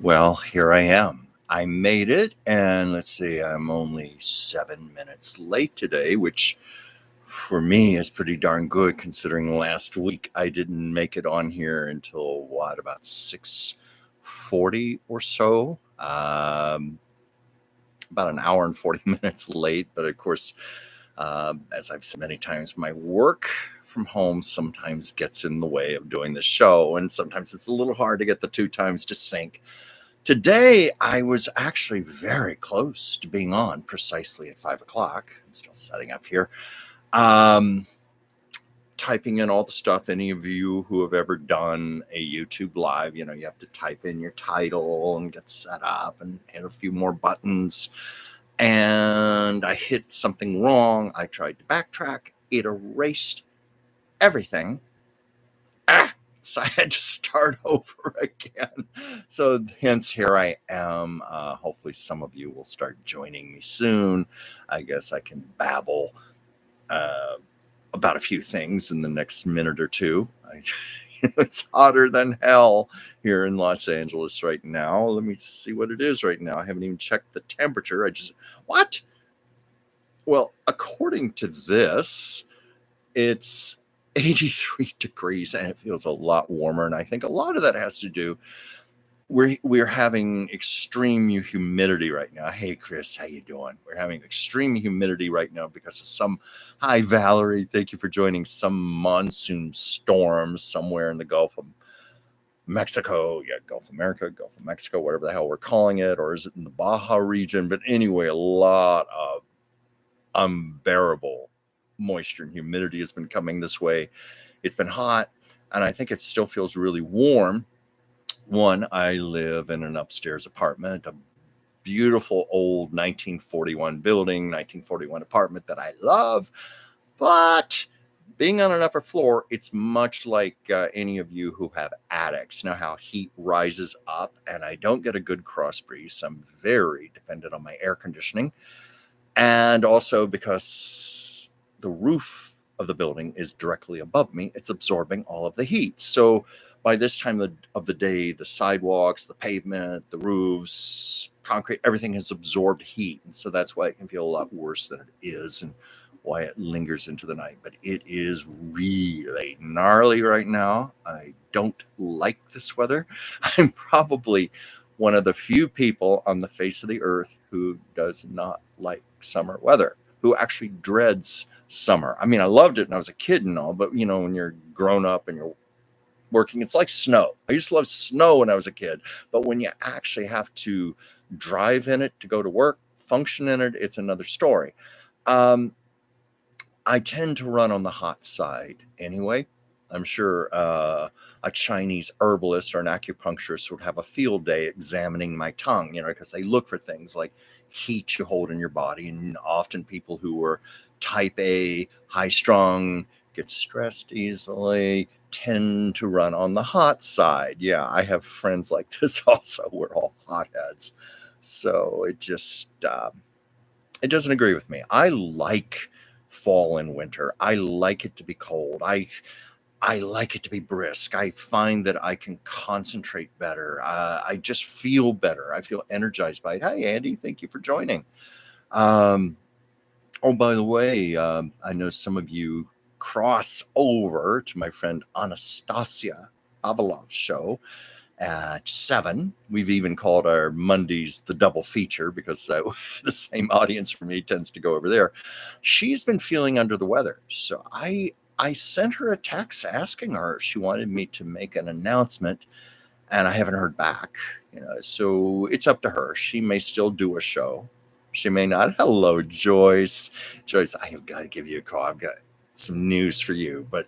Well, here I am. I made it, and let's see, I'm only 7 minutes late today, which for me is pretty darn good considering last week I didn't make it on here until about 6:40 or so. About an hour and 40 minutes late, but of course, as I've said many times, my work from home sometimes gets in the way of doing the show, and sometimes it's a little hard to get the two times to sync. Today, I was actually very close to being on precisely at 5 o'clock. I'm still setting up here. Um, Typing in all the stuff. Any of you who have ever done a YouTube live, you have to type in your title and get set up and hit a few more buttons. And I hit something wrong. I tried to backtrack. It erased everything. So I had to start over again. So hence here I am. Hopefully some of you will start joining me soon. I guess I can babble about a few things in the next minute or two. It's hotter than hell here in Los Angeles right now. Let me see what it is right now. I haven't even checked the temperature. What? Well, according to this, it's 83 degrees and it feels a lot warmer. And I think a lot of that has to do, we're having extreme humidity right now. Hey, Chris, how you doing? We're having extreme humidity right now because of hi, Valerie, thank you for joining, some monsoon storm somewhere in the Gulf of Mexico. Yeah, Gulf of America, Gulf of Mexico, whatever the hell we're calling it. Or is it in the Baja region? But anyway, a lot of unbearable moisture and humidity has been coming this way. It's been hot, and I think it still feels really warm. One, I live in an upstairs apartment, a beautiful old 1941 building, 1941 apartment that I love. But being on an upper floor, it's much like any of you who have attics. Now, how heat rises up, and I don't get a good cross breeze. I'm very dependent on my air conditioning. And also because the roof of the building is directly above me, it's absorbing all of the heat. So by this time of the day, the sidewalks, the pavement, the roofs, concrete, everything has absorbed heat. And so that's why it can feel a lot worse than it is and why it lingers into the night. But it is really gnarly right now. I don't like this weather. I'm probably one of the few people on the face of the earth who does not like summer weather, who actually dreads summer. I mean, I loved it when I was a kid and all, but when you're grown up and you're working, it's like snow. I used to love snow when I was a kid, but when you actually have to drive in it to go to work, function in it, it's another story. I tend to run on the hot side anyway. I'm sure a Chinese herbalist or an acupuncturist would have a field day examining my tongue, because they look for things like heat you hold in your body. And often people who are type A, high strung, get stressed easily, tend to run on the hot side. Yeah, I have friends like this also. We're all hotheads. So it just, it doesn't agree with me. I like fall and winter. I like it to be cold. I like it to be brisk. I find that I can concentrate better. I just feel better. I feel energized by it. Hi, Andy. Thank you for joining. Oh, by the way, I know some of you cross over to my friend Anastasia Avalov's show at 7. We've even called our Mondays the double feature because the same audience for me tends to go over there. She's been feeling under the weather. So I sent her a text asking her if she wanted me to make an announcement, and I haven't heard back. So it's up to her. She may still do a show. She may not. Hello, Joyce. Joyce, I have got to give you a call. I've got some news for you, but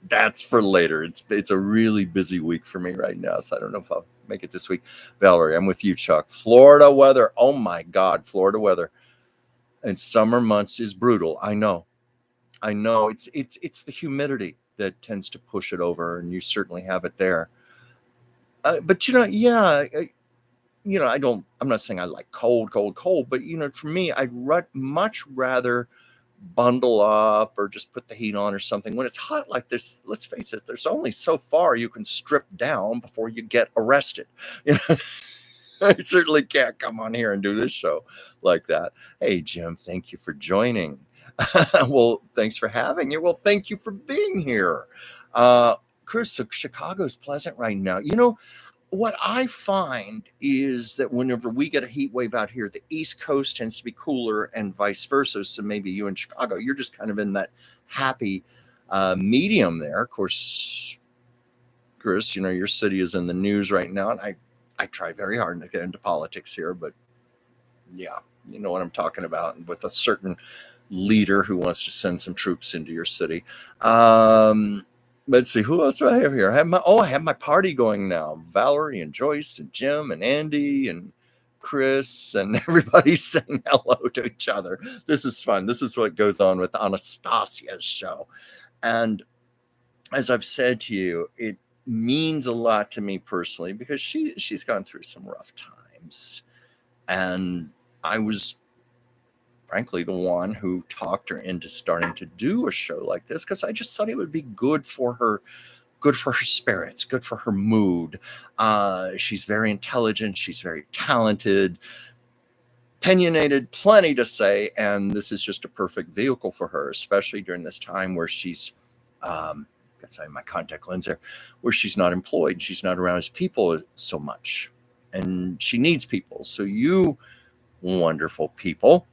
that's for later. It's a really busy week for me right now, so I don't know if I'll make it this week. Valerie, I'm with you, Chuck. Florida weather. Oh my God, Florida weather. And summer months is brutal. I know. It's the humidity that tends to push it over, and you certainly have it there. But yeah. I'm not saying I like cold, but for me, I'd much rather bundle up or just put the heat on or something. When it's hot like this, let's face it, there's only so far you can strip down before you get arrested. I certainly can't come on here and do this show like that. Hey, Jim, thank you for joining. Well, thanks for having you. Well, thank you for being here. Uh, Chris, so Chicago's pleasant right now. What I find is that whenever we get a heat wave out here, the East Coast tends to be cooler and vice versa. So maybe you in Chicago, you're just kind of in that happy medium there. Of course, Chris, your city is in the news right now, and I try very hard to get into politics here, but yeah, you know what I'm talking about. And with a certain leader who wants to send some troops into your city. Let's see, who else do I have here? I have my party going now. Valerie and Joyce and Jim and Andy and Chris and everybody saying hello to each other. This is fun. This is what goes on with Anastasia's show. And as I've said to you, it means a lot to me personally because she's gone through some rough times. And I was frankly the one who talked her into starting to do a show like this because I just thought it would be good for her spirits, good for her mood. She's very intelligent, she's very talented, opinionated, plenty to say, and this is just a perfect vehicle for her, especially during this time where she's my contact lens there, where she's not employed, she's not around people so much, and she needs people. So you wonderful people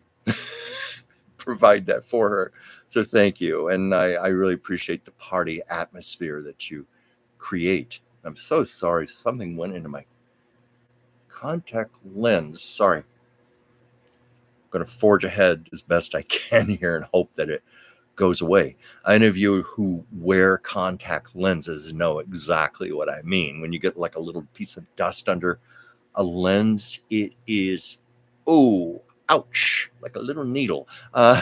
provide that for her. So thank you. And I really appreciate the party atmosphere that you create. I'm so sorry. Something went into my contact lens. Sorry. I'm going to forge ahead as best I can here and hope that it goes away. Any of you who wear contact lenses know exactly what I mean. When you get like a little piece of dust under a lens, it is, oh, ouch, like a little needle. Yeah,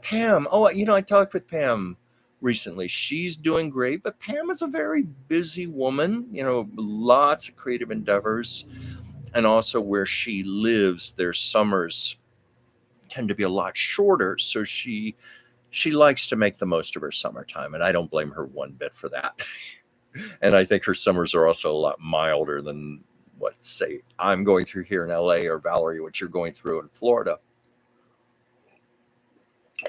Pam. Oh, I talked with Pam recently. She's doing great, but Pam is a very busy woman, lots of creative endeavors. And also where she lives, their summers tend to be a lot shorter. So she likes to make the most of her summertime. And I don't blame her one bit for that. And I think her summers are also a lot milder than what, say, I'm going through here in LA, or Valerie, what you're going through in Florida.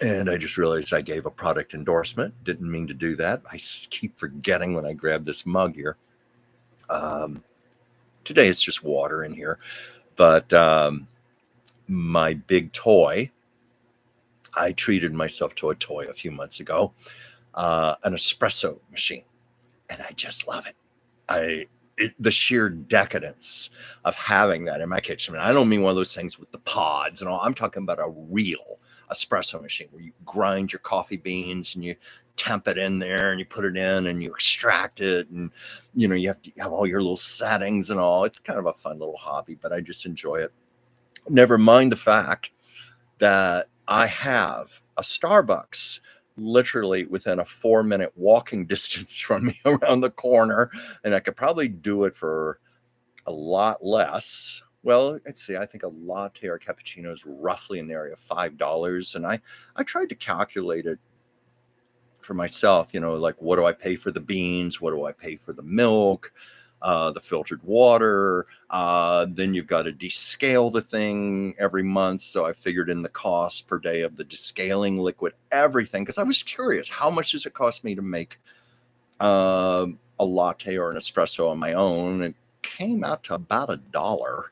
And I just realized I gave a product endorsement. Didn't mean to do that. I keep forgetting when I grab this mug here. Today it's just water in here. But my big toy, I treated myself to a toy a few months ago, an espresso machine. And I just love it. The sheer decadence of having that in my kitchen. And I don't mean one of those things with the pods and all. I'm talking about a real espresso machine where you grind your coffee beans and you temp it in there and you put it in and you extract it. And, you have to have all your little settings and all. It's kind of a fun little hobby, but I just enjoy it. Never mind the fact that I have a Starbucks literally within a 4-minute walking distance from me around the corner, and I could probably do it for a lot less. Well, let's see, I think a latte or cappuccino is roughly in the area of $5. And I tried to calculate it for myself, like what do I pay for the beans? What do I pay for the milk? The filtered water, then you've got to descale the thing every month. So I figured in the cost per day of the descaling liquid, everything, because I was curious, how much does it cost me to make a latte or an espresso on my own? It came out to about $1.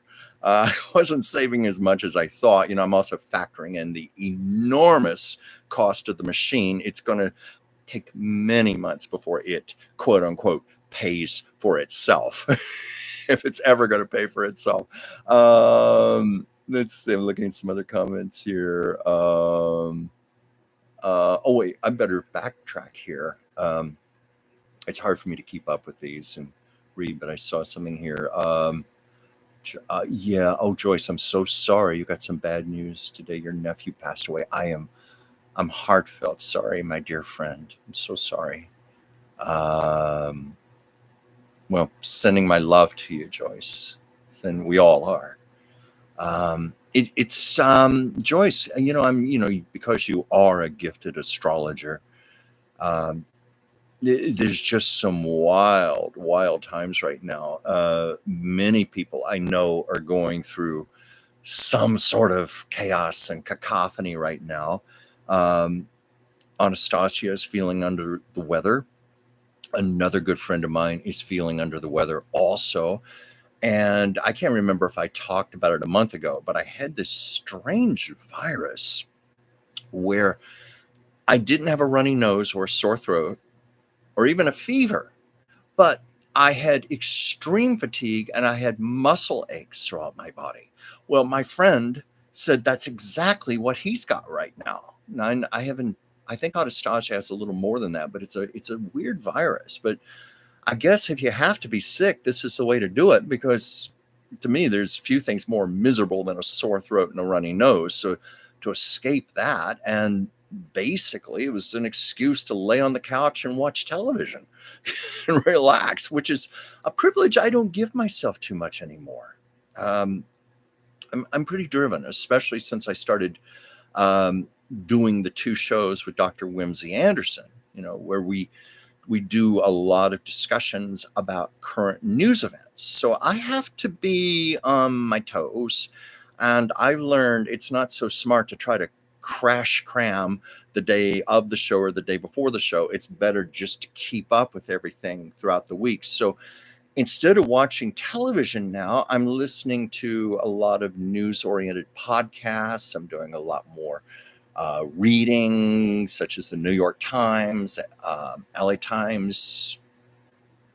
I wasn't saving as much as I thought. I'm also factoring in the enormous cost of the machine. It's going to take many months before it, quote unquote, pays for itself, if it's ever going to pay for itself. Let's see, I'm looking at some other comments here. Oh wait, I better backtrack here. It's hard for me to keep up with these and read, but I saw something here. Yeah. Oh, Joyce, I'm so sorry. You got some bad news today. Your nephew passed away. I'm heartfelt sorry, my dear friend. I'm so sorry. Well, sending my love to you, Joyce. And we all are. It's Joyce, I'm, because you are a gifted astrologer, There's just some wild, wild times right now. Many people I know are going through some sort of chaos and cacophony right now. Um, Anastasia is feeling under the weather. Another good friend of mine is feeling under the weather also. And I can't remember if I talked about it a month ago, but I had this strange virus where I didn't have a runny nose or a sore throat or even a fever, but I had extreme fatigue and I had muscle aches throughout my body. Well, my friend said that's exactly what he's got right now. And I haven't. I think Anastasia has a little more than that, but it's a weird virus. But I guess if you have to be sick, this is the way to do it, because to me, there's few things more miserable than a sore throat and a runny nose. So to escape that, and basically it was an excuse to lay on the couch and watch television and relax, which is a privilege I don't give myself too much anymore. Um, I'm pretty driven, especially since I started um, doing the two shows with Dr. Whimsy Anderson, where we do a lot of discussions about current news events. So I have to be on my toes. And I've learned it's not so smart to try to crash cram the day of the show or the day before the show. It's better just to keep up with everything throughout the week. So instead of watching television now, I'm listening to a lot of news oriented podcasts. I'm doing a lot more reading, such as the New York Times, LA Times,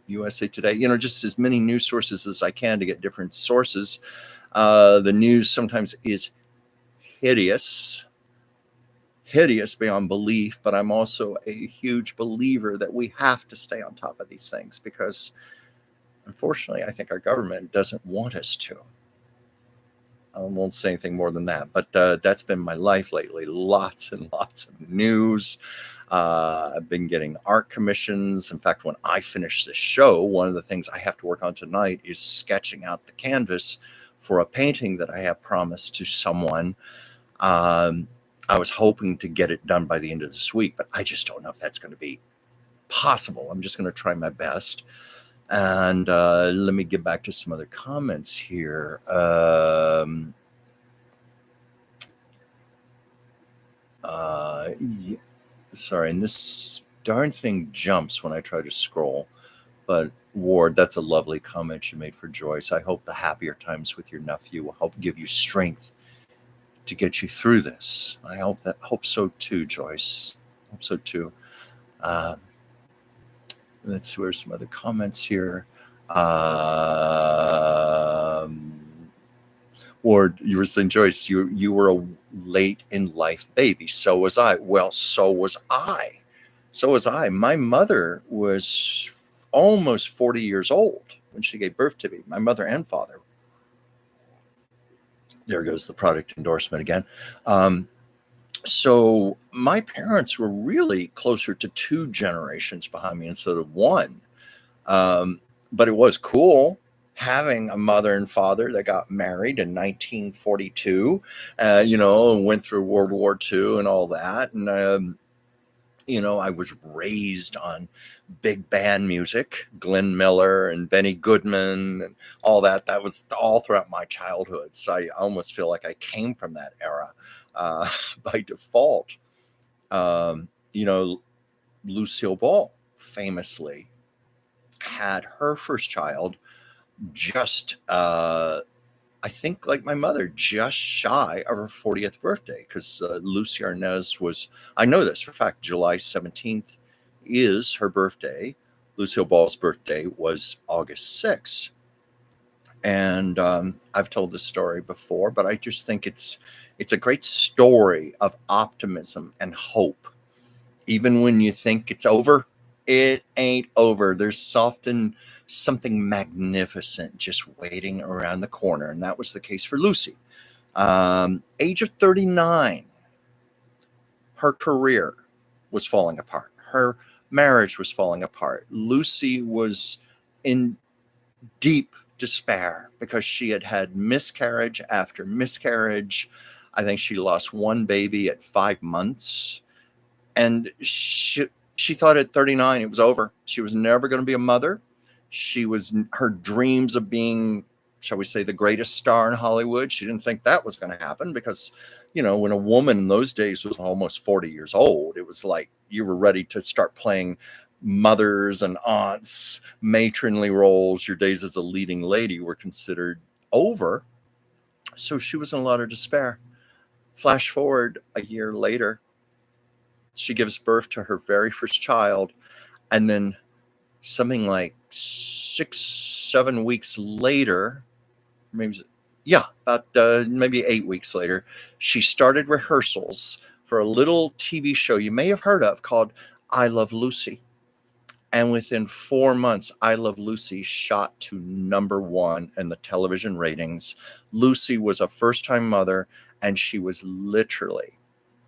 USA Today, just as many news sources as I can to get different sources. The news sometimes is hideous, hideous beyond belief, but I'm also a huge believer that we have to stay on top of these things because, unfortunately, I think our government doesn't want us to. I won't say anything more than that, but that's been my life lately. Lots and lots of news. I've been getting art commissions. In fact, when I finish this show, one of the things I have to work on tonight is sketching out the canvas for a painting that I have promised to someone. I was hoping to get it done by the end of this week, but I just don't know if that's going to be possible. I'm just going to try my best. And let me get back to some other comments here. Sorry, and this darn thing jumps when I try to scroll. But Ward, that's a lovely comment you made for Joyce. I hope the happier times with your nephew will help give you strength to get you through this. I hope so too, Joyce. Hope so too. Let's see, where's some other comments here. Ward, you were saying, Joyce, you were a late in life baby. So was I. Well, so was I. So was I. My mother was almost 40 years old when she gave birth to me, my mother and father. There goes the product endorsement again. So my parents were really closer to two generations behind me instead of one. But it was cool having a mother and father that got married in 1942, and went through World War II and all that. And, I was raised on big band music, Glenn Miller and Benny Goodman and all that. That was all throughout my childhood. So I almost feel like I came from that era by default. Lucille Ball famously had her first child just I think, like my mother, just shy of her 40th birthday, because Lucy Arnaz was, I know this for a fact, July 17th is her birthday. Lucille Ball's birthday was August 6th. And I've told this story before, but I just think it's a great story of optimism and hope. Even when you think it's over, it ain't over. There's often something magnificent just waiting around the corner. And that was the case for Lucy. Age of 39, her career was falling apart. Her marriage was falling apart. Lucy was in deep despair because she had had miscarriage after miscarriage. I think she lost one baby at 5 months. And She thought at 39 it was over. She was never going to be a mother. Her dreams of being, shall we say, the greatest star in Hollywood, she didn't think that was going to happen because, when a woman in those days was almost 40 years old, it was like you were ready to start playing mothers and aunts, matronly roles. Your days as a leading lady were considered over. So she was in a lot of despair. Flash forward a year later, she gives birth to her very first child, and then something like 6-7 weeks later, about maybe 8 weeks later, she started rehearsals for a little TV show you may have heard of called I Love Lucy. And within 4 months, I Love Lucy shot to #1 in the television ratings. Lucy was a first-time mother, and she was literally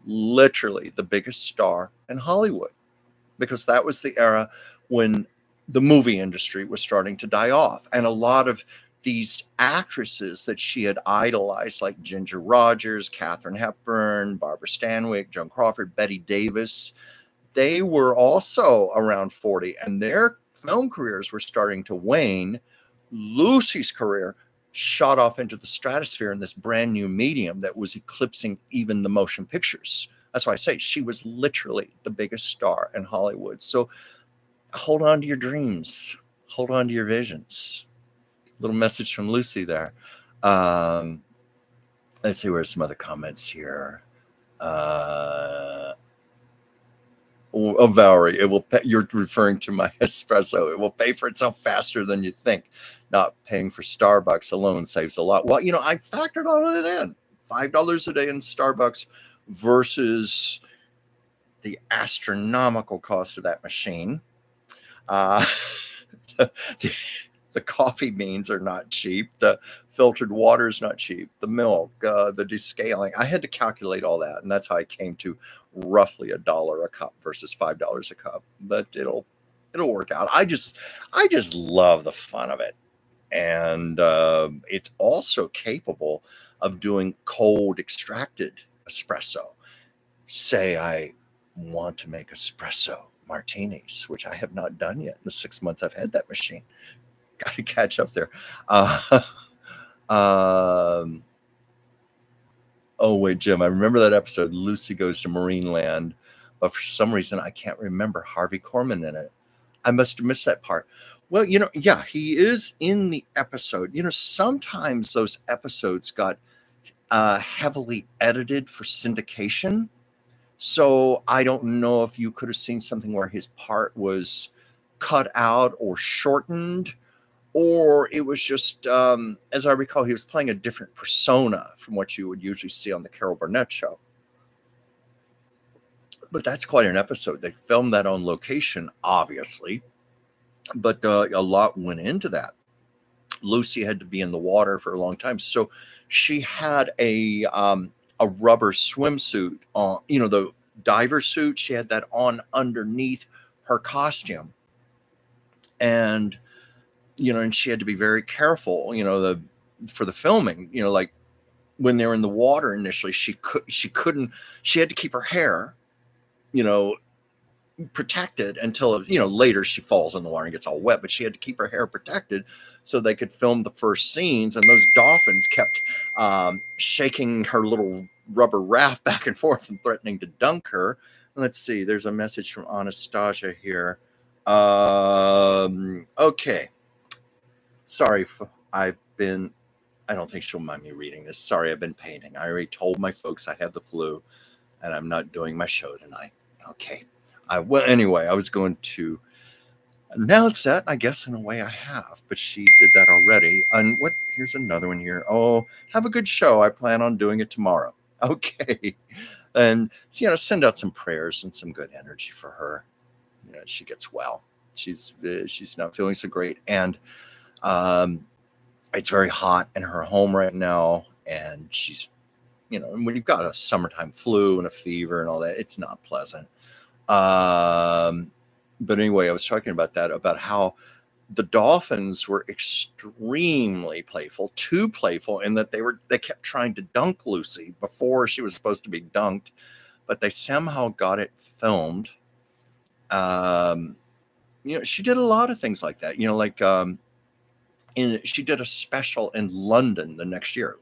the biggest star in Hollywood, because that was the era when the movie industry was starting to die off. And a lot of these actresses that she had idolized, like Ginger Rogers, Katharine Hepburn, Barbara Stanwyck, Joan Crawford, Bette Davis, they were also around 40, and their film careers were starting to wane. Lucy's career shot off into the stratosphere in this brand new medium that was eclipsing even the motion pictures. That's why I say she was literally the biggest star in Hollywood. So hold on to your dreams. Hold on to your visions. Little message from Lucy there. Let's see, where's some other comments here. Valerie, it will pay, you're referring to my espresso. It will pay for itself faster than you think. Not paying for Starbucks alone saves a lot. Well, I factored all of it in. $5 a day in Starbucks versus the astronomical cost of that machine. The coffee beans are not cheap. The filtered water is not cheap. The milk, the descaling. I had to calculate all that, and that's how I came to roughly $1 a cup versus $5 a cup. But it'll work out. I just love the fun of it, and it's also capable of doing cold extracted espresso. Say I want to make espresso martinis, which I have not done yet in the 6 months I've had that machine. Got to catch up there. Oh wait, Jim, I remember that episode. Lucy goes to Marineland, but for some reason I can't remember Harvey Korman in it. I must have missed that part. Well, yeah, he is in the episode. Sometimes those episodes got heavily edited for syndication. So I don't know if you could have seen something where his part was cut out or shortened, or it was just, as I recall, he was playing a different persona from what you would usually see on the Carol Burnett show. But that's quite an episode. They filmed that on location, obviously, but a lot went into that. Lucy had to be in the water for a long time, so she had a rubber swimsuit on, the diver suit. She had that on underneath her costume, and and she had to be very careful, for the filming, like when they were in the water initially, she had to keep her hair, protected until, later she falls in the water and gets all wet, but she had to keep her hair protected so they could film the first scenes. And those dolphins kept shaking her little rubber raft back and forth and threatening to dunk her. Let's see, there's a message from Anastasia here. Okay. Sorry, I don't think she'll mind me reading this. Sorry, I've been painting. I already told my folks I have the flu and I'm not doing my show tonight. Okay. Anyway, I was going to announce that. I guess in a way I have, but she did that already. And here's another one here. Oh, have a good show. I plan on doing it tomorrow. Okay. And, send out some prayers and some good energy for her. She gets well. She's not feeling so great. And, it's very hot in her home right now, and she's, and when you've got a summertime flu and a fever and all that, it's not pleasant. But anyway, I was talking about that, about how the dolphins were extremely playful, too playful, in that they kept trying to dunk Lucy before she was supposed to be dunked, but they somehow got it filmed. Um, she did a lot of things like that. Like she did a special in London the next year.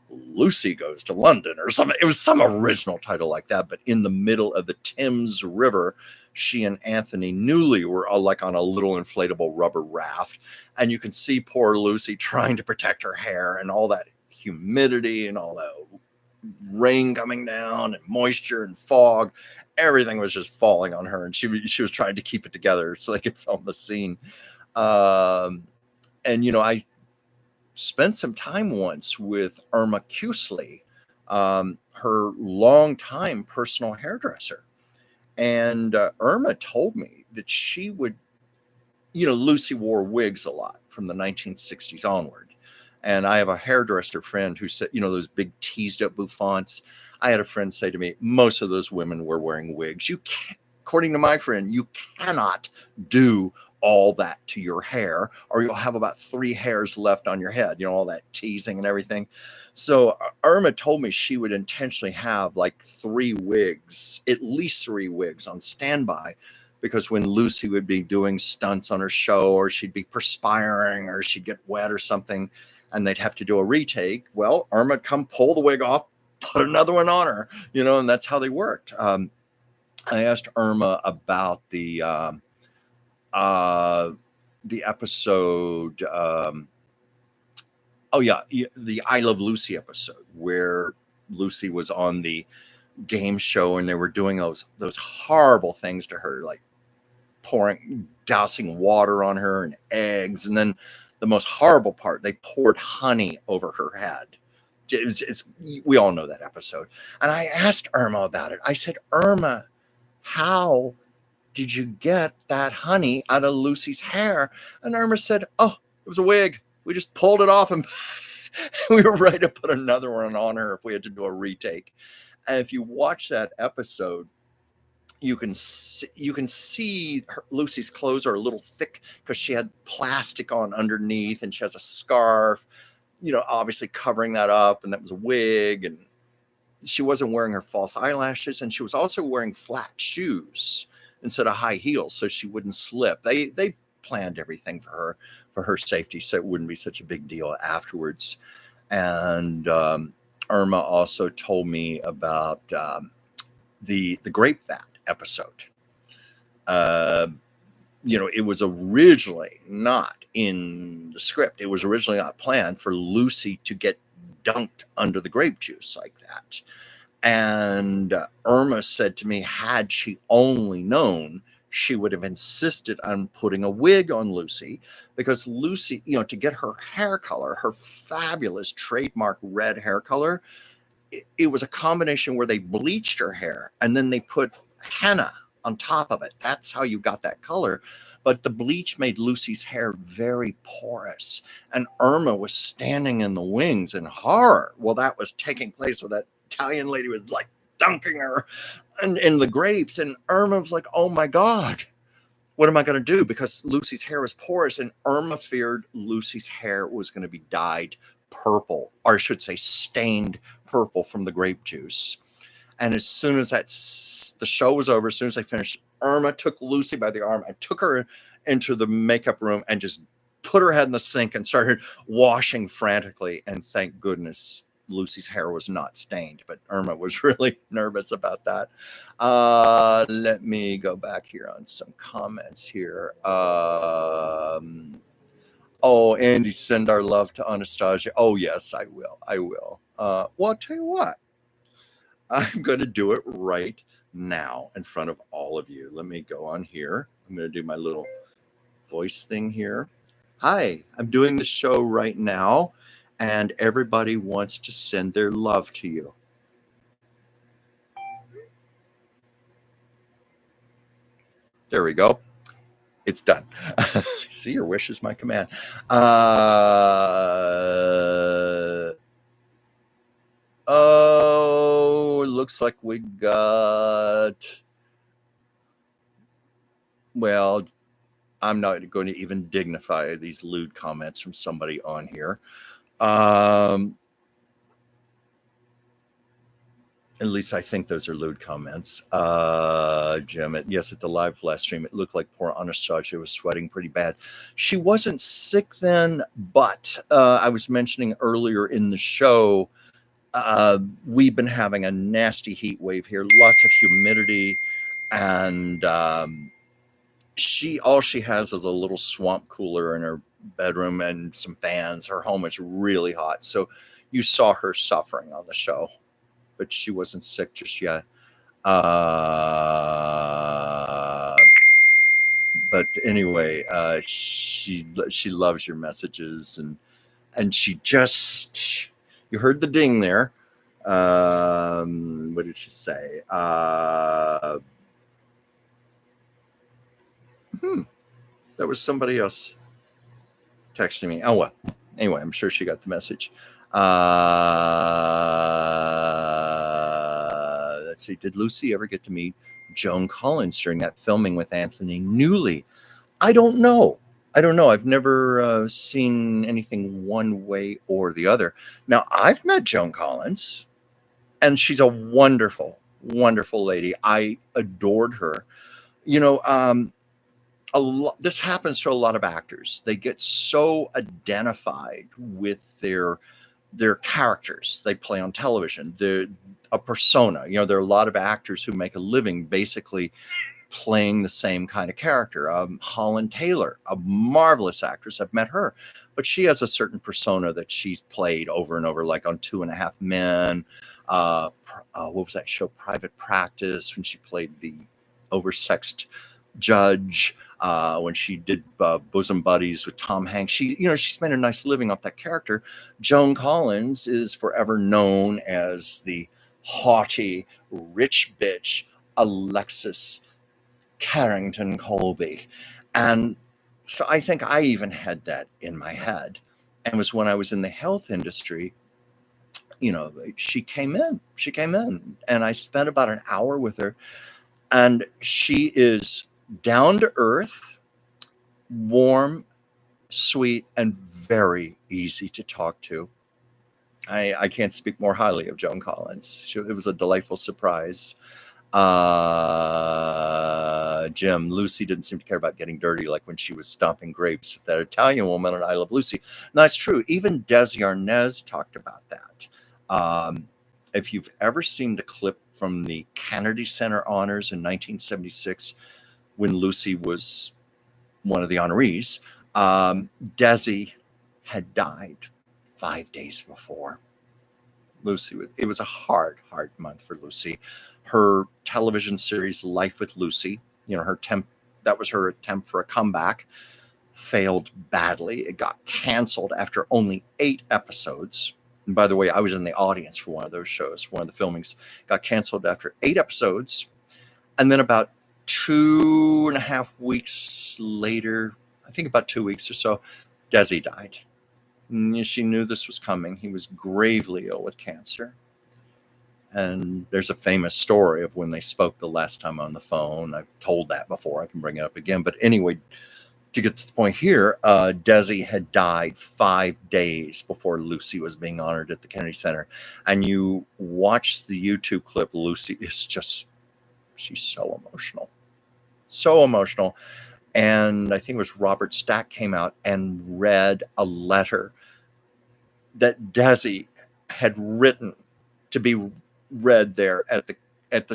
Lucy Goes to London or something. It was some original title like that. But in the middle of the Thames River, she and Anthony Newley were like on a little inflatable rubber raft. And you can see poor Lucy trying to protect her hair and all that humidity and all that rain coming down and moisture and fog. Everything was just falling on her. And she was trying to keep it together so they could film the scene. And, I spent some time once with Irma Cusley, her longtime personal hairdresser. And Irma told me that she would, Lucy wore wigs a lot from the 1960s onward. And I have a hairdresser friend who said, those big teased up bouffants. I had a friend say to me, most of those women were wearing wigs. You can't, according to my friend, you cannot do all that to your hair, or you'll have about 3 hairs left on your head, all that teasing and everything. So Irma told me she would intentionally have like 3 wigs, at least 3 wigs on standby, because when Lucy would be doing stunts on her show, or she'd be perspiring, or she'd get wet or something, and they'd have to do a retake, well, Irma would come pull the wig off, put another one on her, and that's how they worked. I asked Irma about the episode, the I Love Lucy episode, where Lucy was on the game show and they were doing those horrible things to her, like dousing water on her and eggs. And then the most horrible part, they poured honey over her head. We all know that episode. And I asked Irma about it. I said, Irma, how did you get that honey out of Lucy's hair? And Irma said, oh, it was a wig. We just pulled it off and we were ready to put another one on her if we had to do a retake. And if you watch that episode, you can see Lucy's clothes are a little thick because she had plastic on underneath and she has a scarf, obviously covering that up. And that was a wig. And she wasn't wearing her false eyelashes. And she was also wearing flat shoes instead of high heels, so she wouldn't slip. They planned everything for her safety, so it wouldn't be such a big deal afterwards. And Irma also told me about the grape vat episode. It was originally not in the script. It was originally not planned for Lucy to get dunked under the grape juice like that. And Irma said to me, had she only known, she would have insisted on putting a wig on Lucy, because Lucy, to get her hair color, her fabulous trademark red hair color, it was a combination where they bleached her hair and then they put henna on top of it. That's how you got that color. But the bleach made Lucy's hair very porous. And Irma was standing in the wings in horror while that was taking place, with that Italian lady was like dunking her in the grapes. And Irma was like, oh my God, what am I going to do? Because Lucy's hair was porous, and Irma feared Lucy's hair was going to be dyed purple, or I should say stained purple from the grape juice. And as soon as the show was over, as soon as I finished, Irma took Lucy by the arm and took her into the makeup room and just put her head in the sink and started washing frantically. And thank goodness Lucy's hair was not stained, but Irma was really nervous about that. Let me go back here on some comments here. Oh, Andy, send our love to Anastasia. Oh, yes, I will. Well, I'll tell you what. I'm going to do it right now in front of all of you. Let me go on here. I'm going to do my little voice thing here. Hi, I'm doing the show right now, and everybody wants to send their love to you. There we go. It's done. See, your wish is my command. Oh, it looks like we got... Well, I'm not going to even dignify these lewd comments from somebody on here. At least I think those are lewd comments. Jim, yes, at the live stream, it looked like poor Anastasia was sweating pretty bad. She wasn't sick then, but I was mentioning earlier in the show, we've been having a nasty heat wave here, lots of humidity, and all she has is a little swamp cooler in her bedroom and some fans. Her home is really hot, so you saw her suffering on the show, but she wasn't sick just yet. But anyway, she loves your messages, and she just, you heard the ding there. What did she say? That was somebody else texting me. Oh, well, anyway, I'm sure she got the message. Let's see. Did Lucy ever get to meet Joan Collins during that filming with Anthony Newley? I don't know. I've never seen anything one way or the other. Now, I've met Joan Collins, and she's a wonderful, wonderful lady. I adored her. You know, this happens to a lot of actors. They get so identified with their characters they play on television. They're a persona. You know, there are a lot of actors who make a living basically playing the same kind of character. Holland Taylor, a marvelous actress. I've met her, but she has a certain persona that she's played over and over, like on 2.5 Men. What was that show? Private Practice, when she played the oversexed judge. When she did Bosom Buddies with Tom Hanks, she's made a nice living off that character. Joan Collins is forever known as the haughty, rich bitch Alexis Carrington Colby. And so I think I even had that in my head. And it was when I was in the health industry, she came in, and I spent about an hour with her. And she is down to earth, warm, sweet, and very easy to talk to. I can't speak more highly of Joan Collins. It was a delightful surprise. Jim, Lucy didn't seem to care about getting dirty, like when she was stomping grapes with that Italian woman in I Love Lucy. No, that's true. Even Desi Arnaz talked about that. If you've ever seen the clip from the Kennedy Center honors in 1976, when Lucy was one of the honorees, Desi had died 5 days before. It was a hard month for Lucy. Her television series, Life with Lucy, that was her attempt for a comeback, failed badly. It got canceled after only 8 episodes. And by the way, I was in the audience for one of those shows. One of the filmings got canceled after 8 episodes. And then about 2.5 weeks later, I think about 2 weeks or so, Desi died. And she knew this was coming. He was gravely ill with cancer. And there's a famous story of when they spoke the last time on the phone. I've told that before. I can bring it up again. But anyway, to get to the point here, Desi had died 5 days before Lucy was being honored at the Kennedy Center. And you watch the YouTube clip, Lucy is she's so emotional. So emotional. And I think it was Robert Stack came out and read a letter that Desi had written to be read there at the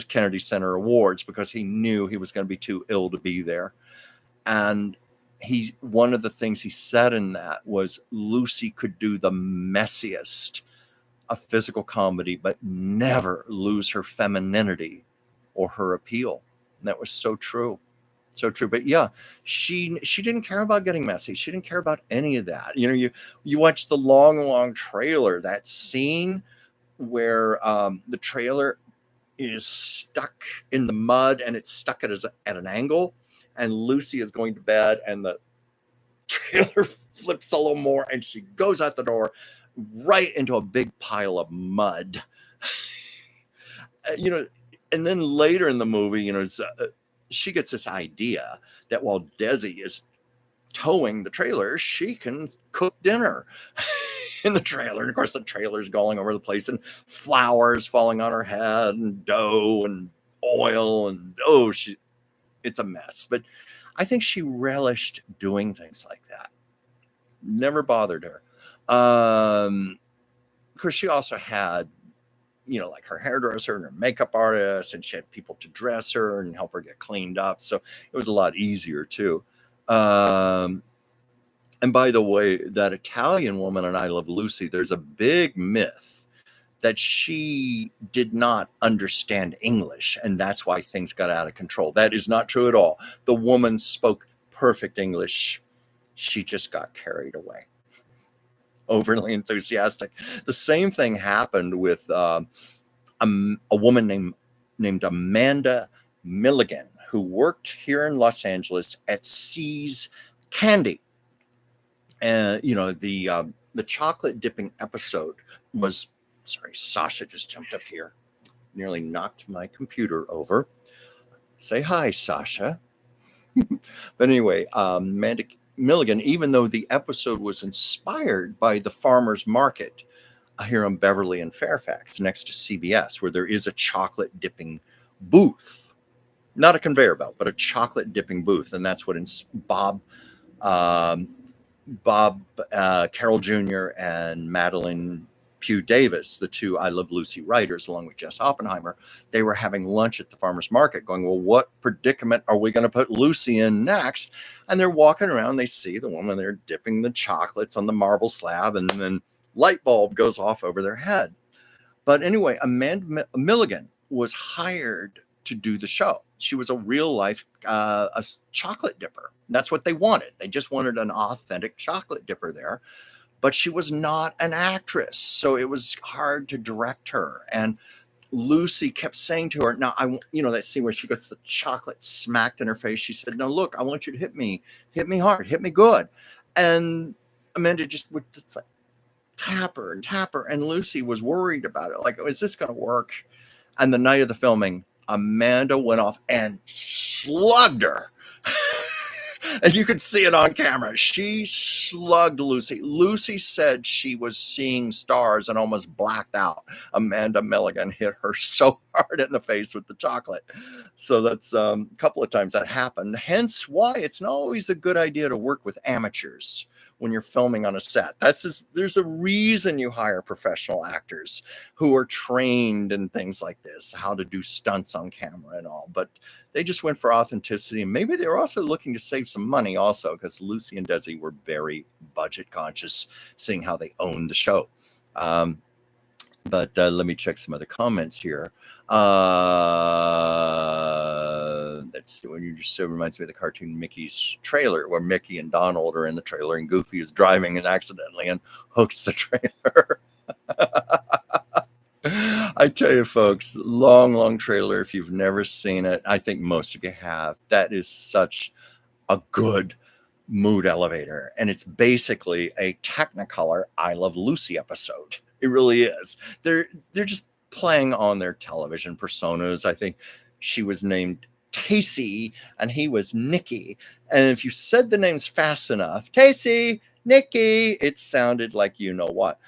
Kennedy Center Awards, because he knew he was going to be too ill to be there. And one of the things he said in that was Lucy could do the messiest of physical comedy, but never lose her femininity or her appeal. And that was so true. So true. But yeah, she didn't care about getting messy. She didn't care about any of that. You watch the long trailer, that scene where the trailer is stuck in the mud and it's stuck at an angle, and Lucy is going to bed and the trailer flips a little more and she goes out the door right into a big pile of mud. And then later in the movie, she gets this idea that while Desi is towing the trailer, she can cook dinner. in the trailer. And of course, the trailer's going over the place and flowers falling on her head and dough and oil. And it's a mess. But I think she relished doing things like that. Never bothered her. Of course, she also had, like her hairdresser and her makeup artist, and she had people to dress her and help her get cleaned up. So it was a lot easier too. And by the way, that Italian woman in I Love Lucy, there's a big myth that she did not understand English, and that's why things got out of control. That is not true at all. The woman spoke perfect English. She just got carried away. Overly enthusiastic. The same thing happened with a woman named Amanda Milligan, who worked here in Los Angeles at C's Candy. And the chocolate dipping episode was, sorry, Sasha just jumped up here, nearly knocked my computer over. Say hi, Sasha. But anyway, Amanda Milligan, even though the episode was inspired by the farmer's market here in Beverly and Fairfax next to CBS, where there is a chocolate dipping booth, not a conveyor belt, but a chocolate dipping booth. And that's what Bob Carroll Jr. and Madeline Pugh Davis, the two I Love Lucy writers, along with Jess Oppenheimer, they were having lunch at the farmer's market going, well, what predicament are we going to put Lucy in next? And they're walking around. They see the woman there dipping the chocolates on the marble slab, and then light bulb goes off over their head. But anyway, Amanda Milligan was hired to do the show. She was a real life a chocolate dipper. That's what they wanted. They just wanted an authentic chocolate dipper there. But she was not an actress, so it was hard to direct her. And Lucy kept saying to her, now, that scene where she gets the chocolate smacked in her face. She said, no, look, I want you to hit me hard, hit me good. And Amanda just would just like tap her. And Lucy was worried about it. Like, is this going to work? And the night of the filming, Amanda went off and slugged her. And you could see it on camera. She slugged Lucy. Lucy said she was seeing stars and almost blacked out. Amanda Milligan hit her so hard in the face with the chocolate. So that's a couple of times that happened. Hence why it's not always a good idea to work with amateurs when you're filming on a set. There's a reason you hire professional actors who are trained in things like this, how to do stunts on camera and all. But they just went for authenticity, and maybe they were also looking to save some money also, because Lucy and Desi were very budget conscious, seeing how they owned the show. But let me check some other comments here. That's when you just reminds me of the cartoon Mickey's trailer, where Mickey and Donald are in the trailer and Goofy is driving and accidentally and hooks the trailer. I tell you, folks, long trailer. If you've never seen it, I think most of you have. That is such a good mood elevator. And it's basically a Technicolor I Love Lucy episode. It really is. They're just playing on their television personas. I think she was named Tacy and he was Nicky. And if you said the names fast enough, Tacy, Nicky, it sounded like you know what.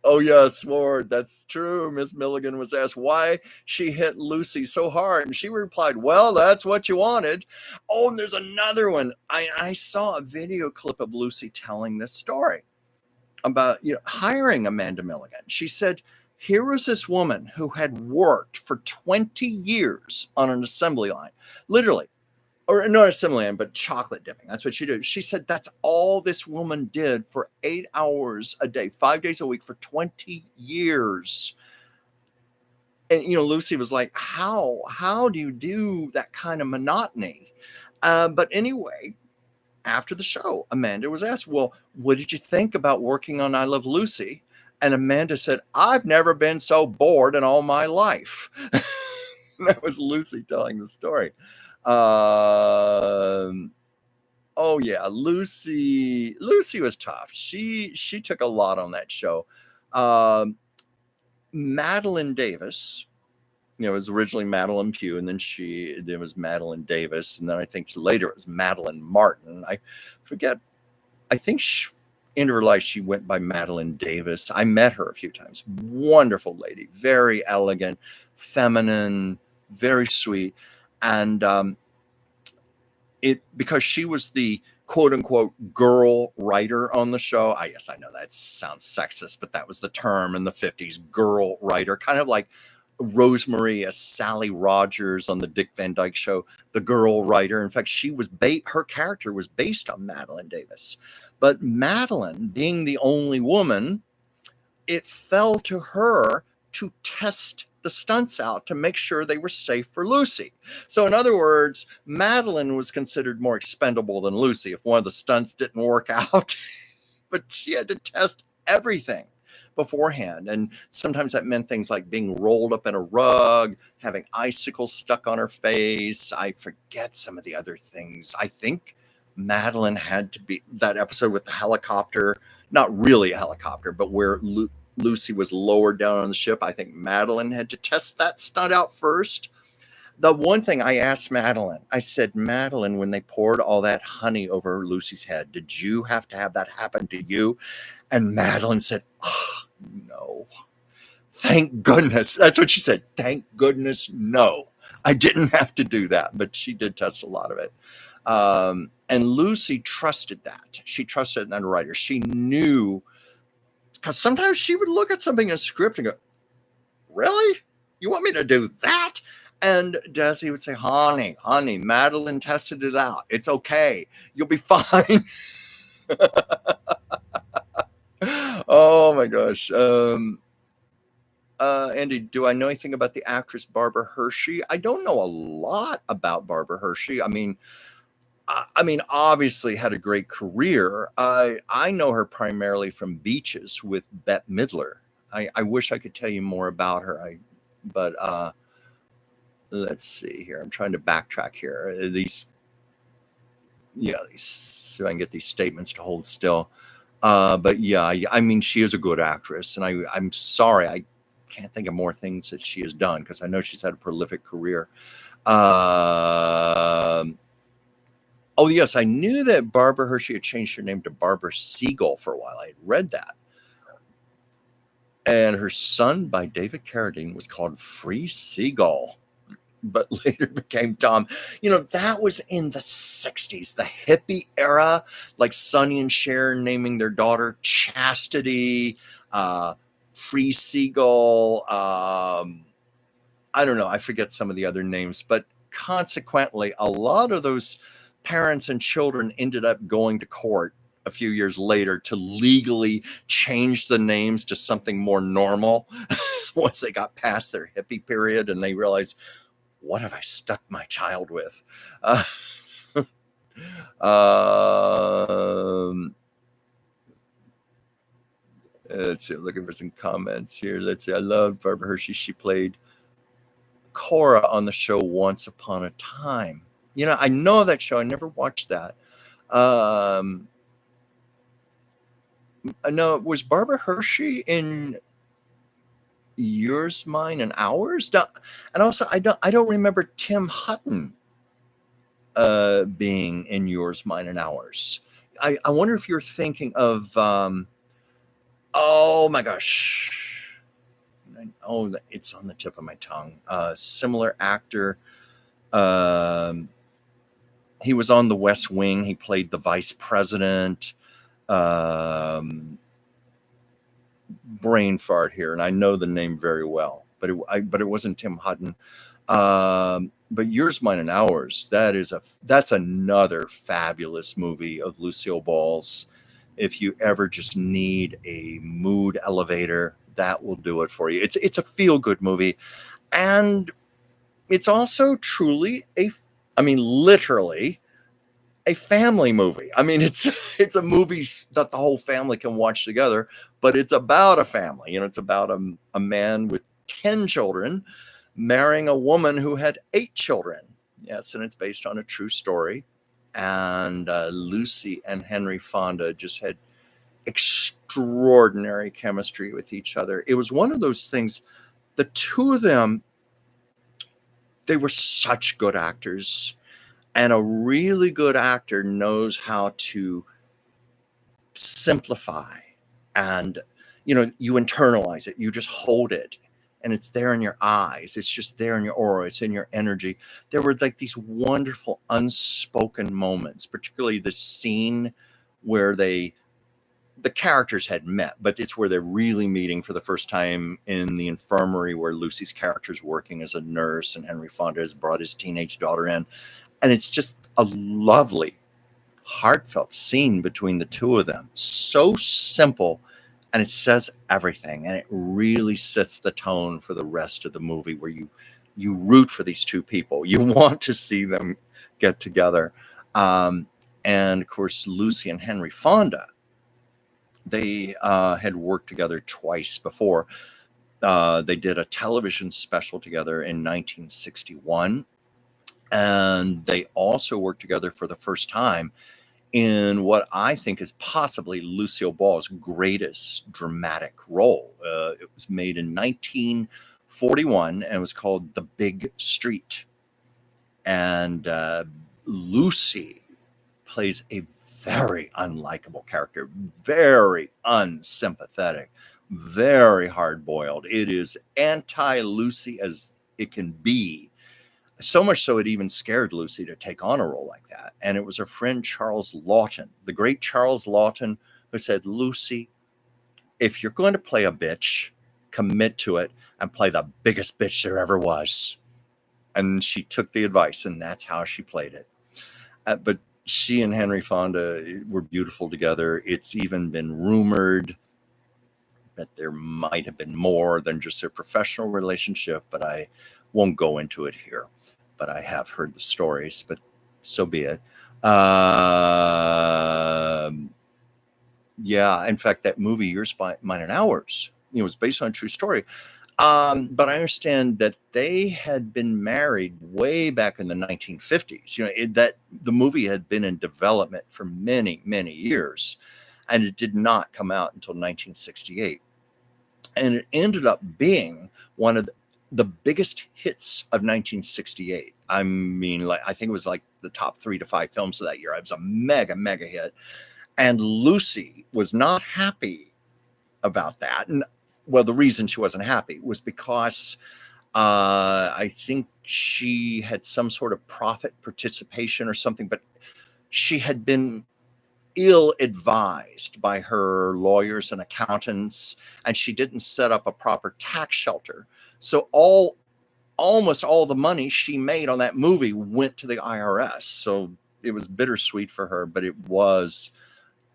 Oh yes, Ward, that's true. Miss Milligan was asked why she hit Lucy so hard, and she replied, well, that's what you wanted. Oh, and there's another one. I saw a video clip of Lucy telling this story about hiring Amanda Milligan. She said, here was this woman who had worked for 20 years on an assembly line, literally. Or not assembly line, but chocolate dipping. That's what she did. She said that's all this woman did for 8 hours a day, 5 days a week for 20 years. And, Lucy was like, how do you do that kind of monotony? But anyway, after the show, Amanda was asked, well, what did you think about working on I Love Lucy? And Amanda said, I've never been so bored in all my life. That was Lucy telling the story. Oh yeah, Lucy was tough. She took a lot on that show. Madeline Davis It was originally Madeline Pugh, and then there was Madeline Davis, and then I think later it was Madeline Martin. I forget. I think in her life she went by Madeline Davis. I met her a few times. Wonderful lady, very elegant, feminine, very sweet, and because she was the quote unquote girl writer on the show. Yes, I know that sounds sexist, but that was the term in the 50s, girl writer, kind of like Rosemary as Sally Rogers on the Dick Van Dyke Show, the girl writer. In fact, her character was based on Madeline Davis. But Madeline, being the only woman, it fell to her to test the stunts out to make sure they were safe for Lucy. So in other words, Madeline was considered more expendable than Lucy if one of the stunts didn't work out. But she had to test everything beforehand. And sometimes that meant things like being rolled up in a rug, having icicles stuck on her face. I forget some of the other things. I think Madeline had to be that episode with the helicopter, not really a helicopter, but where Lucy was lowered down on the ship. I think Madeline had to test that stunt out first. The one thing I asked Madeline, I said, Madeline, when they poured all that honey over Lucy's head, did you have to have that happen to you? And Madeline said, oh, no. Thank goodness. That's what she said. Thank goodness, no. I didn't have to do that, but she did test a lot of it. And Lucy trusted that. She trusted that writer. She knew, because sometimes she would look at something in a script and go, really? You want me to do that? And Desi would say, honey, Madeline tested it out. It's okay. You'll be fine. Oh my gosh. Andy, do I know anything about the actress Barbara Hershey? I don't know a lot about Barbara Hershey. I mean, obviously had a great career. I know her primarily from Beaches with Bette Midler. I wish I could tell you more about her. But let's see here. I'm trying to backtrack here. So I can get these statements to hold still. But yeah, I mean, she is a good actress, and I'm sorry I can't think of more things that she has done because I know she's had a prolific career. Oh yes, I knew that Barbara Hershey had changed her name to Barbara Siegel for a while. I had read that. And her son by David Carradine was called Free Seagull, but later became Tom. That was in the 60s, the hippie era, like Sonny and Cher naming their daughter Chastity, Free Seagull. I don't know. I forget some of the other names, but consequently, a lot of those parents and children ended up going to court a few years later to legally change the names to something more normal once they got past their hippie period and they realized, what have I stuck my child with? Let's see, I'm looking for some comments here. Let's see. I love Barbara Hershey. She played Cora on the show Once Upon a Time. I know that show. I never watched that. No, was Barbara Hershey in Yours, Mine, and Ours? And also, I don't remember Tim Hutton being in Yours, Mine, and Ours. I wonder if you're thinking of, oh my gosh. Oh, it's on the tip of my tongue. Similar actor. He was on The West Wing. He played the vice president. Brain fart here, and I know the name very well, but it wasn't Tim Hutton. But Yours, Mine, and Ours, that's another fabulous movie of Lucille Ball's. If you ever just need a mood elevator, that will do it for you. It's a feel-good movie, and it's also truly literally a family movie. I mean, it's a movie that the whole family can watch together, but it's about a family. It's about a man with 10 children marrying a woman who had 8 children. Yes, and it's based on a true story. And Lucy and Henry Fonda just had extraordinary chemistry with each other. It was one of those things, the two of them They were such good actors, and a really good actor knows how to simplify, and you internalize it, you just hold it, and it's there in your eyes, it's just there in your aura, it's in your energy. There were like these wonderful unspoken moments, particularly the scene where the characters had met, but it's where they're really meeting for the first time in the infirmary, where Lucy's character's working as a nurse and Henry Fonda has brought his teenage daughter in. And it's just a lovely, heartfelt scene between the two of them. So simple, and it says everything, and it really sets the tone for the rest of the movie, where you root for these two people. You want to see them get together. And of course, Lucy and Henry Fonda, they had worked together twice before. They did a television special together in 1961. And they also worked together for the first time in what I think is possibly Lucille Ball's greatest dramatic role. It was made in 1941 and it was called The Big Street. And Lucy plays a very unlikable character, very unsympathetic, very hard-boiled. It is anti-Lucy as it can be. So much so it even scared Lucy to take on a role like that. And it was her friend Charles Laughton, the great Charles Laughton, who said, Lucy, if you're going to play a bitch, commit to it and play the biggest bitch there ever was. And she took the advice, and that's how she played it. But she and Henry Fonda were beautiful together. It's even been rumored that there might have been more than just their professional relationship, but I won't go into it here. But I have heard the stories, but so be it. Yeah, in fact, that movie, Yours, Mine, and Ours, was based on a true story. But I understand that they had been married way back in the 1950s. That the movie had been in development for many, many years, and it did not come out until 1968. And it ended up being one of the biggest hits of 1968. I mean, I think it was like the top 3 to 5 films of that year. It was a mega, mega hit. And Lucy was not happy about that. And well, the reason she wasn't happy was because I think she had some sort of profit participation or something, but she had been ill-advised by her lawyers and accountants, and she didn't set up a proper tax shelter. So almost all the money she made on that movie went to the IRS. So it was bittersweet for her, but it was,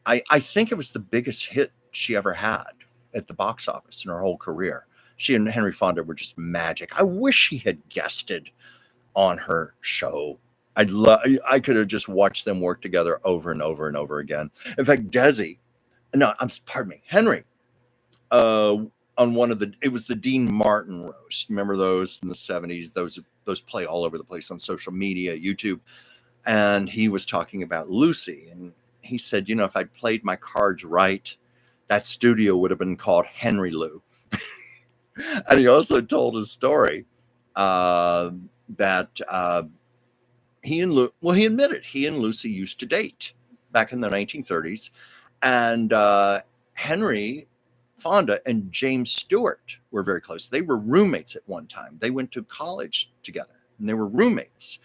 I think it was the biggest hit she ever had at the box office in her whole career. She and Henry Fonda were just magic. I wish he had guested on her show. I could have just watched them work together over and over and over again. In fact, Henry, on one of it was the Dean Martin roast. Remember those in the 70s? Those play all over the place on social media, YouTube. And he was talking about Lucy, and he said, if I'd played my cards right, that studio would have been called Henry Lou. And he also told a story that he admitted he and Lucy used to date back in the 1930s. And Henry Fonda and James Stewart were very close. They were roommates at one time. They went to college together, and they were roommates.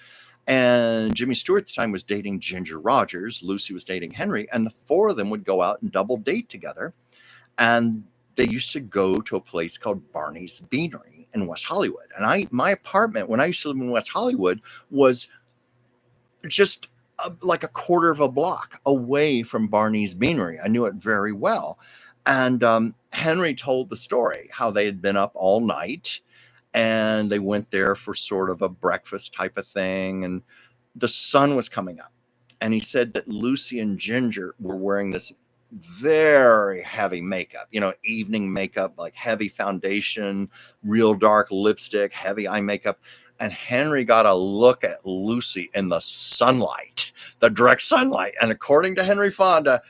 And Jimmy Stewart at the time was dating Ginger Rogers. Lucy was dating Henry, and the four of them would go out and double date together. And they used to go to a place called Barney's Beanery in West Hollywood. And my apartment, when I used to live in West Hollywood, was just like a quarter of a block away from Barney's Beanery. I knew it very well. And Henry told the story, how they had been up all night, and they went there for sort of a breakfast type of thing, and the sun was coming up. And he said that Lucy and Ginger were wearing this very heavy makeup, evening makeup, like heavy foundation, real dark lipstick, heavy eye makeup. And Henry got a look at Lucy in the sunlight, the direct sunlight. And according to Henry Fonda,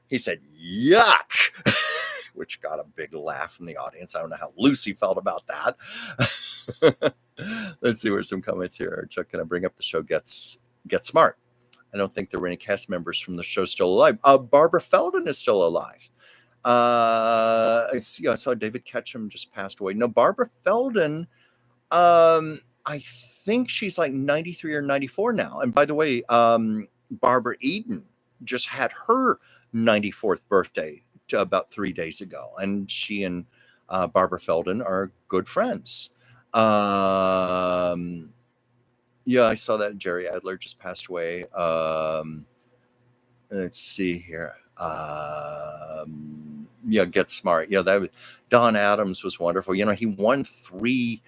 he said, yuck, which got a big laugh from the audience. I don't know how Lucy felt about that. Let's see where some comments here. Chuck, can I bring up the show Get Smart? I don't think there were any cast members from the show still alive. Barbara Feldon is still alive. I saw David Ketchum just passed away. No, Barbara Feldon, I think she's like 93 or 94 now. And by the way, Barbara Eden just had her 94th birthday about 3 days ago. And she and Barbara Feldon are good friends. Yeah, I saw that Jerry Adler just passed away. Let's see here. Get Smart. Yeah, that was, Don Adams was wonderful. You know, he won 3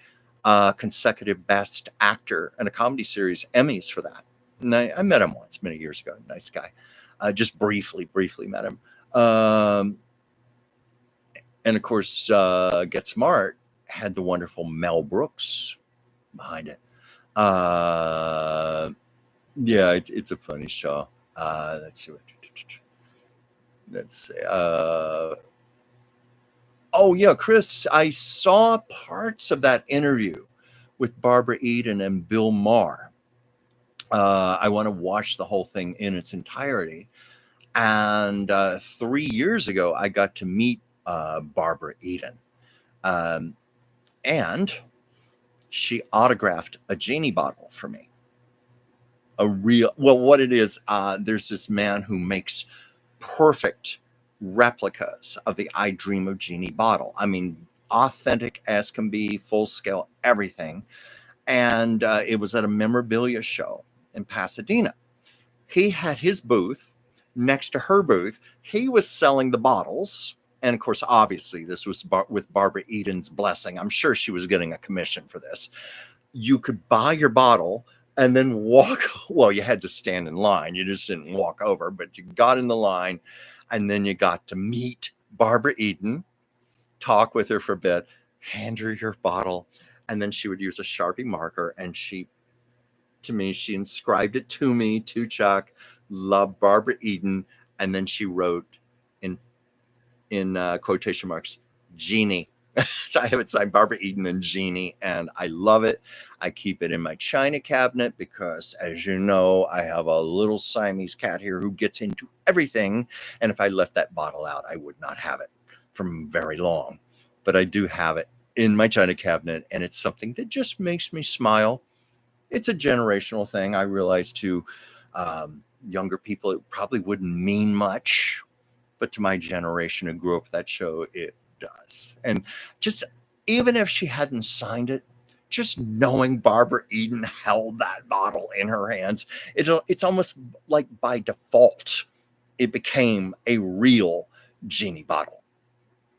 consecutive Best Actor in a Comedy Series Emmys for that. And I met him once many years ago. Nice guy. Just briefly met him. And of course, Get Smart had the wonderful Mel Brooks behind it. Yeah, it's a funny show. Let's see. Let's see. Oh yeah, Chris, I saw parts of that interview with Barbara Eden and Bill Maher. I want to watch the whole thing in its entirety. And 3 years ago, I got to meet Barbara Eden. And she autographed a genie bottle for me. What it is, there's this man who makes perfect replicas of the I Dream of Jeannie bottle. I mean, authentic as can be, full scale, everything. And it was at a memorabilia show in Pasadena. He had his booth next to her booth. He was selling the bottles. And of course, obviously, this was with Barbara Eden's blessing. I'm sure she was getting a commission for this. You could buy your bottle and then walk. Well, you had to stand in line. You just didn't walk over, but you got in the line. And then you got to meet Barbara Eden, talk with her for a bit, hand her your bottle. And then she would use a Sharpie marker. And she inscribed it to me, to Chuck, love Barbara Eden. And then she wrote in quotation marks, Jeannie. So I have it signed Barbara Eden and Jeannie, and I love it. I keep it in my china cabinet because, as you know, I have a little Siamese cat here who gets into everything. And if I left that bottle out, I would not have it for very long. But I do have it in my china cabinet, and it's something that just makes me smile. It's a generational thing. I realize to younger people, it probably wouldn't mean much. But to my generation who grew up with that show, it does. And just even if she hadn't signed it, just knowing Barbara Eden held that bottle in her hands, it's almost like by default, it became a real Jeannie bottle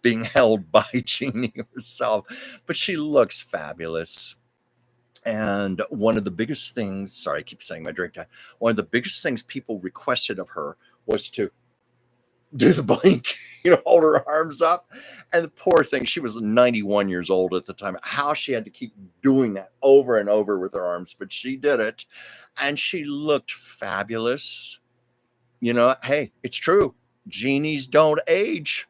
being held by Jeannie herself. But she looks fabulous. And one of the biggest things, sorry, I keep saying my drink time. One of the biggest things people requested of her was to do the blink, hold her arms up. And the poor thing, she was 91 years old at the time. How she had to keep doing that over and over with her arms, but she did it. And she looked fabulous. Hey, it's true. Genies don't age.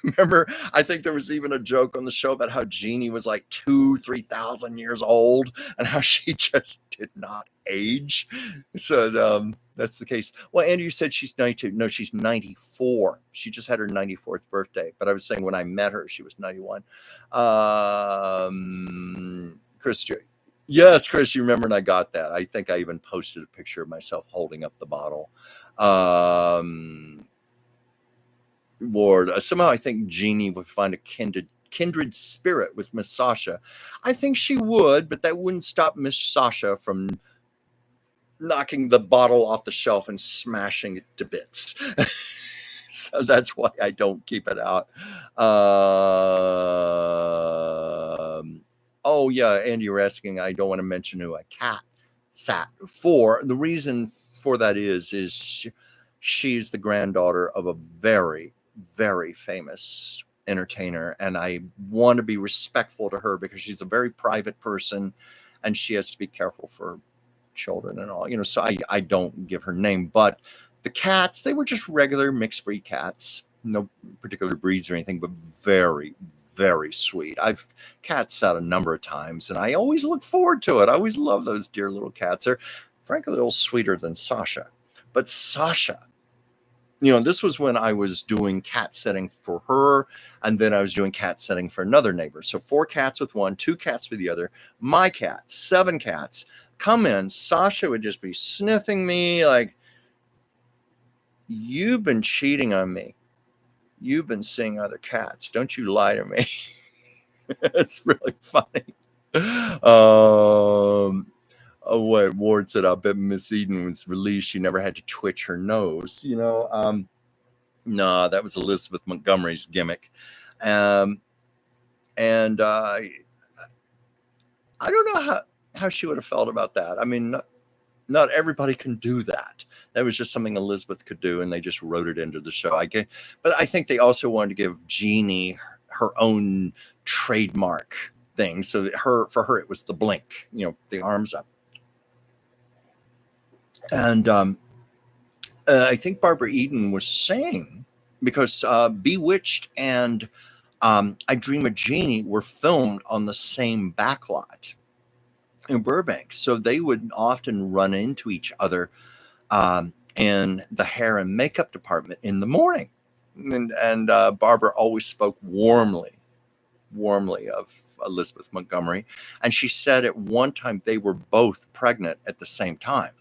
Remember, I think there was even a joke on the show about how Jeannie was like 3,000 years old and how she just did not age. So that's the case. Well, Andy, you said she's 92. No, she's 94. She just had her 94th birthday. But I was saying when I met her, she was 91. Chris, yes, Chris, you remember, and I got that. I think I even posted a picture of myself holding up the bottle. Lord, somehow I think Jeannie would find a kindred spirit with Miss Sasha. I think she would, but that wouldn't stop Miss Sasha from knocking the bottle off the shelf and smashing it to bits. So that's why I don't keep it out. Oh yeah, Andy, you're asking, I don't want to mention who a cat sat for. The reason for that is she's the granddaughter of a very, very famous entertainer, and I want to be respectful to her because she's a very private person and she has to be careful for children and all, so I don't give her name. But the cats, they were just regular mixed breed cats, no particular breeds or anything, but very, very sweet. I've cat sat a number of times, and I always look forward to it. I always love those dear little cats. They're frankly a little sweeter than Sasha. But Sasha, this was when I was doing cat sitting for her, and then I was doing cat sitting for another neighbor. So 4 cats with one, 2 cats with the other. My cat, 7 cats, come in. Sasha would just be sniffing me like, "You've been cheating on me. You've been seeing other cats. Don't you lie to me." It's really funny. What Ward said, "I bet Miss Eden was relieved she never had to twitch her nose." No, that was Elizabeth Montgomery's gimmick. Um, and I don't know how she would have felt about that. I mean, not everybody can do that. That was just something Elizabeth could do, and they just wrote it into the show. But I think they also wanted to give Jeannie her own trademark thing. So that for her, it was the blink, the arms up. And I think Barbara Eden was saying, because Bewitched and I Dream of Jeannie were filmed on the same backlot in Burbank. So they would often run into each other in the hair and makeup department in the morning. And Barbara always spoke warmly of Elizabeth Montgomery. And she said at one time they were both pregnant at the same time.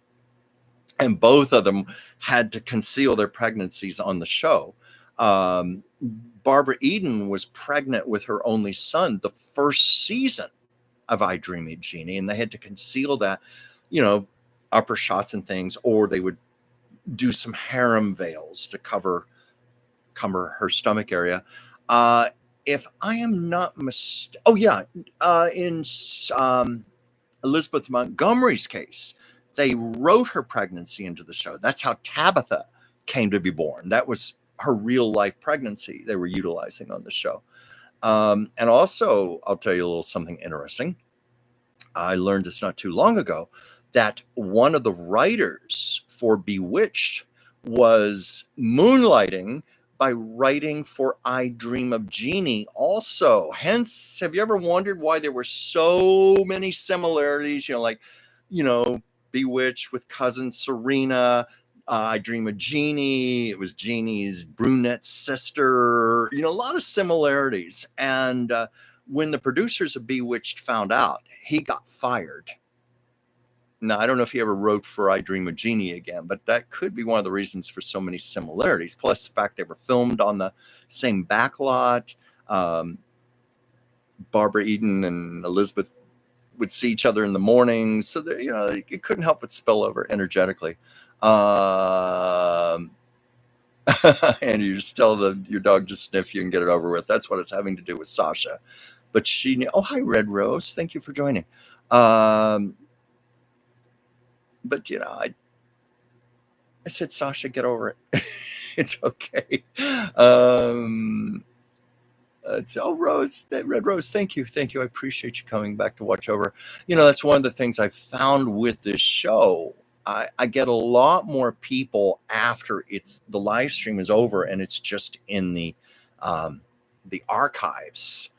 And both of them had to conceal their pregnancies on the show. Barbara Eden was pregnant with her only son the first season of I Dream of Jeannie, and they had to conceal that, upper shots and things, or they would do some harem veils to cover her stomach area. If I am not mistaken, in Elizabeth Montgomery's case, they wrote her pregnancy into the show. That's how Tabitha came to be born. That was her real life pregnancy they were utilizing on the show. And also, I'll tell you a little something interesting. I learned this not too long ago, that one of the writers for Bewitched was moonlighting by writing for I Dream of Jeannie also. Hence, have you ever wondered why there were so many similarities? Bewitched with cousin Serena, I Dream of Jeannie. It was Jeannie's brunette sister. A lot of similarities. And when the producers of Bewitched found out, he got fired. Now, I don't know if he ever wrote for I Dream of Jeannie again, but that could be one of the reasons for so many similarities. Plus the fact they were filmed on the same backlot. Barbara Eden and Elizabeth would see each other in the mornings. So there, it couldn't help but spill over energetically. And you just tell your dog to sniff you and get it over with. That's what it's having to do with Sasha. But she knew. Oh, hi, Red Rose. Thank you for joining. But I said, Sasha, get over it. It's okay. Rose, Red Rose, thank you. I appreciate you coming back to watch over. That's one of the things I've found with this show. I get a lot more people after the live stream is over and it's just in the archives.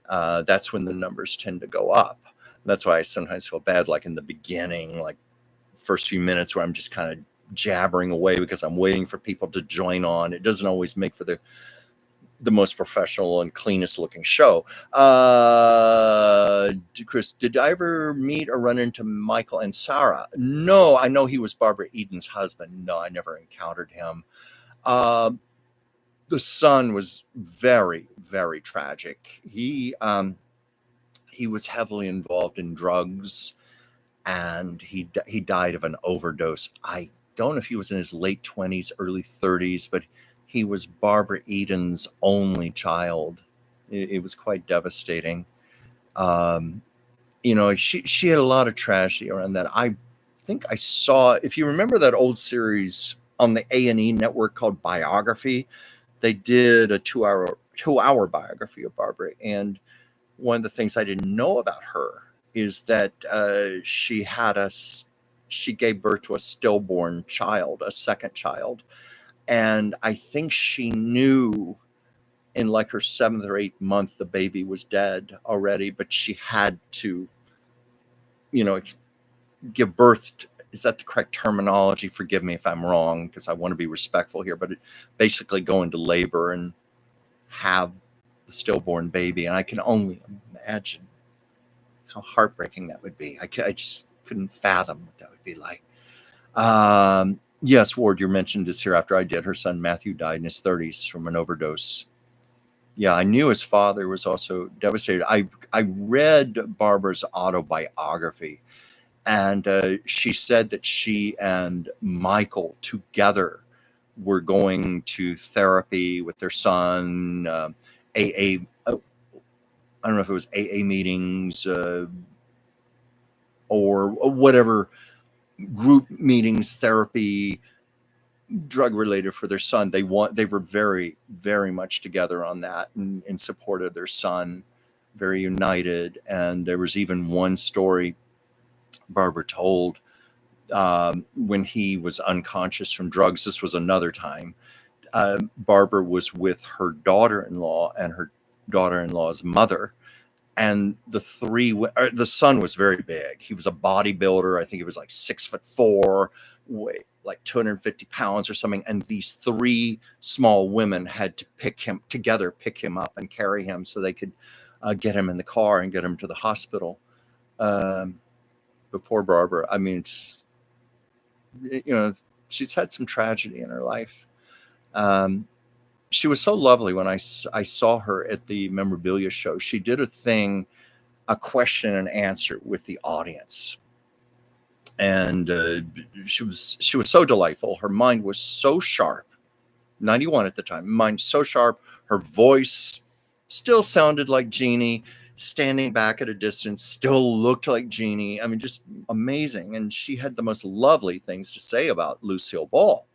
That's when the numbers tend to go up. That's why I sometimes feel bad, like in the beginning, like first few minutes where I'm just kind of jabbering away because I'm waiting for people to join on. It doesn't always make for the most professional and cleanest looking show. Chris, did I ever meet or run into Michael and Sarah? No, I know he was Barbara Eden's husband. No, I never encountered him. The son was very, very tragic. He was heavily involved in drugs, and he died of an overdose. I don't know if he was in his late 20s, early 30s, but he was Barbara Eden's only child. It was quite devastating. She had a lot of tragedy around that. I think I saw, if you remember that old series on the A&E network called Biography, they did a 2-hour biography of Barbara. And one of the things I didn't know about her is that she gave birth to a stillborn child, a second child. And I think she knew in like her 7th or 8th month the baby was dead already, but she had to, you know, give birth to, is that the correct terminology? Forgive me if I'm wrong, because I want to be respectful here, but basically go into labor and have the stillborn baby. And I can only imagine how heartbreaking that would be. I just couldn't fathom what that would be like. Yes, Ward, you mentioned this here after I did. Her son Matthew died in his 30s from an overdose. Yeah, I knew his father was also devastated. I read Barbara's autobiography, and she said that she and Michael together were going to therapy with their son, AA. I don't know if it was AA meetings or whatever group meetings, therapy, drug related for their son. They were very, very much together on that and in support of their son, very united. And there was even one story Barbara told when he was unconscious from drugs. This was another time. Barbara was with her daughter-in-law and her daughter-in-law's mother, and the son was very big. He was a bodybuilder. I think he was like 6'4", weighed like 250 pounds or something. And these 3 small women had to pick him up and carry him so they could get him in the car and get him to the hospital. But poor Barbara, I mean, she's had some tragedy in her life. She was so lovely when I saw her at the memorabilia show. She did a question and answer with the audience, and she was so delightful. Her mind was so sharp. 91 at the time, mind so sharp. Her voice still sounded like Jeannie. Standing back at a distance, still looked like Jeannie. I mean, just amazing. And she had the most lovely things to say about Lucille Ball.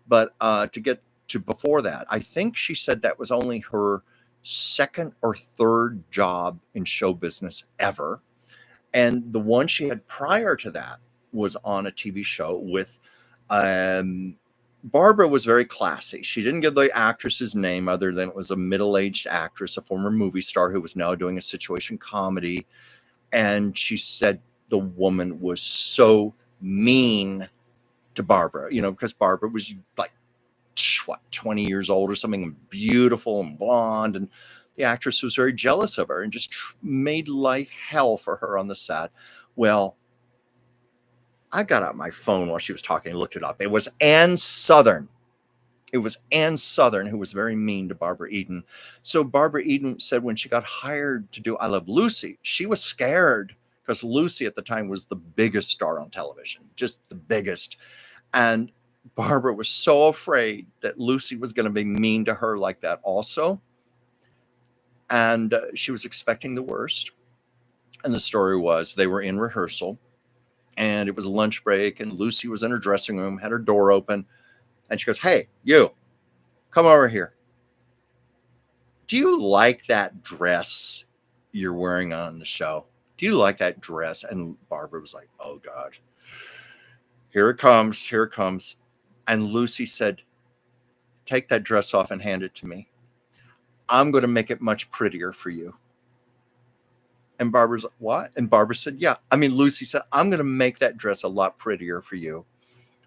But to get to before that, I think she said that was only her 2nd or 3rd job in show business ever. And the one she had prior to that was on a TV show with Barbara was very classy. She didn't give the actress's name other than it was a middle-aged actress, a former movie star who was now doing a situation comedy. And she said the woman was so mean to Barbara, because Barbara was like, 20 years old or something, and beautiful and blonde. And the actress was very jealous of her and just made life hell for her on the set. Well, I got out my phone while she was talking and looked it up. It was Ann Sothern. It was Ann Sothern who was very mean to Barbara Eden. So Barbara Eden said when she got hired to do I Love Lucy, she was scared because Lucy at the time was the biggest star on television, just the biggest. And Barbara was so afraid that Lucy was going to be mean to her like that also. And she was expecting the worst. And the story was they were in rehearsal and it was a lunch break and Lucy was in her dressing room, had her door open. And she goes, "Hey, you, come over here. Do you like that dress you're wearing on the show? Do you like that dress?" And Barbara was like, "Oh, God. Here it comes. Here it comes." And Lucy said, "Take that dress off and hand it to me. I'm going to make it much prettier for you." And Barbara's like, "What?" And Barbara said, "Yeah." I mean, Lucy said, "I'm going to make that dress a lot prettier for you.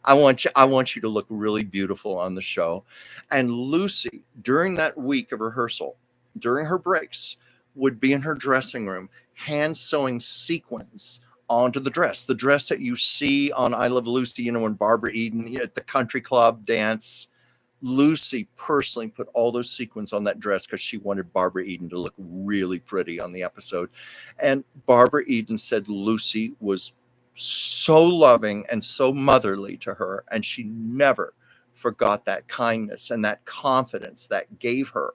I want you to look really beautiful on the show." And Lucy, during that week of rehearsal, during her breaks, would be in her dressing room, hand sewing sequins onto the dress that you see on I Love Lucy, when Barbara Eden at the country club dance. Lucy personally put all those sequins on that dress because she wanted Barbara Eden to look really pretty on the episode. And Barbara Eden said Lucy was so loving and so motherly to her, and she never forgot that kindness and that confidence that gave her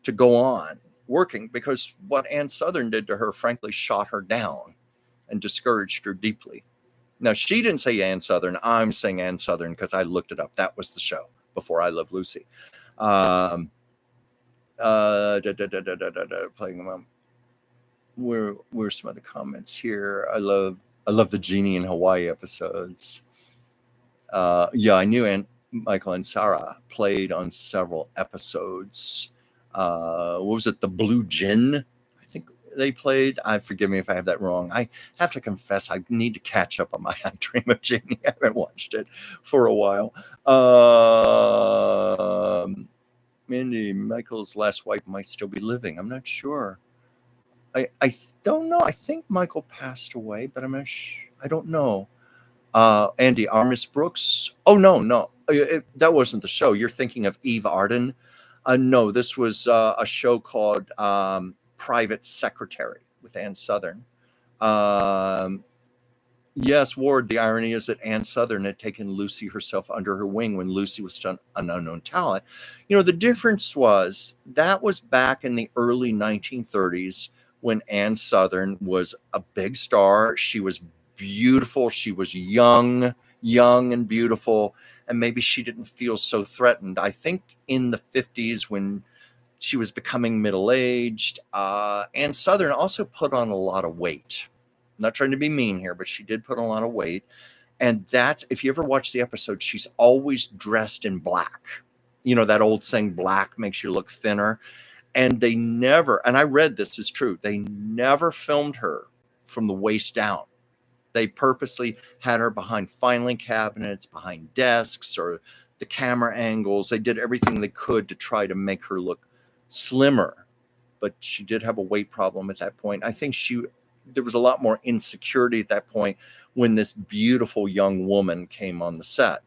to go on working, because what Ann Sothern did to her, frankly, shot her down and discouraged her deeply. Now, she didn't say Ann Sothern. I'm saying Ann Sothern because I looked it up. That was the show before I Love Lucy. Playing them. Where's some other comments here? I love the Genie in Hawaii episodes. Yeah, I knew Michael and Sarah played on several episodes. What was it? The Blue Gin, I think they played. Forgive me if I have that wrong. I have to confess, I need to catch up on my I Dream of Jeannie. I haven't watched it for a while. Mindy, Michael's last wife might still be living. I'm not sure. I don't know. I think Michael passed away, but I'm not I don't know. Andy Armis Brooks. Oh, no. That wasn't the show. You're thinking of Eve Arden. No, this was a show called Private Secretary with Ann Sothern. Yes, Ward, the irony is that Ann Sothern had taken Lucy herself under her wing when Lucy was still an unknown talent. The difference was that was back in the early 1930s when Ann Sothern was a big star. She was beautiful. She was young and beautiful, and maybe she didn't feel so threatened. I think in the 50s when she was becoming middle-aged, Ann Sothern also put on a lot of weight. I'm not trying to be mean here, but she did put on a lot of weight. And that's, if you ever watch the episode, she's always dressed in black. That old saying, black makes you look thinner. And they never, and I read this is true, they never filmed her from the waist down. They purposely had her behind filing cabinets, behind desks, or the camera angles. They did everything they could to try to make her look slimmer. But she did have a weight problem at that point. I think there was a lot more insecurity at that point when this beautiful young woman came on the set.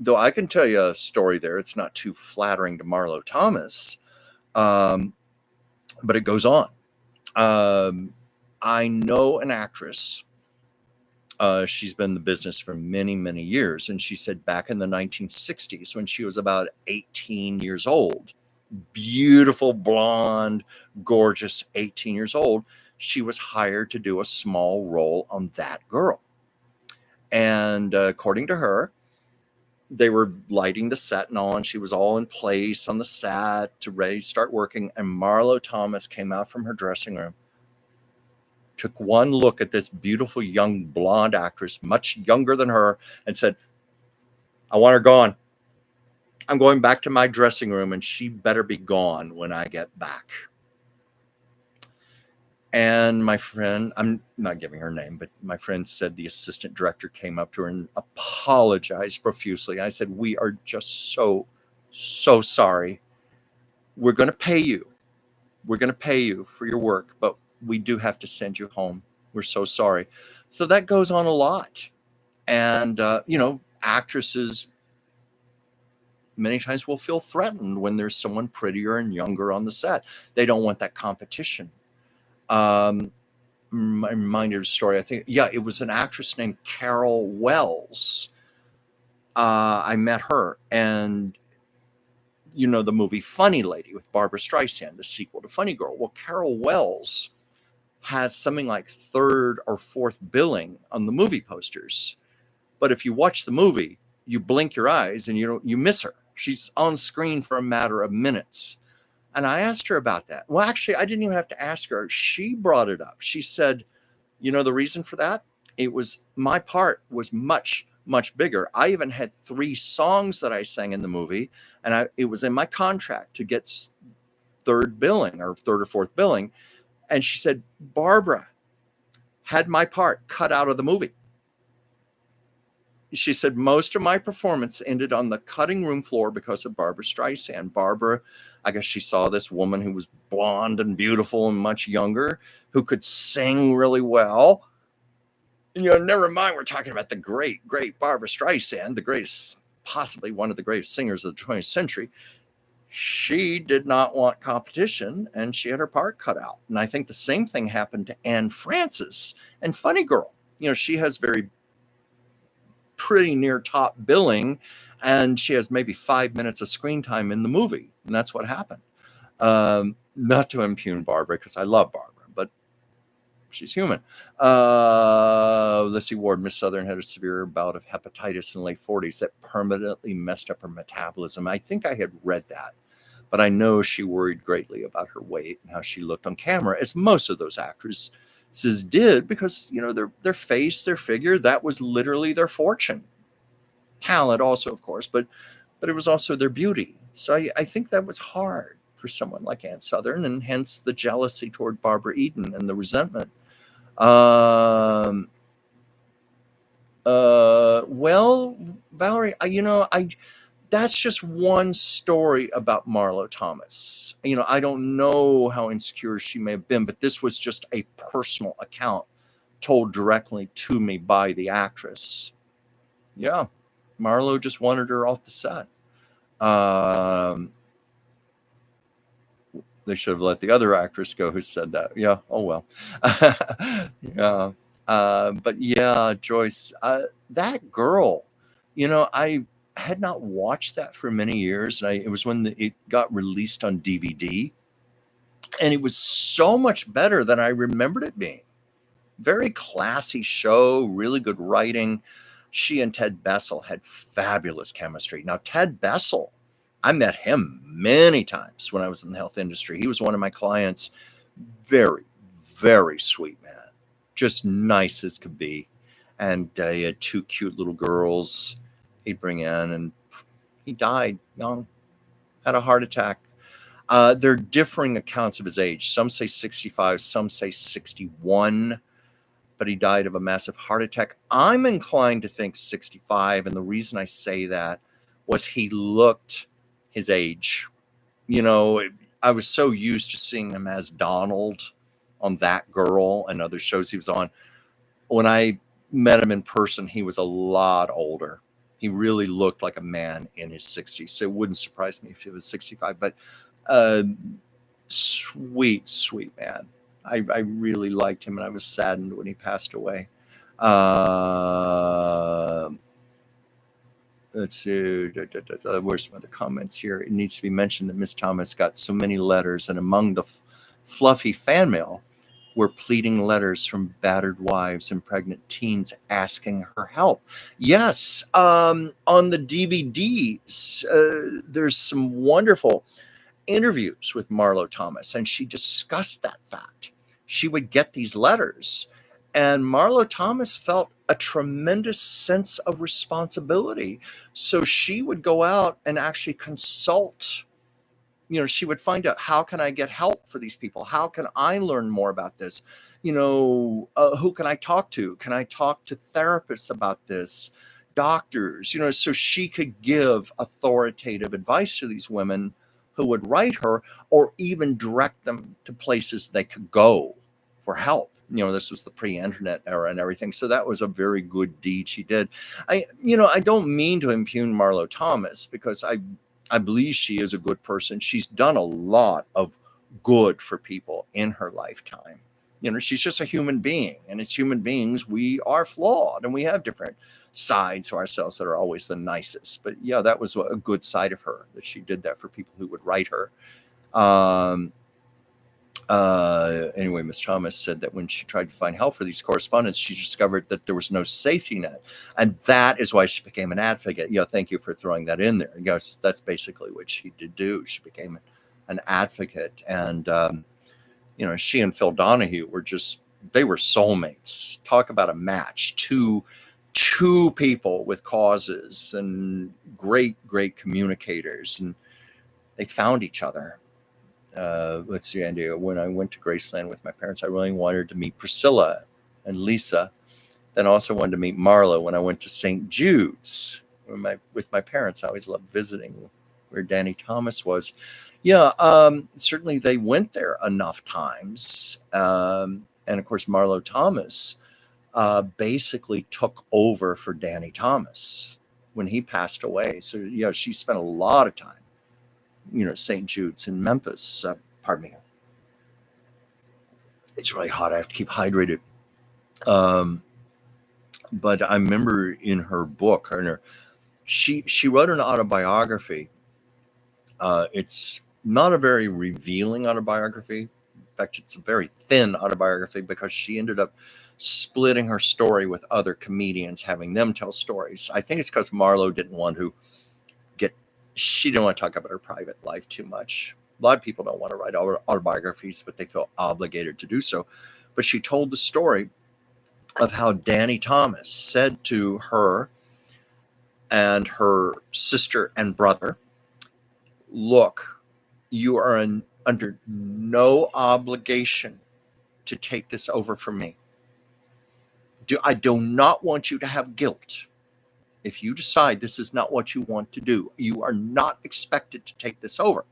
Though I can tell you a story there. It's not too flattering to Marlo Thomas, but it goes on. I know an actress. She's been in the business for many, many years. And she said back in the 1960s, when she was about 18 years old, beautiful, blonde, gorgeous, 18 years old, she was hired to do a small role on That Girl. And according to her, they were lighting the set and all, and she was all in place on the set to ready to start working. And Marlo Thomas came out from her dressing room, took one look at this beautiful young blonde actress, much younger than her, and said, "I want her gone. I'm going back to my dressing room, and she better be gone when I get back." And my friend, I'm not giving her name, but my friend said the assistant director came up to her and apologized profusely. I said, "We are just so sorry. We're going to pay you. We're going to pay you for your work, but we do have to send you home. We're so sorry." So that goes on a lot. And, actresses many times will feel threatened when there's someone prettier and younger on the set. They don't want that competition. I'm reminded of a story. I think, it was an actress named Carol Wells. I met her, and the movie Funny Lady with Barbra Streisand, the sequel to Funny Girl. Well, Carol Wells has something like third or fourth billing on the movie posters. But if you watch the movie, you blink your eyes and you miss her. She's on screen for a matter of minutes. And I asked her about that. Well, actually, I didn't even have to ask her. She brought it up. She said, the reason for that? It was my part was much, much bigger. I even had 3 songs that I sang in the movie, and it was in my contract to get third billing or third or fourth billing. And she said, Barbara had my part cut out of the movie. She said, most of my performance ended on the cutting room floor because of Barbra Streisand. Barbara, I guess she saw this woman who was blonde and beautiful and much younger, who could sing really well. And, never mind, we're talking about the great, great Barbra Streisand, the greatest, possibly one of the greatest singers of the 20th century. She did not want competition, and she had her part cut out. And I think the same thing happened to Anne Francis and Funny Girl. She has pretty near top billing, and she has maybe 5 minutes of screen time in the movie, and that's what happened. Not to impugn Barbara, because I love Barbara, but she's human. Let's see, Ward, Miss Southern had a severe bout of hepatitis in the late 40s that permanently messed up her metabolism. I think I had read that, but I know she worried greatly about her weight and how she looked on camera, as most of those actresses did, because their face, their figure, that was literally their fortune. talent also, of course, but it was also their beauty. So I think that was hard for someone like Ann Sothern, and hence the jealousy toward Barbara Eden and the resentment. Well, Valerie, I that's just one story about Marlo Thomas. I don't know how insecure she may have been, but this was just a personal account told directly to me by the actress. Yeah, Marlo just wanted her off the set. They should have let the other actress go who said that. Yeah. Oh well. Yeah. But yeah, Joyce, that girl. I had not watched that for many years, and it was when it got released on DVD, and it was so much better than I remembered it being. Very classy show, really good writing. She and Ted Bessel had fabulous chemistry. Now, Ted Bessel, I met him many times when I was in the health industry. He was one of my clients. Very, very sweet man. Just nice as could be. And he had two cute little girls he'd bring in, and he died young, had a heart attack. There are differing accounts of his age. Some say 65, some say 61. But he died of a massive heart attack. I'm inclined to think 65, and the reason I say that was he looked his age. I was so used to seeing him as Donald on That Girl and other shows he was on. When I met him in person, he was a lot older. He really looked like a man in his 60s, so it wouldn't surprise me if he was 65. But sweet, sweet man. I really liked him, and I was saddened when he passed away. Let's see. Where's some other comments here? It needs to be mentioned that Miss Thomas got so many letters, and among the fluffy fan mail were pleading letters from battered wives and pregnant teens asking her help. Yes, on the DVDs, there's some wonderful interviews with Marlo Thomas, and she discussed that fact. She would get these letters, and Marlo Thomas felt a tremendous sense of responsibility. So she would go out and actually consult. She would find out, how can I get help for these people? How can I learn more about this? Who can I talk to? Can I talk to therapists about this? Doctors, so she could give authoritative advice to these women who would write her, or even direct them to places they could go for help. This was the pre-internet era and everything. So that was a very good deed she did. I don't mean to impugn Marlo Thomas, because I believe she is a good person. She's done a lot of good for people in her lifetime. She's just a human being, and as human beings, we are flawed, and we have different sides to ourselves that are always the nicest. But yeah, that was a good side of her, that she did that for people who would write her. Anyway, Miss Thomas said that when she tried to find help for these correspondents, she discovered that there was no safety net, and that is why she became an advocate. Thank you for throwing that in there. That's basically what she did do. She became an advocate, and she and Phil Donahue they were soulmates. Talk about a match. Two people with causes, and great communicators, and they found each other. Let's see, Andy. When I went to Graceland with my parents, I really wanted to meet Priscilla and Lisa. Then also wanted to meet Marlo when I went to St. Jude's with my parents. I always loved visiting where Danny Thomas was. Yeah, certainly they went there enough times. And of course, Marlo Thomas basically took over for Danny Thomas when he passed away. So, she spent a lot of time, St. Jude's in Memphis. Pardon me. It's really hot. I have to keep hydrated. But I remember in her book, she wrote an autobiography. It's not a very revealing autobiography. In fact, it's a very thin autobiography, because she ended up splitting her story with other comedians, having them tell stories. I think it's because Marlo didn't want to she didn't want to talk about her private life too much. A lot of people don't want to write autobiographies, but they feel obligated to do so. But she told the story of how Danny Thomas said to her, and her sister and brother, look, you are under no obligation to take this over from me. I do not want you to have guilt. If you decide this is not what you want to do, you are not expected to take this over.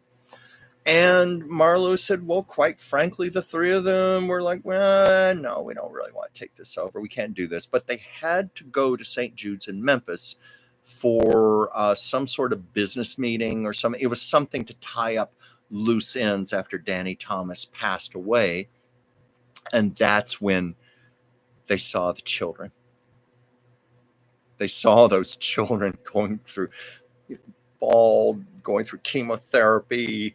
And Marlo said, well, quite frankly, the three of them were like, well, no, we don't really want to take this over. We can't do this. But they had to go to St. Jude's in Memphis for some sort of business meeting or something. It was something to tie up loose ends after Danny Thomas passed away. And that's when they saw the children. They saw those children going through Ball, going through chemotherapy.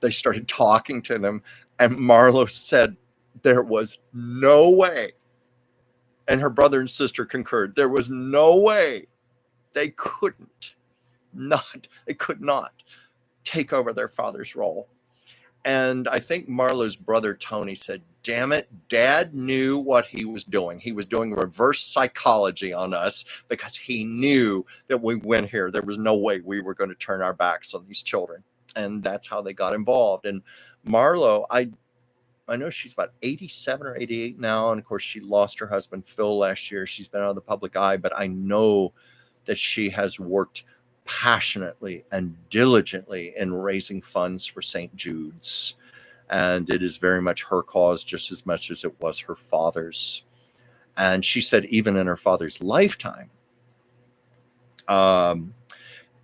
They started talking to them, and Marlo said there was no way, and her brother and sister concurred, there was no way they could not take over their father's role. And I think Marlo's brother Tony said, damn it, Dad knew what he was doing. He was doing reverse psychology on us because he knew that we went here. There was no way we were going to turn our backs on these children. And that's how they got involved. And Marlo, I know she's about 87 or 88 now. And of course, she lost her husband, Phil, last year. She's been out of the public eye, but I know that she has worked passionately and diligently in raising funds for St. Jude's. And it is very much her cause just as much as it was her father's. And she said even in her father's lifetime,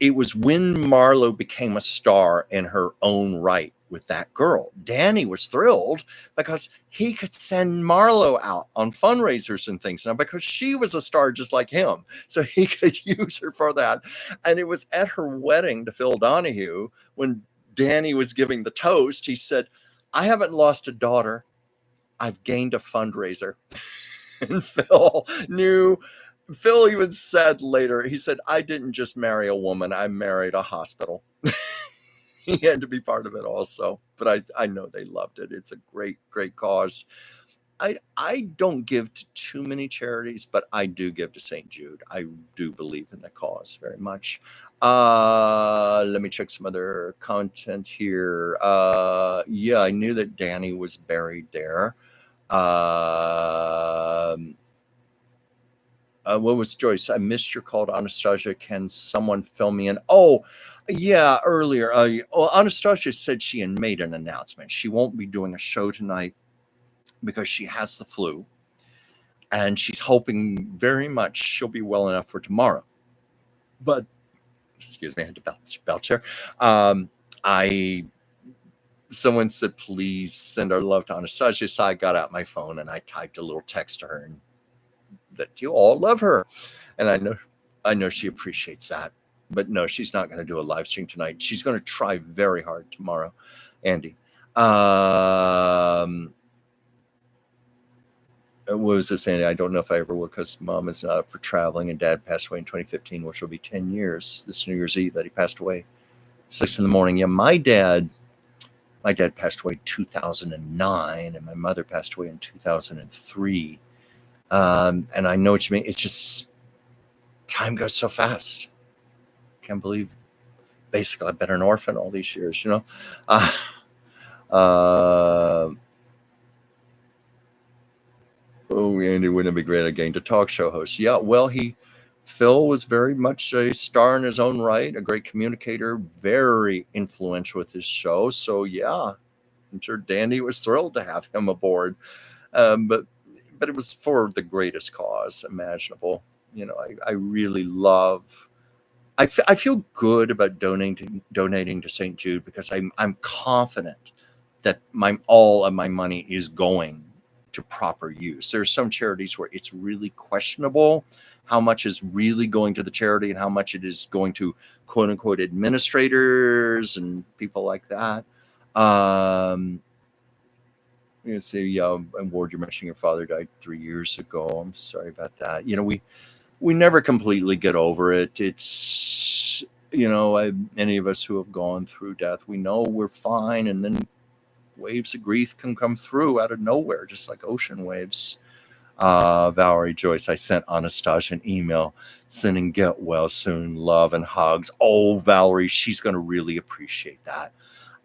it was when Marlo became a star in her own right with that girl. Danny was thrilled because he could send Marlo out on fundraisers and things now because she was a star just like him. So he could use her for that. And it was at her wedding to Phil Donahue when Danny was giving the toast. He said, I haven't lost a daughter. I've gained a fundraiser. And Phil knew. Phil even said later, he said, I didn't just marry a woman. I married a hospital. He had to be part of it also. But I know they loved it. It's a great, great cause. I don't give to too many charities, but I do give to St. Jude. I do believe in the cause very much. Let me check some other content here. Yeah, I knew that Danny was buried there. What was Joyce? I missed your call to Anastasia. Can someone fill me in? Oh, yeah, earlier. Anastasia said she had made an announcement. She won't be doing a show tonight because she has the flu. And she's hoping very much she'll be well enough for tomorrow. But, excuse me, I had to belch here. Someone said, please send our love to Anastasia. So I got out my phone and I typed a little text to her and that you all love her. And I know she appreciates that. But no, she's not going to do a live stream tonight. She's going to try very hard tomorrow, Andy. What was this, Andy? I don't know if I ever will because Mom is not up for traveling and Dad passed away in 2015, which will be 10 years this New Year's Eve that he passed away. 6 a.m. Yeah, my dad passed away in 2009 and my mother passed away in 2003. And I know what you mean. It's just time goes so fast. Can't believe basically I've been an orphan all these years, you know. Oh, Andy, wouldn't it be great again to talk show host? Yeah, well, Phil was very much a star in his own right, a great communicator, very influential with his show. So yeah, I'm sure Danny was thrilled to have him aboard. But it was for the greatest cause imaginable. You know, I really love. I feel good about donating to St. Jude because I'm confident that all of my money is going to proper use. There's some charities where it's really questionable how much is really going to the charity and how much it is going to quote unquote administrators and people like that. You see, and Ward, you're mentioning your father died 3 years ago. I'm sorry about that. You know, we never completely get over it. It's, you know, any of us who have gone through death, we know we're fine. And then waves of grief can come through out of nowhere, just like ocean waves. Valerie Joyce, I sent Anastasia an email sending get well soon, love and hugs. Oh, Valerie, she's going to really appreciate that.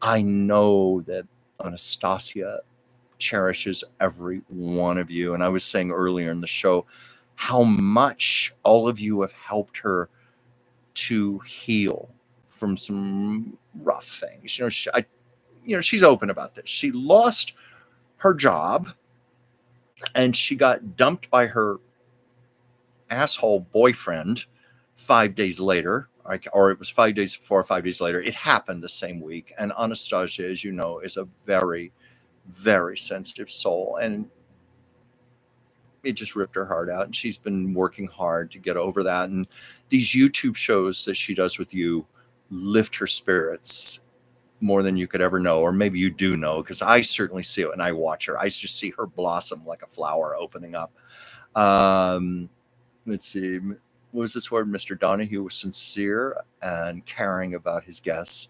I know that Anastasia cherishes every one of you. And I was saying earlier in the show how much all of you have helped her to heal from some rough things. She's open about this. She lost her job and she got dumped by her asshole boyfriend 5 days later, or it was 5 days before, 5 days later. It happened the same week. And Anastasia, as you know, is a very, very sensitive soul. And it just ripped her heart out. And she's been working hard to get over that. And these YouTube shows that she does with you lift her spirits more than you could ever know. Or maybe you do know, because I certainly see it when I watch her. I just see her blossom like a flower opening up. Let's see. What was this word? Mr. Donahue was sincere and caring about his guests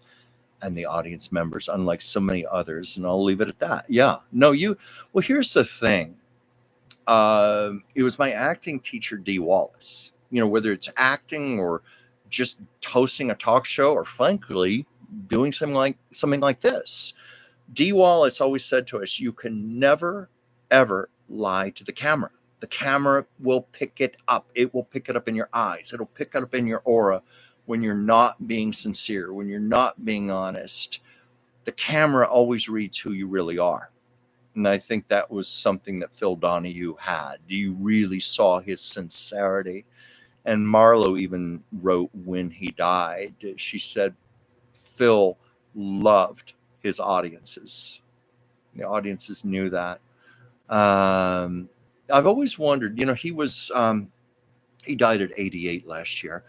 and the audience members, unlike so many others. And I'll leave it at that. Yeah. No, well, here's the thing. It was my acting teacher, Dee Wallace. Whether it's acting or just hosting a talk show, or frankly, doing something like this. Dee Wallace always said to us, you can never, ever lie to the camera. The camera will pick it up. It will pick it up in your eyes. It'll pick it up in your aura when you're not being sincere, when you're not being honest. The camera always reads who you really are. And I think that was something that Phil Donahue had. You really saw his sincerity. And Marlo even wrote when he died, she said, Phil loved his audiences. The audiences knew that. I've always wondered, he died at 88 last year,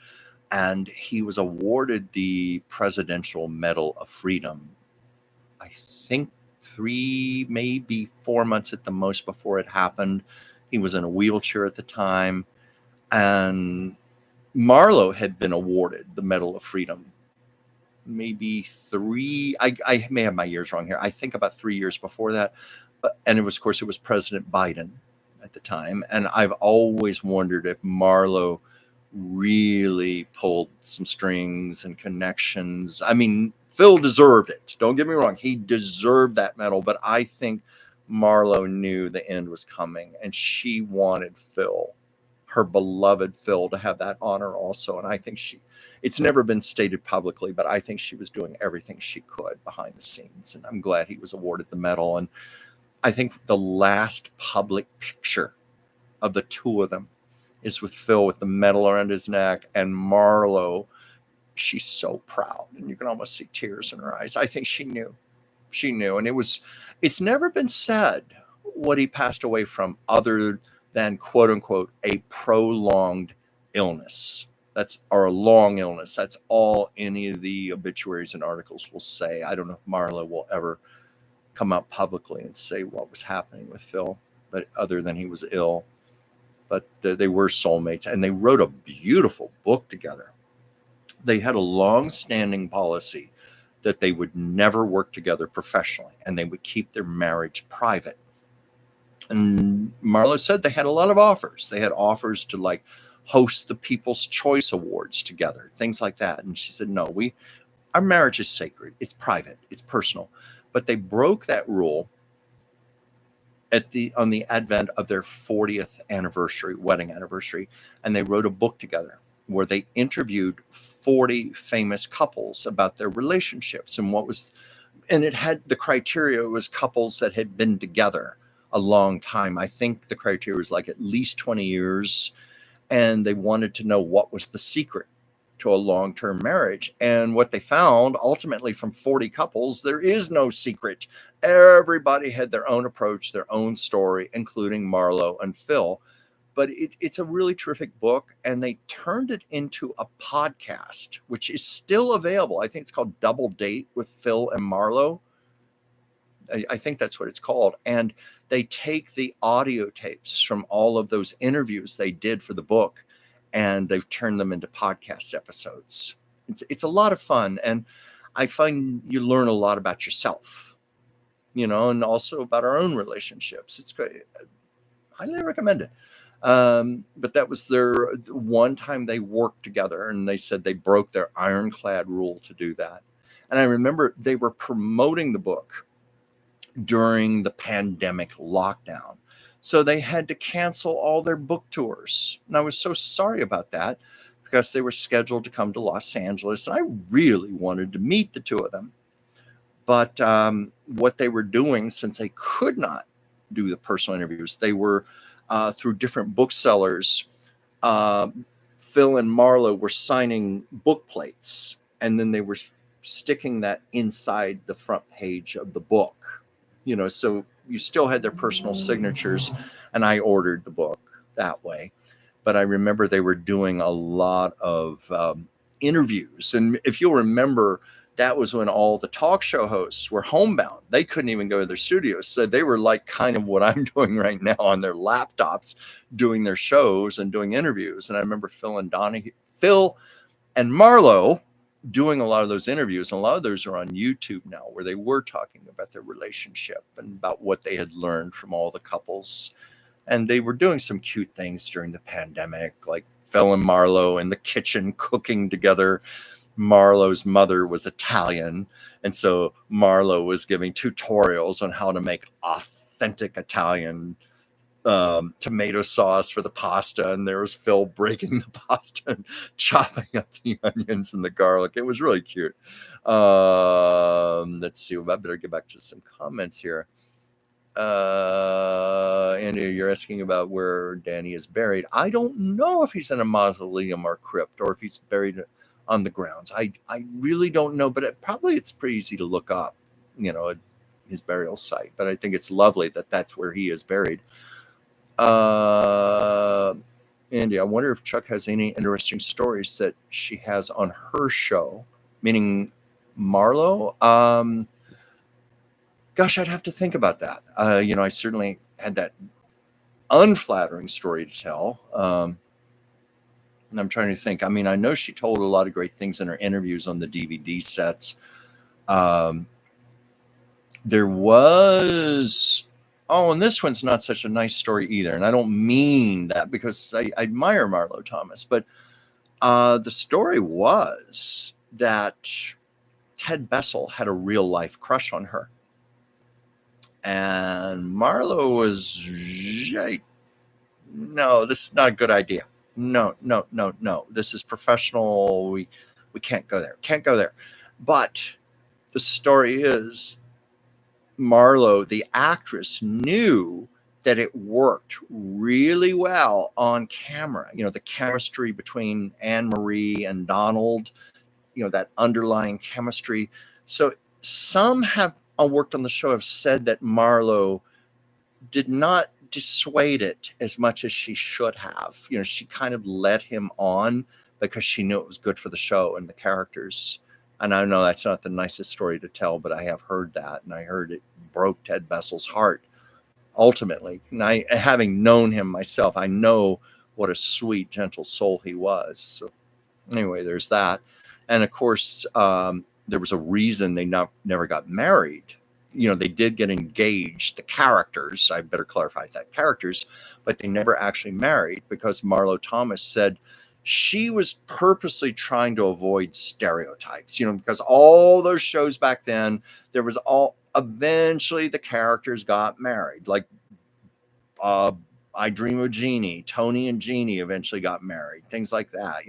and he was awarded the Presidential Medal of Freedom, I think 3, maybe 4 months at the most before it happened. He was in a wheelchair at the time, and Marlo had been awarded the Medal of Freedom maybe 3, I may have my years wrong here, I think about 3 years before that. And it was President Biden at the time. And I've always wondered if Marlo really pulled some strings and connections. I mean, Phil deserved it. Don't get me wrong. He deserved that medal. But I think Marlo knew the end was coming, and she wanted Phil, her beloved Phil, to have that honor also. And I think it's never been stated publicly, but I think she was doing everything she could behind the scenes. And I'm glad he was awarded the medal. And I think the last public picture of the two of them is with Phil with the medal around his neck, and Marlo, she's so proud, and you can almost see tears in her eyes. I think she knew. And it's never been said what he passed away from, other than quote unquote a prolonged illness. Or a long illness. That's all any of the obituaries and articles will say. I don't know if Marlo will ever come out publicly and say what was happening with Phil, but other than he was ill. But they were soulmates, and they wrote a beautiful book together. They had a long-standing policy that they would never work together professionally, and they would keep their marriage private. And Marlo said they had a lot of offers. They had offers to host the People's Choice Awards together, things like that. And she said, no, our marriage is sacred. It's private. It's personal. But they broke that rule on the advent of their 40th wedding anniversary, and they wrote a book together where they interviewed 40 famous couples about their relationships and it had the criteria. It was couples that had been together a long time. I think the criteria was at least 20 years, and they wanted to know what was the secret to a long-term marriage. And what they found ultimately from 40 couples, there is no secret. Everybody had their own approach, their own story, including Marlo and Phil. But it's a really terrific book, and they turned it into a podcast, which is still available. I think it's called Double Date with Phil and Marlo. I think that's what it's called. And they take the audio tapes from all of those interviews they did for the book, and they've turned them into podcast episodes. It's a lot of fun. And I find you learn a lot about yourself, and also about our own relationships. It's great. highly recommend it. But that was their one time they worked together, and they said they broke their ironclad rule to do that. And I remember they were promoting the book during the pandemic lockdown. So they had to cancel all their book tours. And I was so sorry about that because they were scheduled to come to Los Angeles. And I really wanted to meet the two of them. But what they were doing, since they could not do the personal interviews, they were through different booksellers. Phil and Marlo were signing book plates, and then they were sticking that inside the front page of the book. So you still had their personal signatures, and I ordered the book that way. But I remember they were doing a lot of interviews. And if you'll remember, that was when all the talk show hosts were homebound. They couldn't even go to their studios. So they were like kind of what I'm doing right now on their laptops, doing their shows and doing interviews. And I remember Phil and Marlo doing a lot of those interviews. And a lot of those are on YouTube now, where they were talking about their relationship and about what they had learned from all the couples. And they were doing some cute things during the pandemic, like Phil and Marlo in the kitchen cooking together. Marlo's mother was Italian, and so Marlo was giving tutorials on how to make authentic Italian tomato sauce for the pasta, and there was Phil breaking the pasta and chopping up the onions and the garlic. It was really cute. Let's see. I better get back to some comments here. Andy, you're asking about where Danny is buried. I don't know if he's in a mausoleum or crypt, or if he's buried on the grounds. I really don't know, but it's pretty easy to look up, his burial site. But I think it's lovely that that's where he is buried. Andy, I wonder if Chuck has any interesting stories that she has on her show, meaning Marlo. Gosh, I'd have to think about that. I certainly had that unflattering story to tell. And I'm trying to think. I mean, I know she told a lot of great things in her interviews on the DVD sets. There was, and this one's not such a nice story either. And I don't mean that because I admire Marlo Thomas. But the story was that Ted Bessel had a real life crush on her. And Marlo was, no, this is not a good idea. No. This is professional. We can't go there. But the story is Marlo, the actress, knew that it worked really well on camera. The chemistry between Anne-Marie and Donald, that underlying chemistry. So some have worked on the show have said that Marlo did not dissuade it as much as she should have. She kind of led him on because she knew it was good for the show and the characters. And I know that's not the nicest story to tell, but I have heard that, and I heard it broke Ted Bessel's heart ultimately. And I, having known him myself, I know what a sweet, gentle soul he was. So anyway, there's that. And of course, there was a reason they never got married. They did get engaged, the characters, I better clarify that, characters, but they never actually married because Marlo Thomas said she was purposely trying to avoid stereotypes, because all those shows back then, eventually the characters got married. Like I Dream of Jeannie, Tony and Jeannie eventually got married, things like that.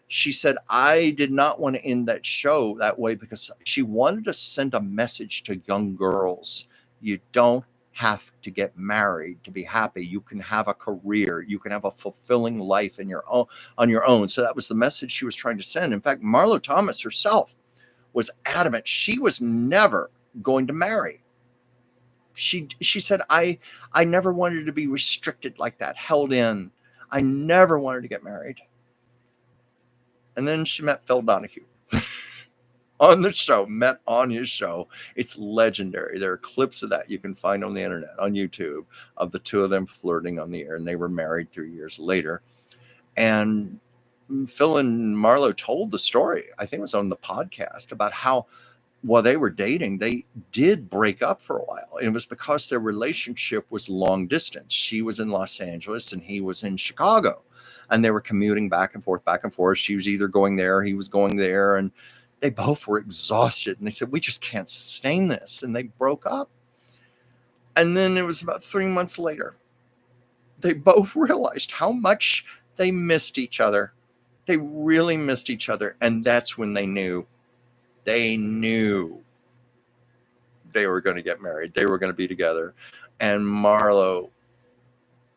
She said, I did not want to end that show that way because she wanted to send a message to young girls. You don't have to get married to be happy. You can have a career. You can have a fulfilling life on your own. So that was the message she was trying to send. In fact, Marlo Thomas herself was adamant she was never going to marry. She said, I never wanted to be restricted like that, held in. I never wanted to get married. And then she met Phil Donahue on the show, met on his show. It's legendary. There are clips of that you can find on the internet, on YouTube, of the two of them flirting on the air. And they were married 3 years later. And Phil and Marlo told the story, I think it was on the podcast, about how while they were dating, they did break up for a while. And it was because their relationship was long distance. She was in Los Angeles and he was in Chicago. And they were commuting back and forth, back and forth. She was either going there, he was going there. And they both were exhausted. And they said, we just can't sustain this. And they broke up. And then it was about 3 months later, they both realized how much they missed each other. They really missed each other. And that's when they knew they were going to get married. They were going to be together. And Marlo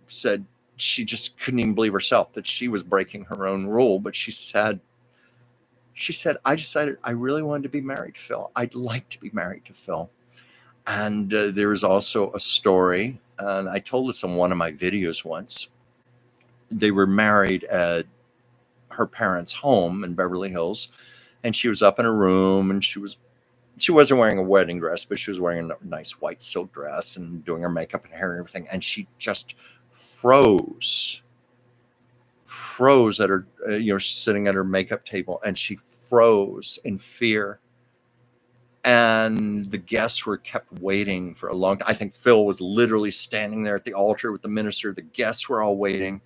said she just couldn't even believe herself that she was breaking her own rule. But she said, I decided I really wanted to be married to Phil. I'd like to be married to Phil. And there is also a story, and I told this on one of my videos once. They were married at her parents' home in Beverly Hills, and she was up in her room, and she wasn't wearing a wedding dress, but she was wearing a nice white silk dress and doing her makeup and hair and everything. And she just froze at her, sitting at her makeup table, and she froze in fear. And the guests were kept waiting for a long time. I think Phil was literally standing there at the altar with the minister. The guests were all waiting,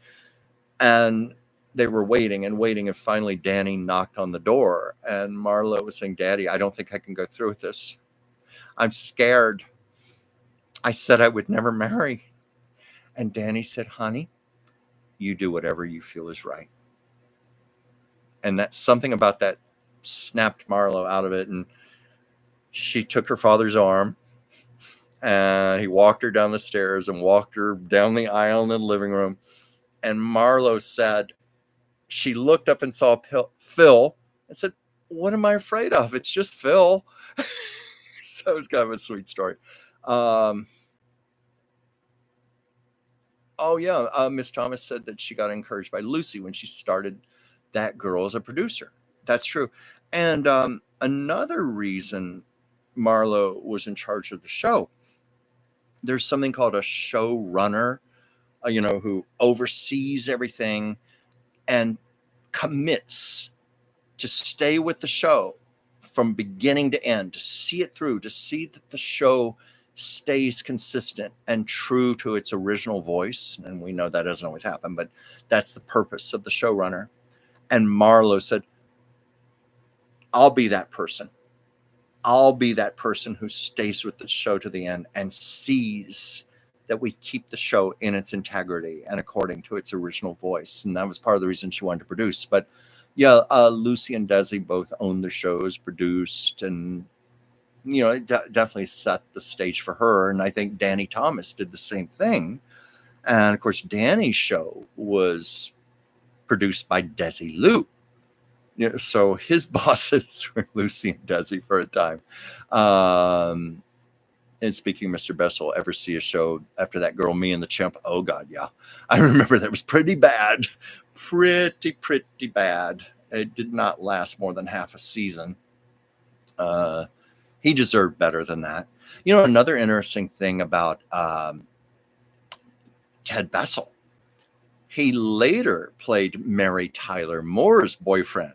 and they were waiting and waiting. And finally, Danny knocked on the door, and Marlo was saying, Daddy, I don't think I can go through with this. I'm scared. I said I would never marry. And Danny said, honey, you do whatever you feel is right. And that's something about that snapped Marlo out of it. And she took her father's arm, and he walked her down the stairs and walked her down the aisle in the living room. And Marlo said, she looked up and saw Phil and said, what am I afraid of? It's just Phil. So it's kind of a sweet story. Miss Thomas said that she got encouraged by Lucy when she started That Girl as a producer. That's true. And another reason Marlo was in charge of the show, there's something called a showrunner, who oversees everything and commits to stay with the show from beginning to end, to see it through, to see that the show stays consistent and true to its original voice. And we know that doesn't always happen, but that's the purpose of the showrunner. And Marlo said, I'll be that person. I'll be that person who stays with the show to the end and sees that we keep the show in its integrity and according to its original voice. And that was part of the reason she wanted to produce. But yeah, Lucy and Desi both owned the shows, produced, and it definitely set the stage for her. And I think Danny Thomas did the same thing. And of course, Danny's show was produced by Desi Lou. Yeah, so his bosses were Lucy and Desi for a time. And speaking of Mr. Bessel, ever see a show after That Girl, Me and the Chimp? Oh, God, yeah. I remember that was pretty bad. Pretty bad. It did not last more than half a season. He deserved better than that. Another interesting thing about Ted Bessel, he later played Mary Tyler Moore's boyfriend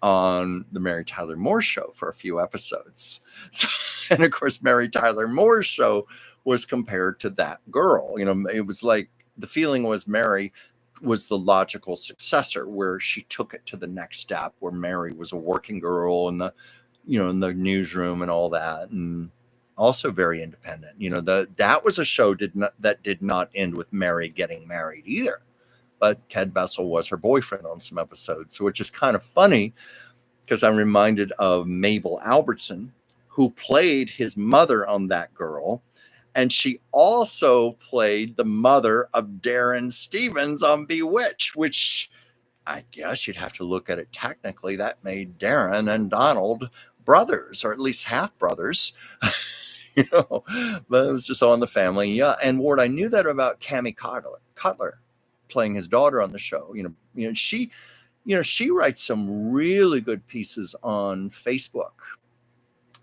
on the Mary Tyler Moore Show for a few episodes. So, and of course, Mary Tyler Moore's show was compared to That Girl. It was like the feeling was Mary was the logical successor, where she took it to the next step, where Mary was a working girl in the newsroom and all that, and also very independent. That was a show that did not end with Mary getting married either. But Ted Bessel was her boyfriend on some episodes, which is kind of funny because I'm reminded of Mabel Albertson, who played his mother on That Girl. And she also played the mother of Darren Stevens on Bewitched, which I guess you'd have to look at it technically. That made Darren and Donald brothers, or at least half brothers. But it was just all in the family. Yeah. And Ward, I knew that about Cammie Cutler playing his daughter on the show. She writes some really good pieces on Facebook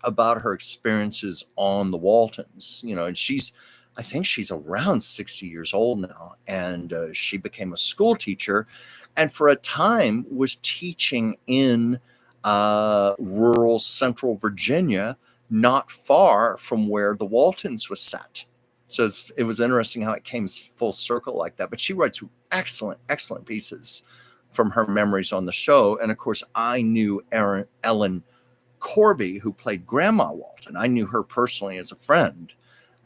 about her experiences on the Waltons, and I think she's around 60 years old now, and she became a school teacher, and for a time was teaching in rural central Virginia, not far from where the Waltons was set. So it was interesting how it came full circle like that. But she writes excellent, excellent pieces from her memories on the show. And of course, I knew Ellen Corby, who played Grandma Walton. I knew her personally as a friend.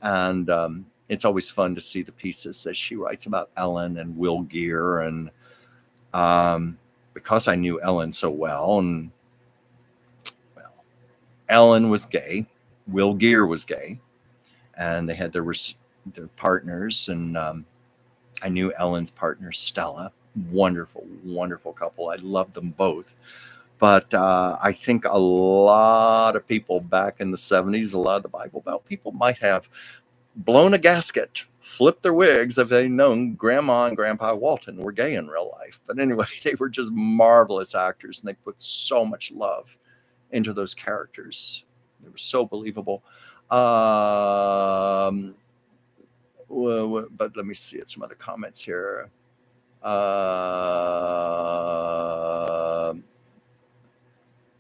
And it's always fun to see the pieces that she writes about Ellen and Will Geer. And because I knew Ellen so well, and well, Ellen was gay, Will Geer was gay, and they had their partners. And I knew Ellen's partner, Stella. Wonderful, wonderful couple. I love them both. But I think a lot of people back in the 70s, a lot of the Bible Belt people might have blown a gasket, flipped their wigs if they'd known Grandma and Grandpa Walton were gay in real life. But anyway, they were just marvelous actors, and they put so much love into those characters. They were so believable. But let me see some other comments here.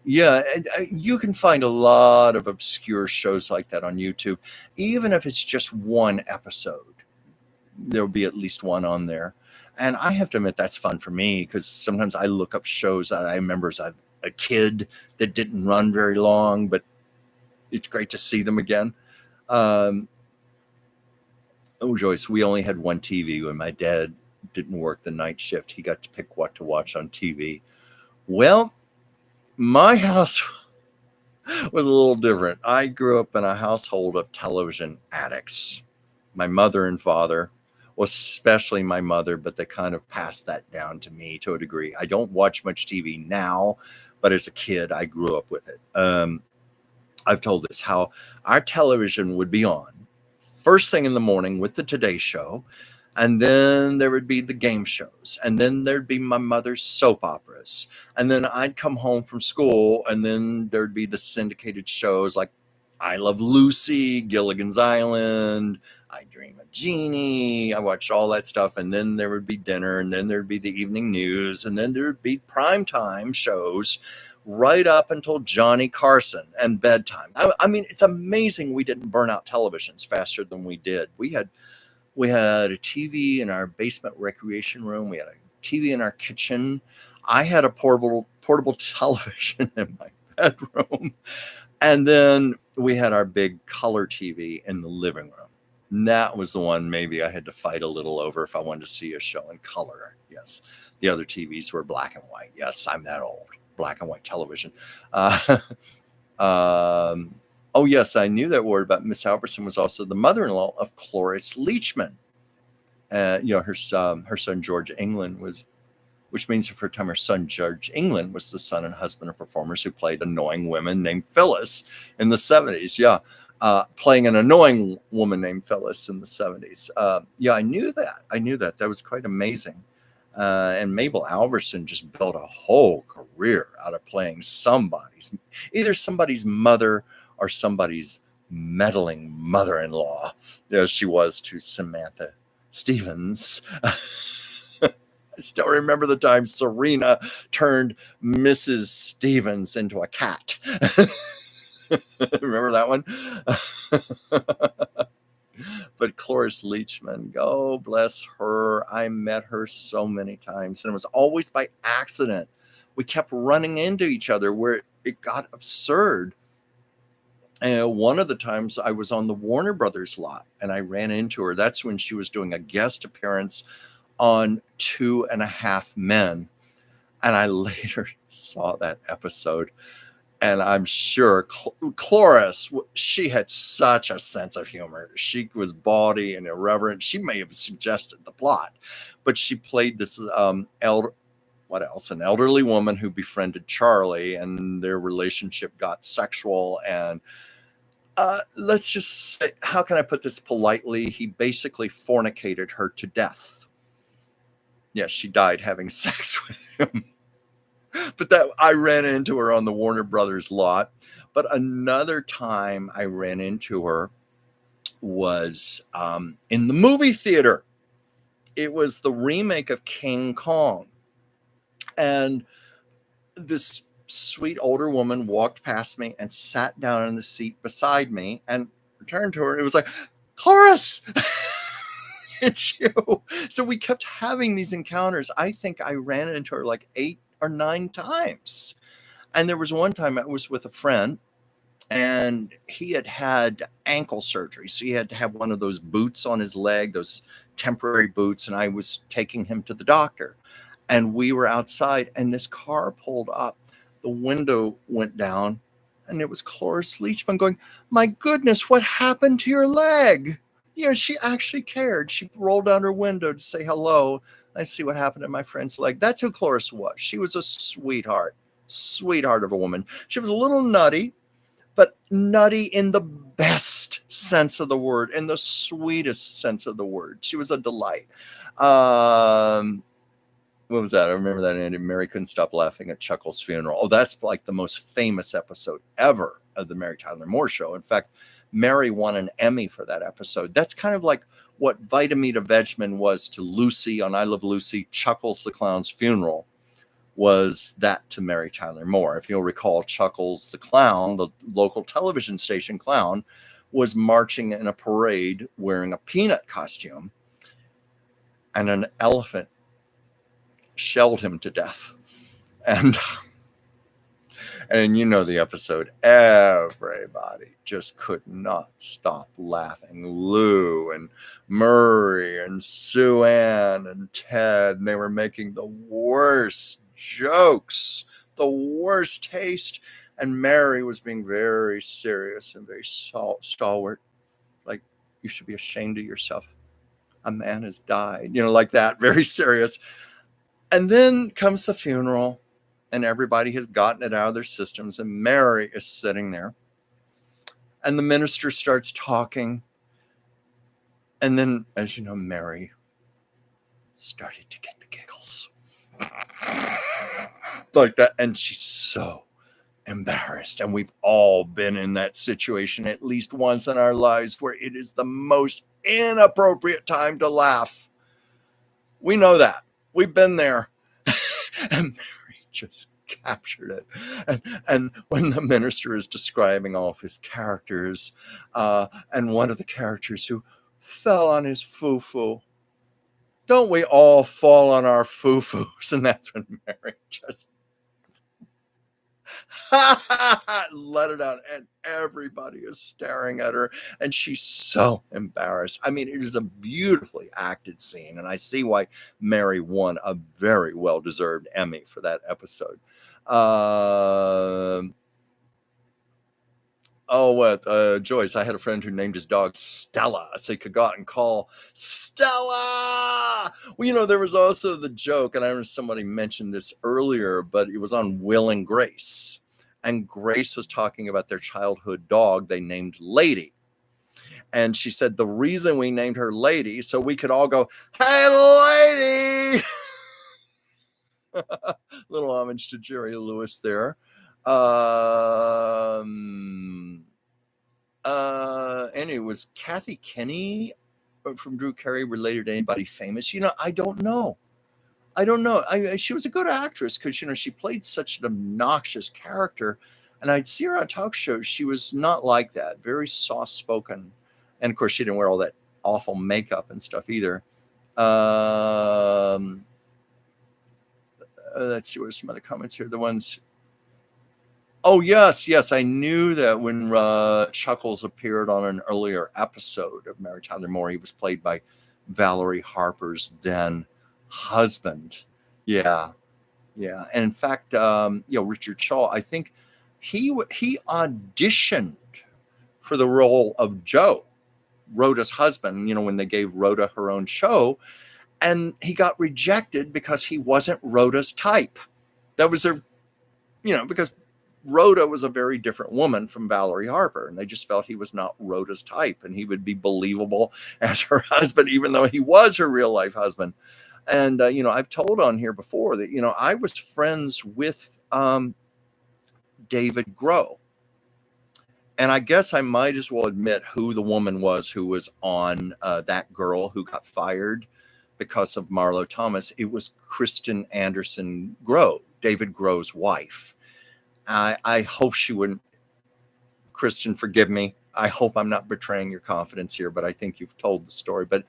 Yeah, you can find a lot of obscure shows like that on YouTube. Even if it's just one episode, there'll be at least one on there. And I have to admit, that's fun for me, because sometimes I look up shows that I remember as a kid that didn't run very long, but it's great to see them again. Oh, Joyce, we only had one TV when my dad didn't work the night shift. He got to pick what to watch on TV. Well, my house was a little different. I grew up in a household of television addicts. My mother and father, well, especially my mother, but they kind of passed that down to me to a degree. I don't watch much TV now, but as a kid, I grew up with it. I've told this, how our television would be on first thing in the morning with the Today Show, and then there would be the game shows, and then there'd be my mother's soap operas, and then I'd come home from school, and then there'd be the syndicated shows like I Love Lucy, Gilligan's Island, I Dream of Jeannie. I watched all that stuff, and then there would be dinner, and then there'd be the evening news, and then there'd be primetime shows right up until Johnny Carson and bedtime. I mean, it's amazing we didn't burn out televisions faster than we did. We had a TV in our basement recreation room. We had a TV in our kitchen. I had a portable television in my bedroom. And then we had our big color TV in the living room. And that was the one maybe I had to fight a little over if I wanted to see a show in color. Yes. The other TVs were black and white. Yes, I'm that old. Black and white television. Oh, yes, I knew that word about Miss Albertson was also the mother-in-law of Cloris Leachman. Her son George England was, which means for a time her son George England was the son and husband of performers who played annoying women named Phyllis in the 70s. Yeah, playing an annoying woman named Phyllis in the 70s. Yeah, I knew that. That was quite amazing. And Mabel Albertson just built a whole career out of playing either somebody's mother or somebody's meddling mother-in-law, as she was to Samantha Stevens. I still remember the time Serena turned Mrs. Stevens into a cat. Remember that one? But Cloris Leachman, God bless her. I met her so many times, and it was always by accident. We kept running into each other where it got absurd. And one of the times I was on the Warner Brothers lot and I ran into her. That's when she was doing a guest appearance on 2.5 Men. And I later saw that episode. And I'm sure Cloris, she had such a sense of humor. She was bawdy and irreverent. She may have suggested the plot, but she played this an elderly woman who befriended Charlie, and their relationship got sexual. And let's just say, how can I put this politely? He basically fornicated her to death. Yes, she died having sex with him. But that I ran into her on the Warner Brothers lot. But another time I ran into her was in the movie theater. It was the remake of King Kong. And this sweet older woman walked past me and sat down in the seat beside me, and returned to her. It was like, Cloris, it's you. So we kept having these encounters. I think I ran into her like 8 or 9 times. And there was one time I was with a friend, and he had had ankle surgery. So he had to have one of those boots on his leg, those temporary boots. And I was taking him to the doctor, and we were outside, and this car pulled up. The window went down, and it was Cloris Leachman going, my goodness, what happened to your leg? She actually cared. She rolled down her window to say hello. I see what happened to my friend's leg. That's who Cloris was. She was a sweetheart of a woman. She was a little nutty, but nutty in the best sense of the word, in the sweetest sense of the word. She was a delight. What was that? I remember that ending. Mary couldn't stop laughing at Chuckles' funeral. Oh, that's like the most famous episode ever of the Mary Tyler Moore Show. In fact, Mary won an Emmy for that episode. That's kind of like what Vitamita Vegemin was to Lucy on I Love Lucy. Chuckles the Clown's funeral was that to Mary Tyler Moore. If you'll recall, Chuckles the Clown, the local television station clown, was marching in a parade wearing a peanut costume, and an elephant shelled him to death. And you know the episode, everybody just could not stop laughing. Lou and Murray and Sue Ann and Ted, and they were making the worst jokes, the worst taste. And Mary was being very serious and very stalwart, like, you should be ashamed of yourself. A man has died, like that, very serious. And then comes the funeral, and everybody has gotten it out of their systems, and Mary is sitting there. And the minister starts talking. And then, as you know, Mary started to get the giggles. Like that. And she's so embarrassed. And we've all been in that situation at least once in our lives where it is the most inappropriate time to laugh. We know that. We've been there. And Mary just captured it. And when the minister is describing all of his characters, and one of the characters who fell on his foo-foo, don't we all fall on our foo-foos? And that's when Mary just let it out, and everybody is staring at her, and she's so embarrassed. I mean, it is a beautifully acted scene, and I see why Mary won a very well-deserved Emmy for that episode. Joyce, I had a friend who named his dog Stella, so he could go out and call Stella. Well, there was also the joke, and I remember somebody mentioned this earlier, but it was on Will and Grace. And Grace was talking about their childhood dog they named Lady. And she said, the reason we named her Lady, so we could all go, hey, Lady! Little homage to Jerry Lewis there. Anyway, was Kathy Kinney from Drew Carey related to anybody famous? I don't know. She was a good actress because, she played such an obnoxious character, and I'd see her on talk shows. She was not like that, very soft-spoken. And of course, she didn't wear all that awful makeup and stuff either. Let's see, what are some other comments here? The ones. Oh, yes. I knew that when Chuckles appeared on an earlier episode of Mary Tyler Moore, he was played by Valerie Harper's then husband. Yeah. And in fact, Richard Shaw, I think he auditioned for the role of Joe, Rhoda's husband, when they gave Rhoda her own show, and he got rejected because he wasn't Rhoda's type. That was because Rhoda was a very different woman from Valerie Harper, and they just felt he was not Rhoda's type, and he would be believable as her husband, even though he was her real life husband. And, I've told on here before that, I was friends with David Groh. And I guess I might as well admit who the woman was who was on That Girl Who Got Fired because of Marlo Thomas. It was Kristen Anderson Groh, David Groh's wife. I hope she wouldn't. Kristen, forgive me. I hope I'm not betraying your confidence here, but I think you've told the story. But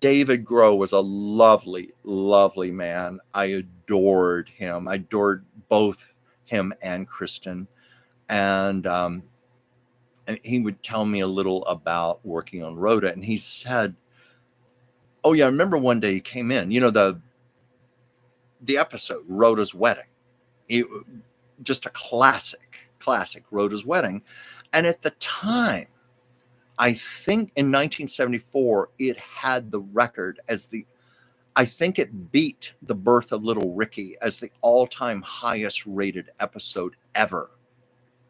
David Groh was a lovely, lovely man. I adored him. I adored both him and Kristen. And he would tell me a little about working on Rhoda. And he said, oh, yeah, I remember one day he came in, the episode, Rhoda's Wedding. Just a classic Rhoda's Wedding. And at the time, I think in 1974, it had the record I think it beat The Birth of Little Ricky as the all-time highest rated episode ever.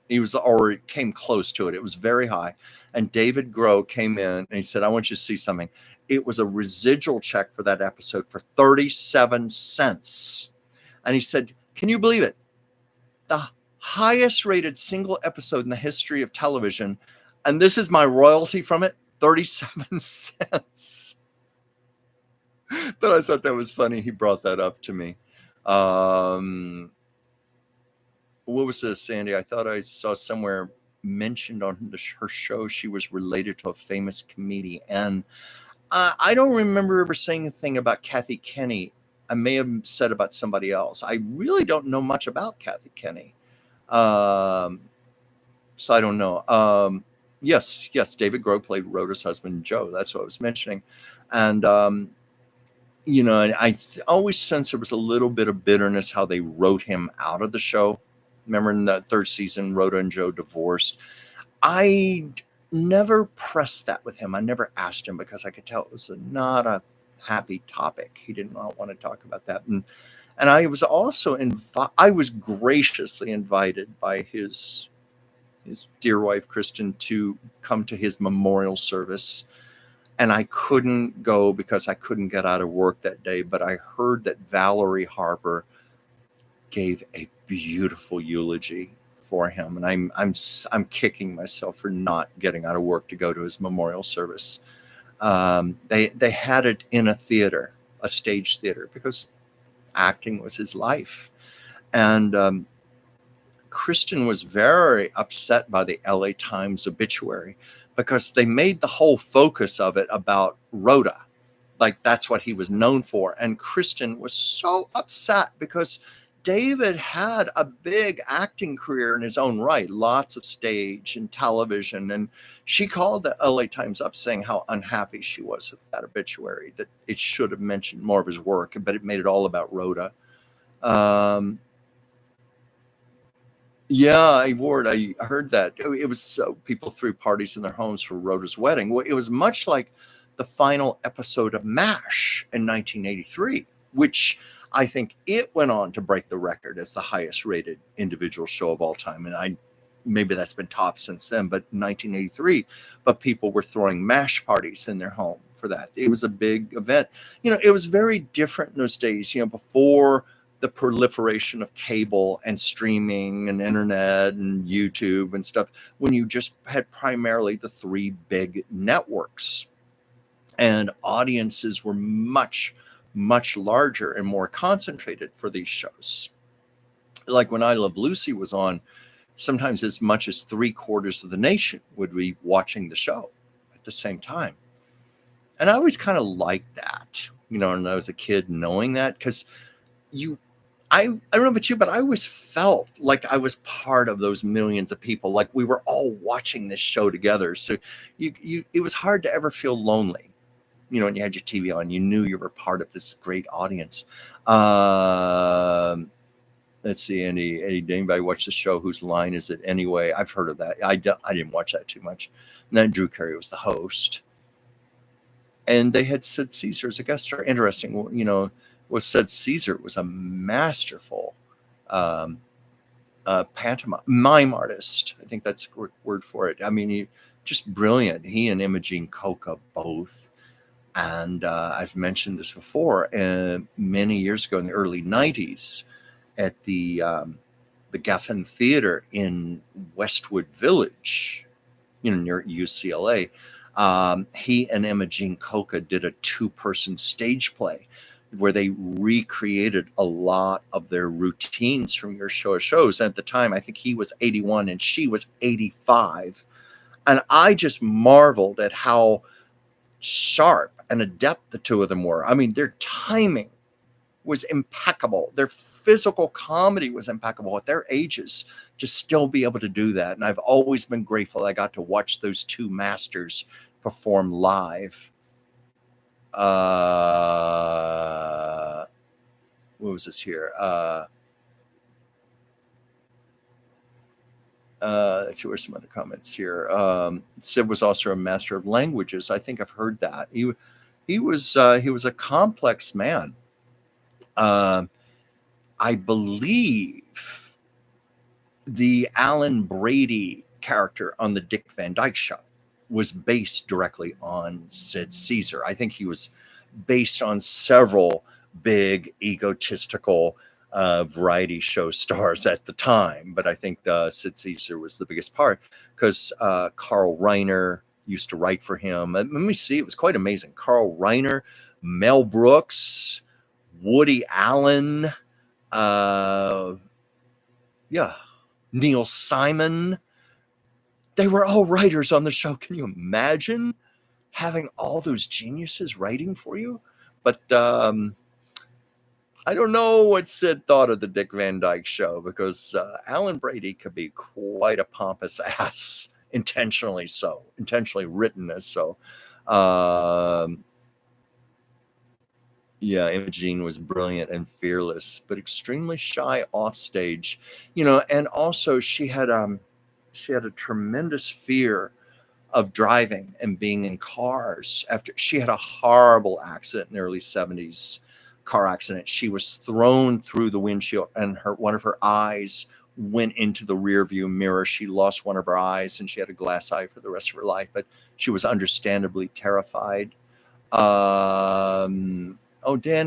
It came close to it. It was very high. And David Groh came in and he said, I want you to see something. It was a residual check for that episode for 37 cents. And he said, can you believe it? The highest rated single episode in the history of television. And this is my royalty from it, 37 cents. But I thought that was funny. He brought that up to me. What was this, Sandy? I thought I saw somewhere mentioned on her show she was related to a famous comedian. And I don't remember ever saying anything about Kathy Kenny. I may have said about somebody else. I really don't know much about Kathy Kenny. So I don't know. Yes, David Groh played Rhoda's husband, Joe. That's what I was mentioning. And, and I always sense there was a little bit of bitterness how they wrote him out of the show. Remember in the third season, Rhoda and Joe divorced. I never pressed that with him. I never asked him because I could tell it was not a happy topic. He did not want to talk about that. And I was also I was graciously invited by his dear wife, Kristen, to come to his memorial service. And I couldn't go because I couldn't get out of work that day. But I heard that Valerie Harper gave a beautiful eulogy for him. And I'm kicking myself for not getting out of work to go to his memorial service. They had it in a theater, a stage theater, because acting was his life. And Kristen was very upset by the LA Times obituary because they made the whole focus of it about Rhoda. Like that's what he was known for. And Kristen was so upset because David had a big acting career in his own right, lots of stage and television. And she called the LA Times up saying how unhappy she was with that obituary, that it should have mentioned more of his work, but it made it all about Rhoda. Yeah, Ward, I heard that. It was so people threw parties in their homes for Rhoda's wedding. Well, it was much like the final episode of MASH in 1983, which I think it went on to break the record as the highest rated individual show of all time. And maybe that's been topped since then, but 1983, but people were throwing MASH parties in their home for that. It was a big event. It was very different in those days, before the proliferation of cable and streaming and internet and YouTube and stuff, when you just had primarily the three big networks, and audiences were much, much larger and more concentrated for these shows. Like when I Love Lucy was on, sometimes as much as 3/4 of the nation would be watching the show at the same time. And I always kind of liked that, when I was a kid, knowing that, because I don't know about you, but I always felt like I was part of those millions of people, like we were all watching this show together. So it was hard to ever feel lonely. When you had your TV on, you knew you were part of this great audience. Let's see, anybody watch the show? Whose Line Is It Anyway? I've heard of that. I didn't watch that too much. And then Drew Carey was the host. And they had Sid Caesar as a guest star. Interesting, was Sid Caesar was a masterful mime artist. I think that's the word for it. I mean, he just brilliant. He and Imogene Coca both. And I've mentioned this before, many years ago in the early 90s at the Geffen Theater in Westwood Village, near UCLA. He and Imogene Coca did a 2-person stage play where they recreated a lot of their routines from your shows. And at the time, I think he was 81 and she was 85. And I just marveled at how sharp and adept the two of them were. I mean, their timing was impeccable. Their physical comedy was impeccable at their ages to still be able to do that. And I've always been grateful I got to watch those two masters perform live. What was this here? Let's see, where's some other comments here. Sid was also a master of languages. I think I've heard that. He was a complex man. I believe the Alan Brady character on the Dick Van Dyke Show was based directly on Sid Caesar. I think he was based on several big egotistical variety show stars at the time, but I think Sid Caesar was the biggest part because Carl Reiner used to write for him. Let me see, it was quite amazing. Carl Reiner, Mel Brooks, Woody Allen, Neil Simon. They were all writers on the show. Can you imagine having all those geniuses writing for you? But I don't know what Sid thought of the Dick Van Dyke Show, because Alan Brady could be quite a pompous ass, intentionally written as so. Imogene was brilliant and fearless, but extremely shy off stage, and also she had a tremendous fear of driving and being in cars. After she had a horrible accident in the early 70s, car accident. She was thrown through the windshield and one of her eyes went into the rear view mirror. She lost one of her eyes and she had a glass eye for the rest of her life, but she was understandably terrified. Danny,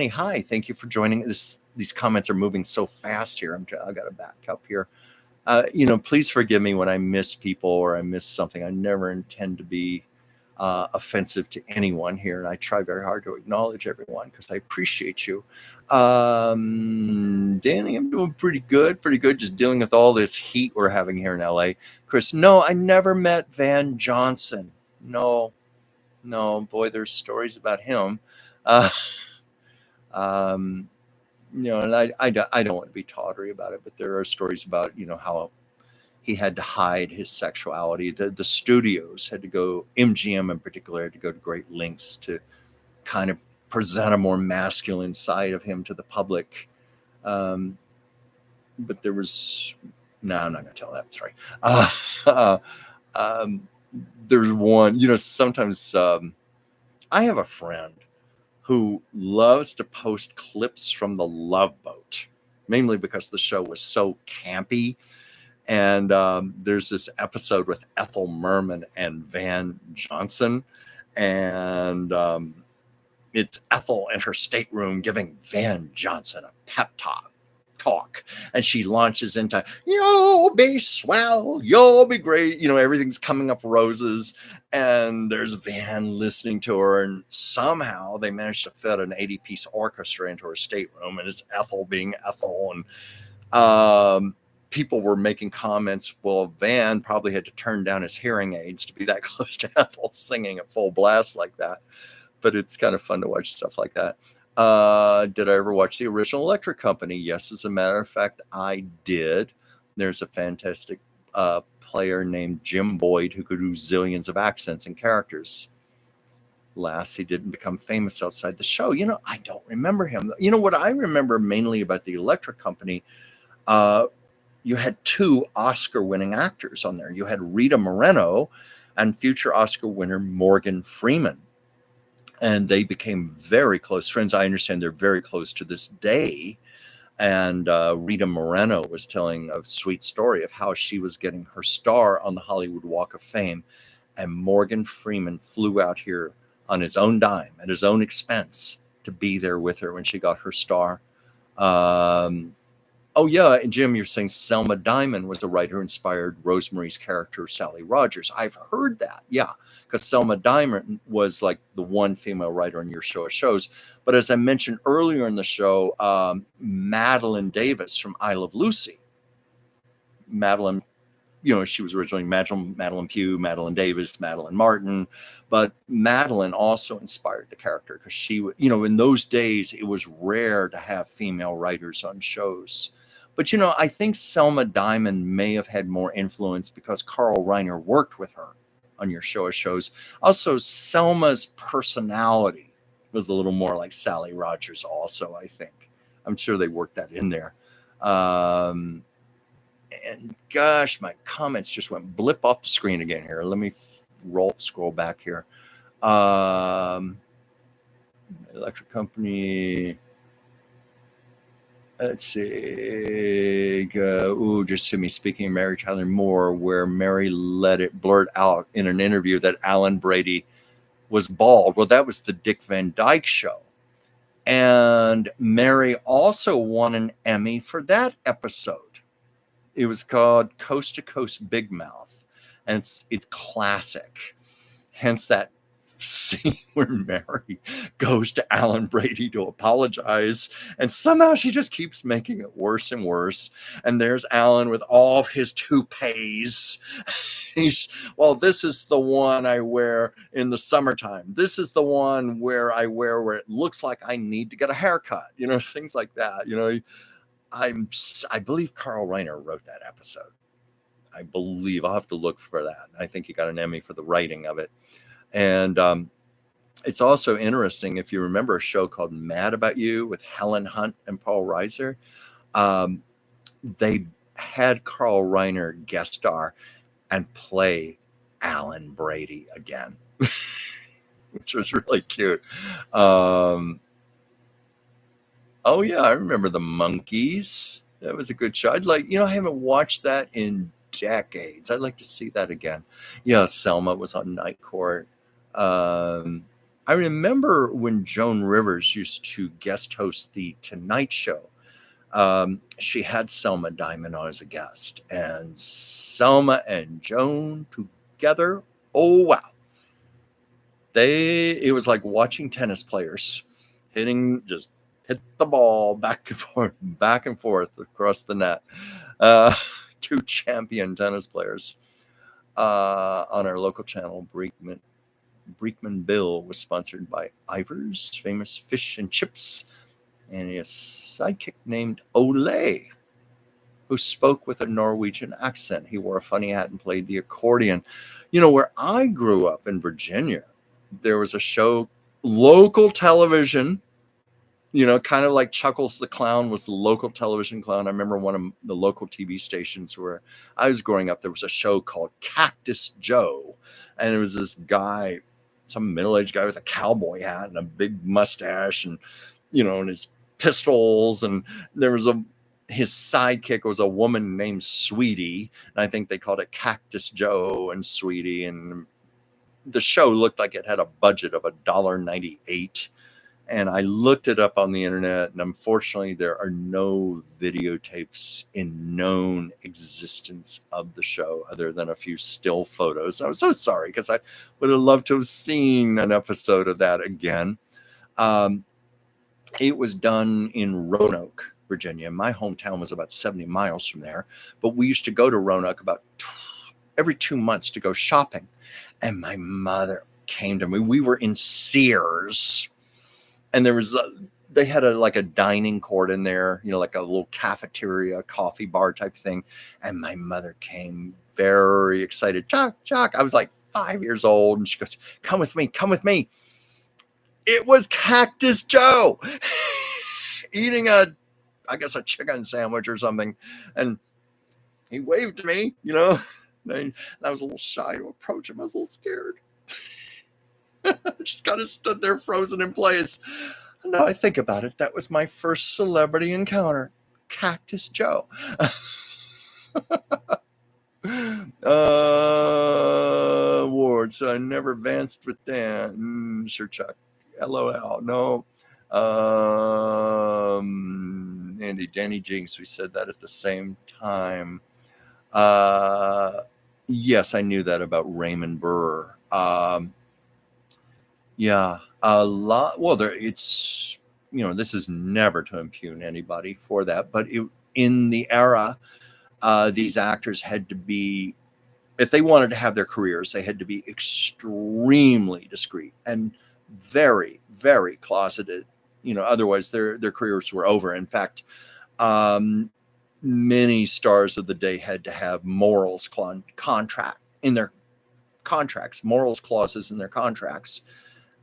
hi. Thank you for joining. These comments are moving so fast here. I got to back up here. Please forgive me when I miss people or I miss something. I never intend to be offensive to anyone here, and I try very hard to acknowledge everyone because I appreciate you. Danny, I'm doing pretty good, just dealing with all this heat we're having here in LA. Chris, no, I never met Van Johnson. No, boy, there's stories about him. And I don't want to be tawdry about it, but there are stories about, how he had to hide his sexuality. The studios had to go, MGM in particular, had to go to great lengths to kind of present a more masculine side of him to the public. But there was, no, I'm not going to tell that story. There's one, sometimes I have a friend who loves to post clips from The Love Boat, mainly because the show was so campy. And there's this episode with Ethel Merman and Van Johnson. And it's Ethel in her stateroom giving Van Johnson a pep talk. And she launches into, you'll be swell, you'll be great. Everything's coming up roses. And there's Van listening to her. And somehow they managed to fit an 80-piece orchestra into her stateroom. And it's Ethel being Ethel. And people were making comments, well, Van probably had to turn down his hearing aids to be that close to Ethel singing at full blast like that. But it's kind of fun to watch stuff like that. Did I ever watch the original Electric Company? Yes, as a matter of fact, I did. There's a fantastic player named Jim Boyd who could do zillions of accents and characters. Alas, he didn't become famous outside the show. I don't remember him. What I remember mainly about the Electric Company, you had two Oscar-winning actors on there. You had Rita Moreno and future Oscar winner Morgan Freeman. And they became very close friends. I understand they're very close to this day. And Rita Moreno was telling a sweet story of how she was getting her star on the Hollywood Walk of Fame. And Morgan Freeman flew out here on his own dime, at his own expense, to be there with her when she got her star. And Jim, you're saying Selma Diamond was the writer who inspired Rosemary's character, Sally Rogers. I've heard that, yeah, because Selma Diamond was like the one female writer on your show of shows. But as I mentioned earlier in the show, Madeline Davis from I Love Lucy, Madeline, she was originally Madeline Pugh, Madeline Davis, Madeline Martin, but Madeline also inspired the character because she, in those days, it was rare to have female writers on shows. But, I think Selma Diamond may have had more influence because Carl Reiner worked with her on your show of shows. Also, Selma's personality was a little more like Sally Rogers also, I think. I'm sure they worked that in there. And gosh, my comments just went blip off the screen again here. Let me scroll back here. Electric company. Let's see. Just to me speaking of Mary Tyler Moore, where Mary let it blurt out in an interview that Alan Brady was bald. Well, that was the Dick Van Dyke Show. And Mary also won an Emmy for that episode. It was called Coast to Coast Big Mouth, and it's classic. Hence that scene where Mary goes to Alan Brady to apologize, and somehow she just keeps making it worse and worse. And there's Alan with all of his toupees. This is the one I wear in the summertime. This is the one where I wear where it looks like I need to get a haircut. Things like that. I believe Carl Reiner wrote that episode. I believe. I'll have to look for that. I think he got an Emmy for the writing of it. And it's also interesting, if you remember a show called Mad About You with Helen Hunt and Paul Reiser, they had Carl Reiner guest star and play Alan Brady again, which was really cute. Oh yeah, I remember the Monkees. That was a good show. I haven't watched that in decades. I'd like to see that again. Yeah, Selma was on Night Court. I remember when Joan Rivers used to guest host the Tonight Show. She had Selma Diamond on as a guest, and Selma and Joan together. Oh wow! It was like watching tennis players hit the ball back and forth across the net. Two champion tennis players on our local channel. Breekman Bill was sponsored by Ivar's Famous Fish and Chips and his sidekick named Ole, who spoke with a Norwegian accent. He wore a funny hat and played the accordion. Where I grew up in Virginia, there was a show, local television, kind of like Chuckles the Clown was the local television clown. I remember one of the local TV stations where I was growing up, there was a show called Cactus Joe. And it was this guy, some middle-aged guy with a cowboy hat and a big mustache and, and his pistols. And there was his sidekick was a woman named Sweetie. And I think they called it Cactus Joe and Sweetie. And the show looked like it had a budget of $1.98. And I looked it up on the internet, and unfortunately, there are no videotapes in known existence of the show other than a few still photos. I was so sorry because I would have loved to have seen an episode of that again. It was done in Roanoke, Virginia. My hometown was about 70 miles from there, but we used to go to Roanoke about every 2 months to go shopping. And my mother came to me. We were in Sears. And they had a dining court in there, like a little cafeteria, coffee bar type thing. And my mother came very excited. Chuck. I was like 5 years old. And she goes, come with me. It was Cactus Joe eating a chicken sandwich or something. And he waved to me, and I was a little shy to approach him. I was a little scared. I just kind of stood there frozen in place. Now I think about it, that was my first celebrity encounter. Cactus Joe. Award. So I never advanced with Dan. Sure, Chuck. LOL. No. Danny Jinx. We said that at the same time. Yes, I knew that about Raymond Burr. Um, yeah, a lot. Well, it's, this is never to impugn anybody for that, but in the era, these actors had to be, if they wanted to have their careers, they had to be extremely discreet and very, very closeted. Otherwise their careers were over. In fact, many stars of the day had to have morals contract in their contracts, morals clauses in their contracts,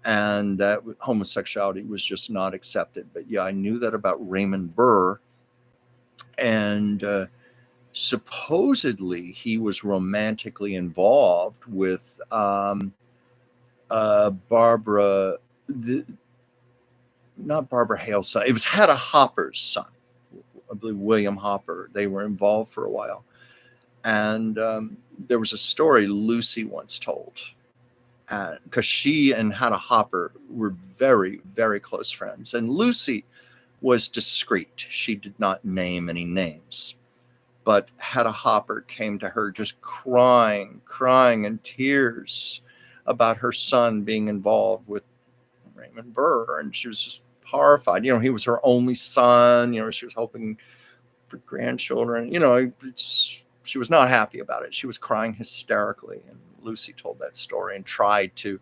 and that homosexuality was just not accepted. But yeah, I knew that about Raymond Burr, and supposedly he was romantically involved with Barbara, not Barbara Hale's son. It was Hedda Hopper's son, I believe William Hopper. They were involved for a while. And there was a story Lucy once told, because she and Hedda Hopper were very, very close friends. And Lucy was discreet. She did not name any names. But Hedda Hopper came to her just crying in tears about her son being involved with Raymond Burr. And she was just horrified. He was her only son. She was hoping for grandchildren. She was not happy about it. She was crying hysterically. And Lucy told that story and tried to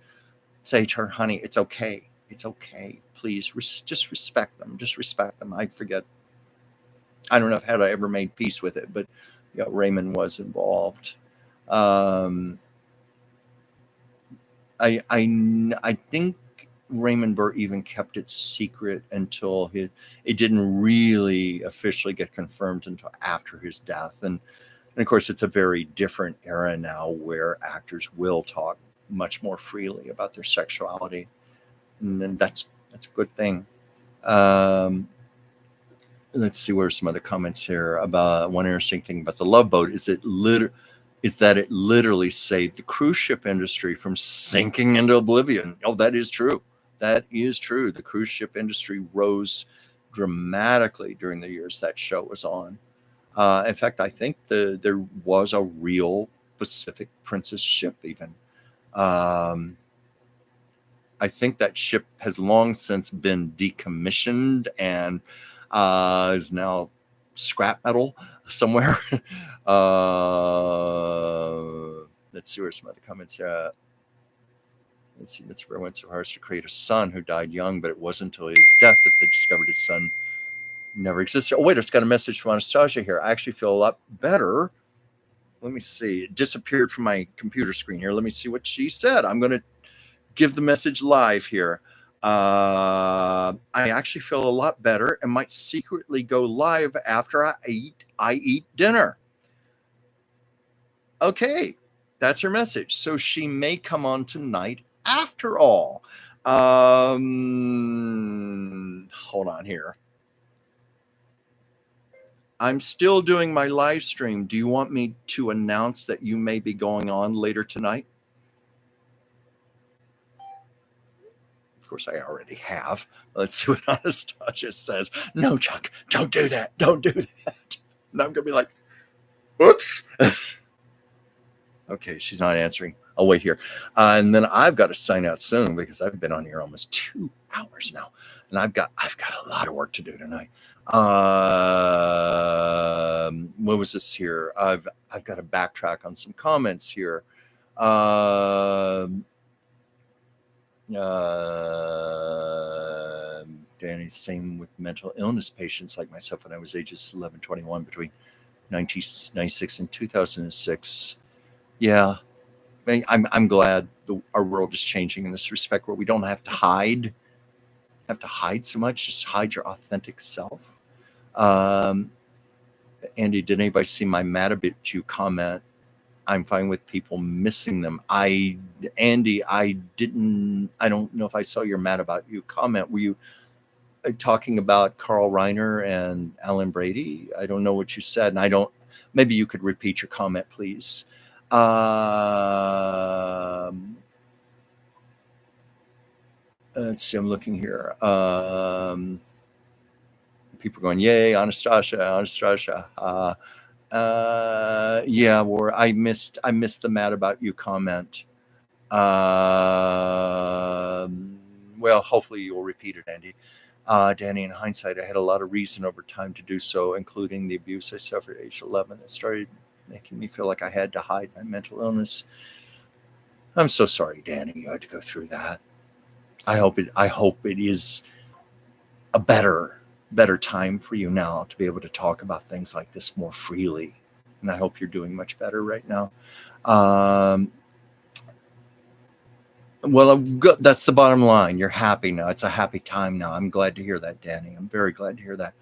say to her, honey, it's okay. It's okay. Please just respect them. Just respect them. I forget. I don't know if Hedda ever made peace with it, but Raymond was involved. I think Raymond Burr even kept it secret until it didn't really officially get confirmed until after his death. And of course, it's a very different era now where actors will talk much more freely about their sexuality, and that's a good thing. Let's see, where are some other comments here about one interesting thing about the Love Boat is that it literally saved the cruise ship industry from sinking into oblivion. Oh, that is true. That is true. The cruise ship industry rose dramatically during the years that show was on. In fact, I think there was a real Pacific Princess ship even. I think that ship has long since been decommissioned and is now scrap metal somewhere. Let's see where some other comments. Let's see. That's where it went so hard to create a son who died young, but it wasn't until his death that they discovered his son never existed. Oh wait, it's got a message from Anastasia here. I actually feel a lot better. Let me see. It disappeared from my computer screen here. Let me see what she said. I'm going to give the message live here. I actually feel a lot better and might secretly go live after I eat dinner. Okay, that's her message. So she may come on tonight after all. Hold on here. I'm still doing my live stream. Do you want me to announce that you may be going on later tonight? Of course, I already have. Let's see what Anastasia says. No, Chuck, don't do that. Don't do that. And I'm going to be like, whoops. Okay, she's not answering. I'll wait here. And then I've got to sign out soon because I've been on here almost 2 hours now. And I've got a lot of work to do tonight. What was this here? I've got to backtrack on some comments here. Danny, same with mental illness patients like myself when I was ages 11, 21 between 1996 and 2006. Yeah, I'm glad our world is changing in this respect where we don't have to hide so much. Just hide your authentic self. Andy, did anybody see my mad about you comment? I'm fine with people missing them. Andy, I don't know if I saw your mad about you comment. Were you talking about Carl Reiner and Alan Brady? I don't know what you said, and maybe you could repeat your comment, please. Let's see, I'm looking here. People going, yay, Anastasia. Yeah, I missed the mad about you comment. Well, hopefully you'll repeat it, Andy. Danny, in hindsight, I had a lot of reason over time to do so, including the abuse I suffered at age 11. It started making me feel like I had to hide my mental illness. I'm so sorry, Danny, you had to go through that. I hope it is a better time for you now to be able to talk about things like this more freely. And I hope you're doing much better right now. Well, that's the bottom line. You're happy now. It's a happy time now. I'm glad to hear that, Danny. I'm very glad to hear that.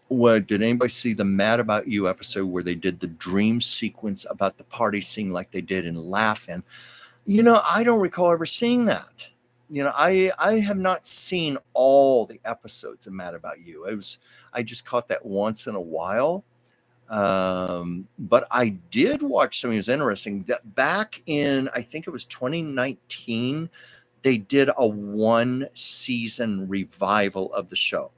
Well, did anybody see the Mad About You episode where they did the dream sequence about the party scene like they did in Laugh-In? I don't recall ever seeing that. I have not seen all the episodes of Mad About You. I just caught that once in a while. But I did watch something that was interesting. That back in, I think it was 2019, they did a 1-season revival of the show.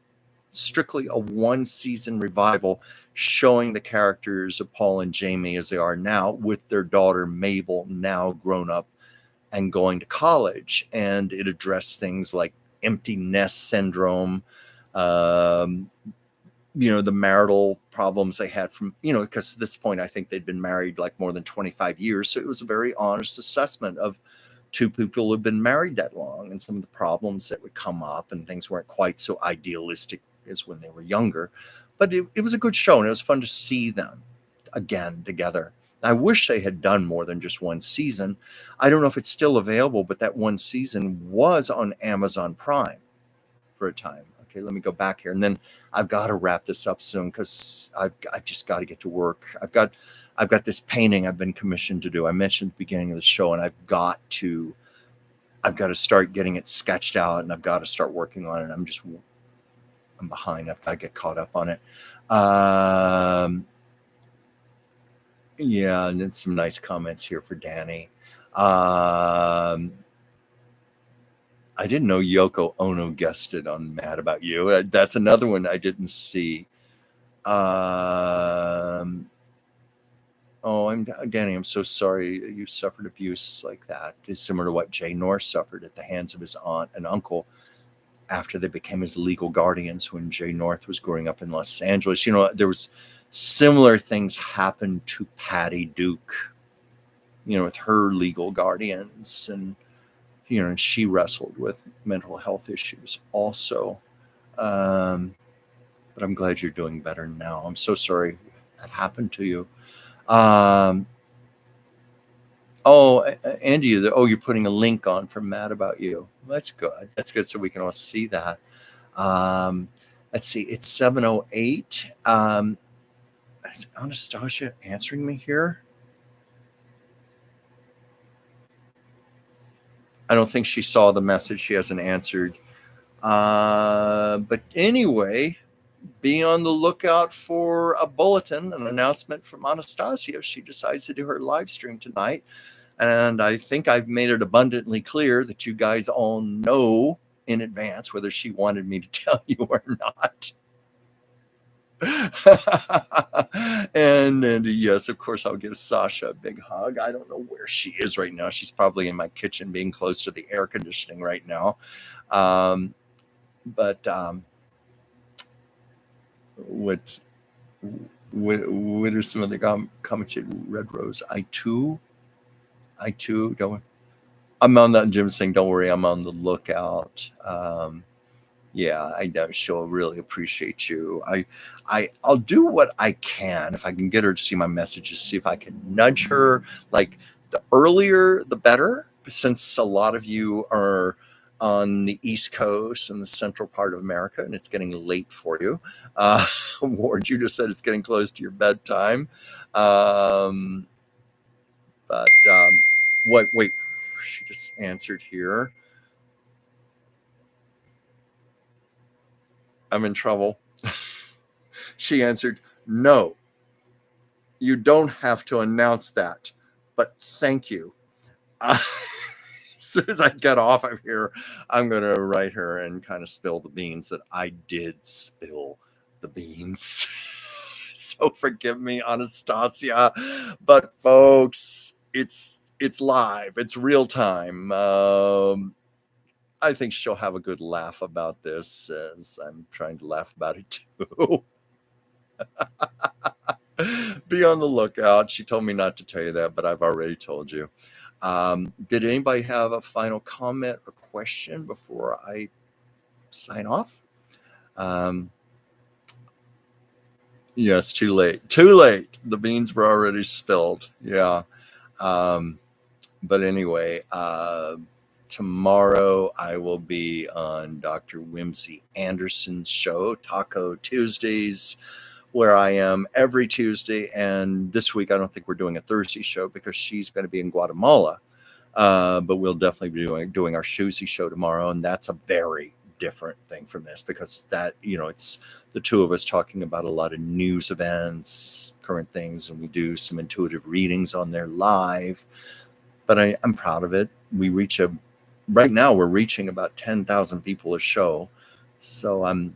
Strictly a 1-season revival showing the characters of Paul and Jamie as they are now, with their daughter Mabel now grown up and going to college. And it addressed things like empty nest syndrome, the marital problems they had from, because at this point, I think they'd been married like more than 25 years. So it was a very honest assessment of two people who've been married that long and some of the problems that would come up, and things weren't quite so idealistic as when they were younger. But it was a good show, and it was fun to see them again together. I wish they had done more than just 1 season. I don't know if it's still available, but that 1 season was on Amazon Prime for a time. Okay, let me go back here, and then I've got to wrap this up soon because I've just got to get to work. I've got this painting I've been commissioned to do. I mentioned at the beginning of the show, and I've got to start getting it sketched out, and I've got to start working on it. I'm behind. I've got to get caught up on it. Yeah, and then some nice comments here for Danny. I didn't know Yoko Ono guested on Mad About You. That's another one I didn't see. Danny, I'm so sorry you suffered abuse like that. It's similar to what Jay North suffered at the hands of his aunt and uncle after they became his legal guardians when Jay North was growing up in Los Angeles. There was similar things happened to Patty Duke, with her legal guardians, and she wrestled with mental health issues also. But I'm glad you're doing better now. I'm so sorry that happened to you. Andy, you're putting a link on for Mad About You. That's good. That's good, so we can all see that. Let's see. It's 7:08. Is Anastasia answering me here? I don't think she saw the message. She hasn't answered. But anyway, be on the lookout for a bulletin, an announcement from Anastasia if she decides to do her live stream tonight. And I think I've made it abundantly clear that you guys all know in advance whether she wanted me to tell you or not. And yes, of course, I'll give Sasha a big hug. I don't know where she is right now. She's probably in my kitchen being close to the air conditioning right now. But what are some of the comments here? Red Rose, I too don't. I'm on that. Jim's saying, don't worry, I'm on the lookout. Yeah, I know she'll really appreciate you. I'll do what I can if I can get her to see my messages, see if I can nudge her. Like, the earlier, the better, since a lot of you are on the East Coast and the central part of America, and it's getting late for you. Ward, you just said it's getting close to your bedtime. Wait, she just answered here. I'm in trouble. She answered, no, you don't have to announce that, but thank you. As soon as I get off of here, I'm going to write her and kind of spill the beans that I did spill the beans. So forgive me, Anastasia. But folks, it's live. It's real time. I think she'll have a good laugh about this, as I'm trying to laugh about it too. Be on the lookout. She told me not to tell you that, but I've already told you. Did anybody have a final comment or question before I sign off? Yes, too late. Too late. The beans were already spilled. Yeah. But anyway, tomorrow I will be on Dr. Whimsy Anderson's show, Taco Tuesdays, where I am every Tuesday. And this week, I don't think we're doing a Thursday show because she's going to be in Guatemala. But we'll definitely be doing our Shuzi show tomorrow. And that's a very different thing from this, because that, it's the two of us talking about a lot of news events, current things, and we do some intuitive readings on there live. But I'm proud of it. Right now we're reaching about 10,000 people a show. So I'm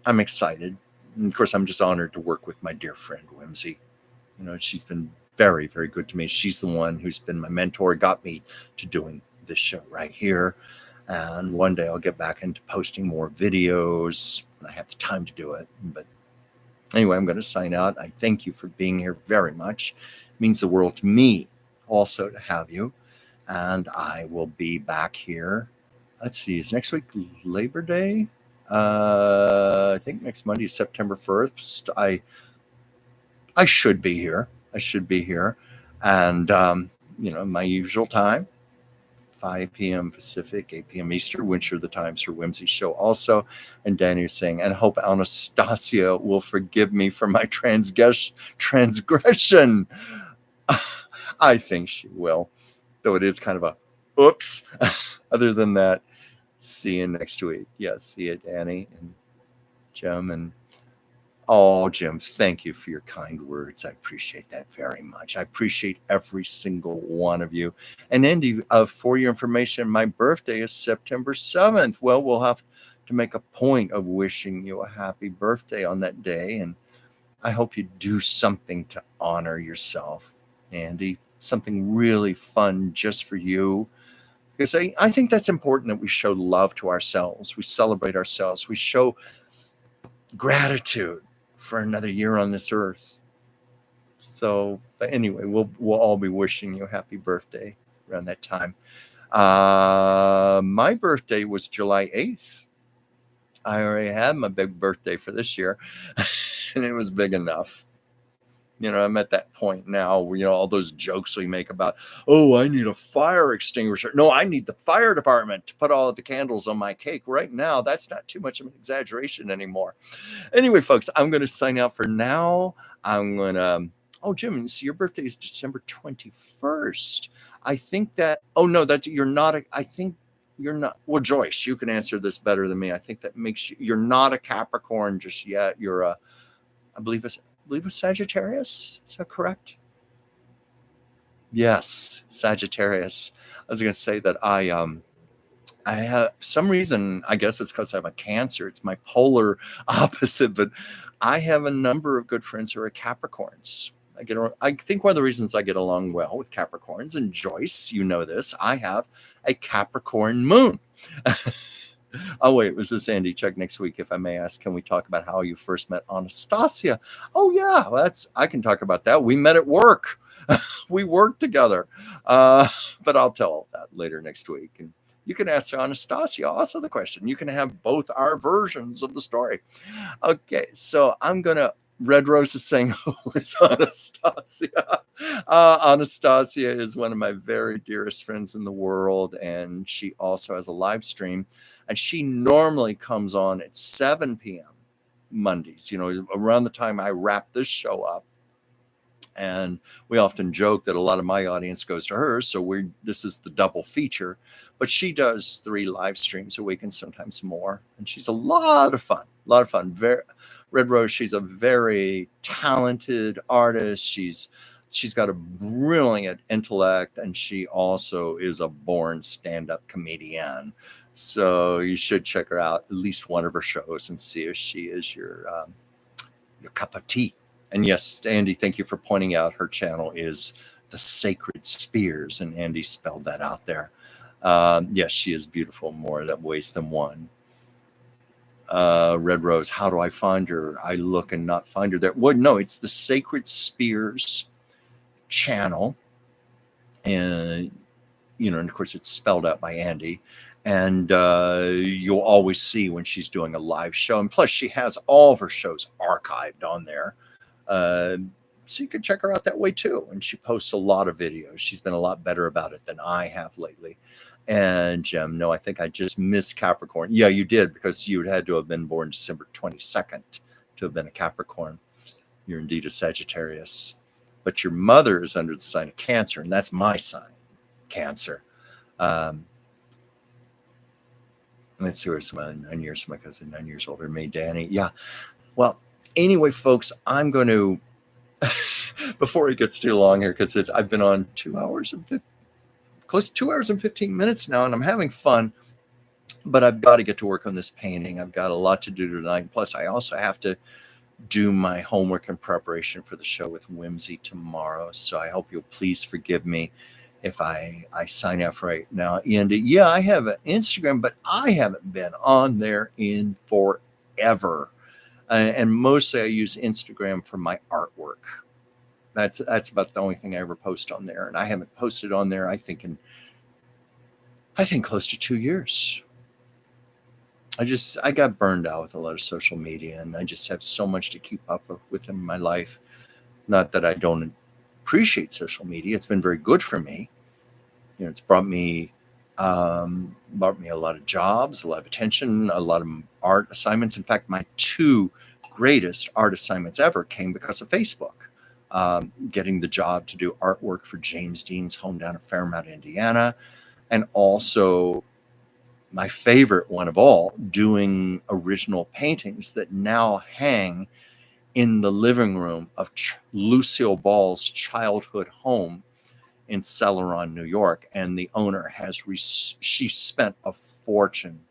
excited. And of course, I'm just honored to work with my dear friend, Whimsy. She's been very, very good to me. She's the one who's been my mentor, got me to doing this show right here. And one day I'll get back into posting more videos when I have the time to do it. But anyway, I'm going to sign out. I thank you for being here very much. It means the world to me also to have you. And I will be back here. Let's see, is next week Labor Day? I think next Monday is September 1st. I should be here. And, my usual time, 5 p.m. Pacific, 8 p.m. Eastern, which are the times for Whimsy's show also. And Danny is saying, and hope Anastasia will forgive me for my transgression. I think she will, though it is kind of a oops. Other than that, see you next week. Yes, see you, Danny and Jim. And Jim, thank you for your kind words. I appreciate that very much. I appreciate every single one of you. And Andy, for your information, my birthday is September 7th. Well, we'll have to make a point of wishing you a happy birthday on that day. And I hope you do something to honor yourself, Andy. Something really fun just for you. Because I think that's important, that we show love to ourselves. We celebrate ourselves. We show gratitude for another year on this earth. So anyway, we'll all be wishing you a happy birthday around that time. My birthday was July 8th. I already had my big birthday for this year, and it was big enough. I'm at that point now where, all those jokes we make about, oh, I need a fire extinguisher. No, I need the fire department to put all of the candles on my cake right now. That's not too much of an exaggeration anymore. Anyway, folks, I'm going to sign out for now. I'm going to, Jim, so your birthday is December 21st. I think that, you're not, I think you're not, well, Joyce, you can answer this better than me. I think that makes you're not a Capricorn just yet. You're I believe a Sagittarius. Is that correct? Yes, Sagittarius. I was going to say that I have some reason, I guess it's because I'm a Cancer. It's my polar opposite, but I have a number of good friends who are Capricorns. I think one of the reasons I get along well with Capricorns, and Joyce, you know this, I have a Capricorn moon. Oh, wait, was this Andy? Check next week, if I may ask. Can we talk about how you first met Anastasia? Oh, yeah, I can talk about that. We met at work. We worked together. But I'll tell that later next week. And you can ask Anastasia also the question. You can have both our versions of the story. Okay, so I'm going to. Red Rose is saying, who is Anastasia? Anastasia is one of my very dearest friends in the world, and she also has a live stream. And she normally comes on at 7 p.m. Mondays, around the time I wrap this show up. And we often joke that a lot of my audience goes to her. So this is the double feature. But she does 3 live streams a week and sometimes more. And she's a lot of fun. Red Rose, she's a very talented artist. She's got a brilliant intellect, and she also is a born stand-up comedian. So you should check her out, at least one of her shows, and see if she is your cup of tea. And yes, Andy, thank you for pointing out her channel is The Sacred Spears, and Andy spelled that out there. Yes, she is beautiful, more that ways than one. Red Rose, how do I find her? I look and not find her there. Well, no, it's the Sacred Spears channel. And, and of course it's spelled out by Andy. And you'll always see when she's doing a live show. And plus she has all of her shows archived on there. So you can check her out that way too. And she posts a lot of videos. She's been a lot better about it than I have lately. And no, I think I just missed Capricorn. Yeah, you did, because you had to have been born December 22nd to have been a Capricorn. You're indeed a Sagittarius. But your mother is under the sign of Cancer, and that's my sign, Cancer. Let's see, where's my 9 years, my cousin, 9 years older than me, Danny. Yeah. Well, anyway, folks, I'm going to, before it gets too long here, because I've been on 2 hours and close to 2 hours and 15 minutes now, and I'm having fun, but I've got to get to work on this painting. I've got a lot to do tonight. Plus, I also have to do my homework in preparation for the show with Whimsy tomorrow. So I hope you'll please forgive me if I sign off right now. And yeah, I have an Instagram, but I haven't been on there in forever. And mostly I use Instagram for my artwork. That's about the only thing I ever post on there. And I haven't posted on there, I think close to 2 years. I got burned out with a lot of social media, and I just have so much to keep up with in my life. Not that I don't appreciate social media. It's been very good for me. It's brought me a lot of jobs, a lot of attention, a lot of art assignments. In fact, my 2 greatest art assignments ever came because of Facebook. Getting the job to do artwork for James Dean's home down in Fairmount, Indiana, and also my favorite one of all, doing original paintings that now hang in the living room of Lucille Ball's childhood home in Celeron, New York. And the owner she spent a fortune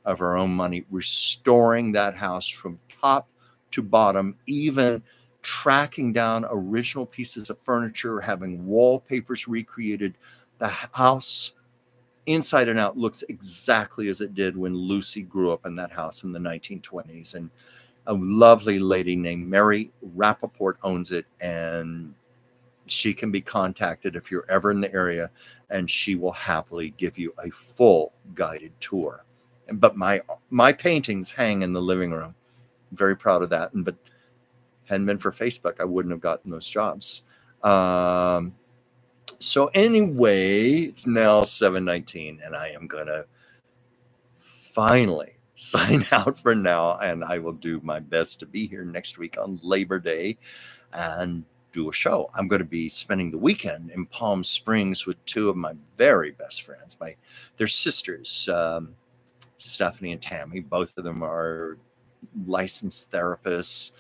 of her own money restoring that house from top to bottom, even tracking down original pieces of furniture, having wallpapers recreated. The house inside and out looks exactly as it did when Lucy grew up in that house in the 1920s. And a lovely lady named Mary Rappaport owns it, and she can be contacted if you're ever in the area, and she will happily give you a full guided tour. But my paintings hang in the living room. I'm very proud of that. But hadn't been for Facebook, I wouldn't have gotten those jobs. So anyway, it's now 7:19, and I am going to finally sign out for now, and I will do my best to be here next week on Labor Day and do a show. I'm going to be spending the weekend in Palm Springs with 2 of my very best friends. They're sisters, Stephanie and Tammy. Both of them are licensed therapists.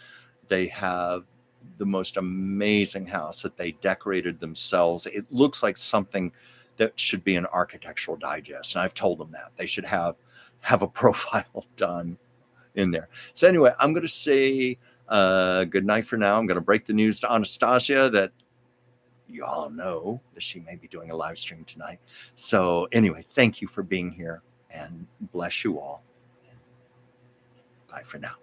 They have the most amazing house that they decorated themselves. It looks like something that should be an Architectural Digest. And I've told them that they should have a profile done in there. So anyway, I'm going to say good night for now. I'm going to break the news to Anastasia that you all know that she may be doing a live stream tonight. So anyway, thank you for being here, and bless you all. Bye for now.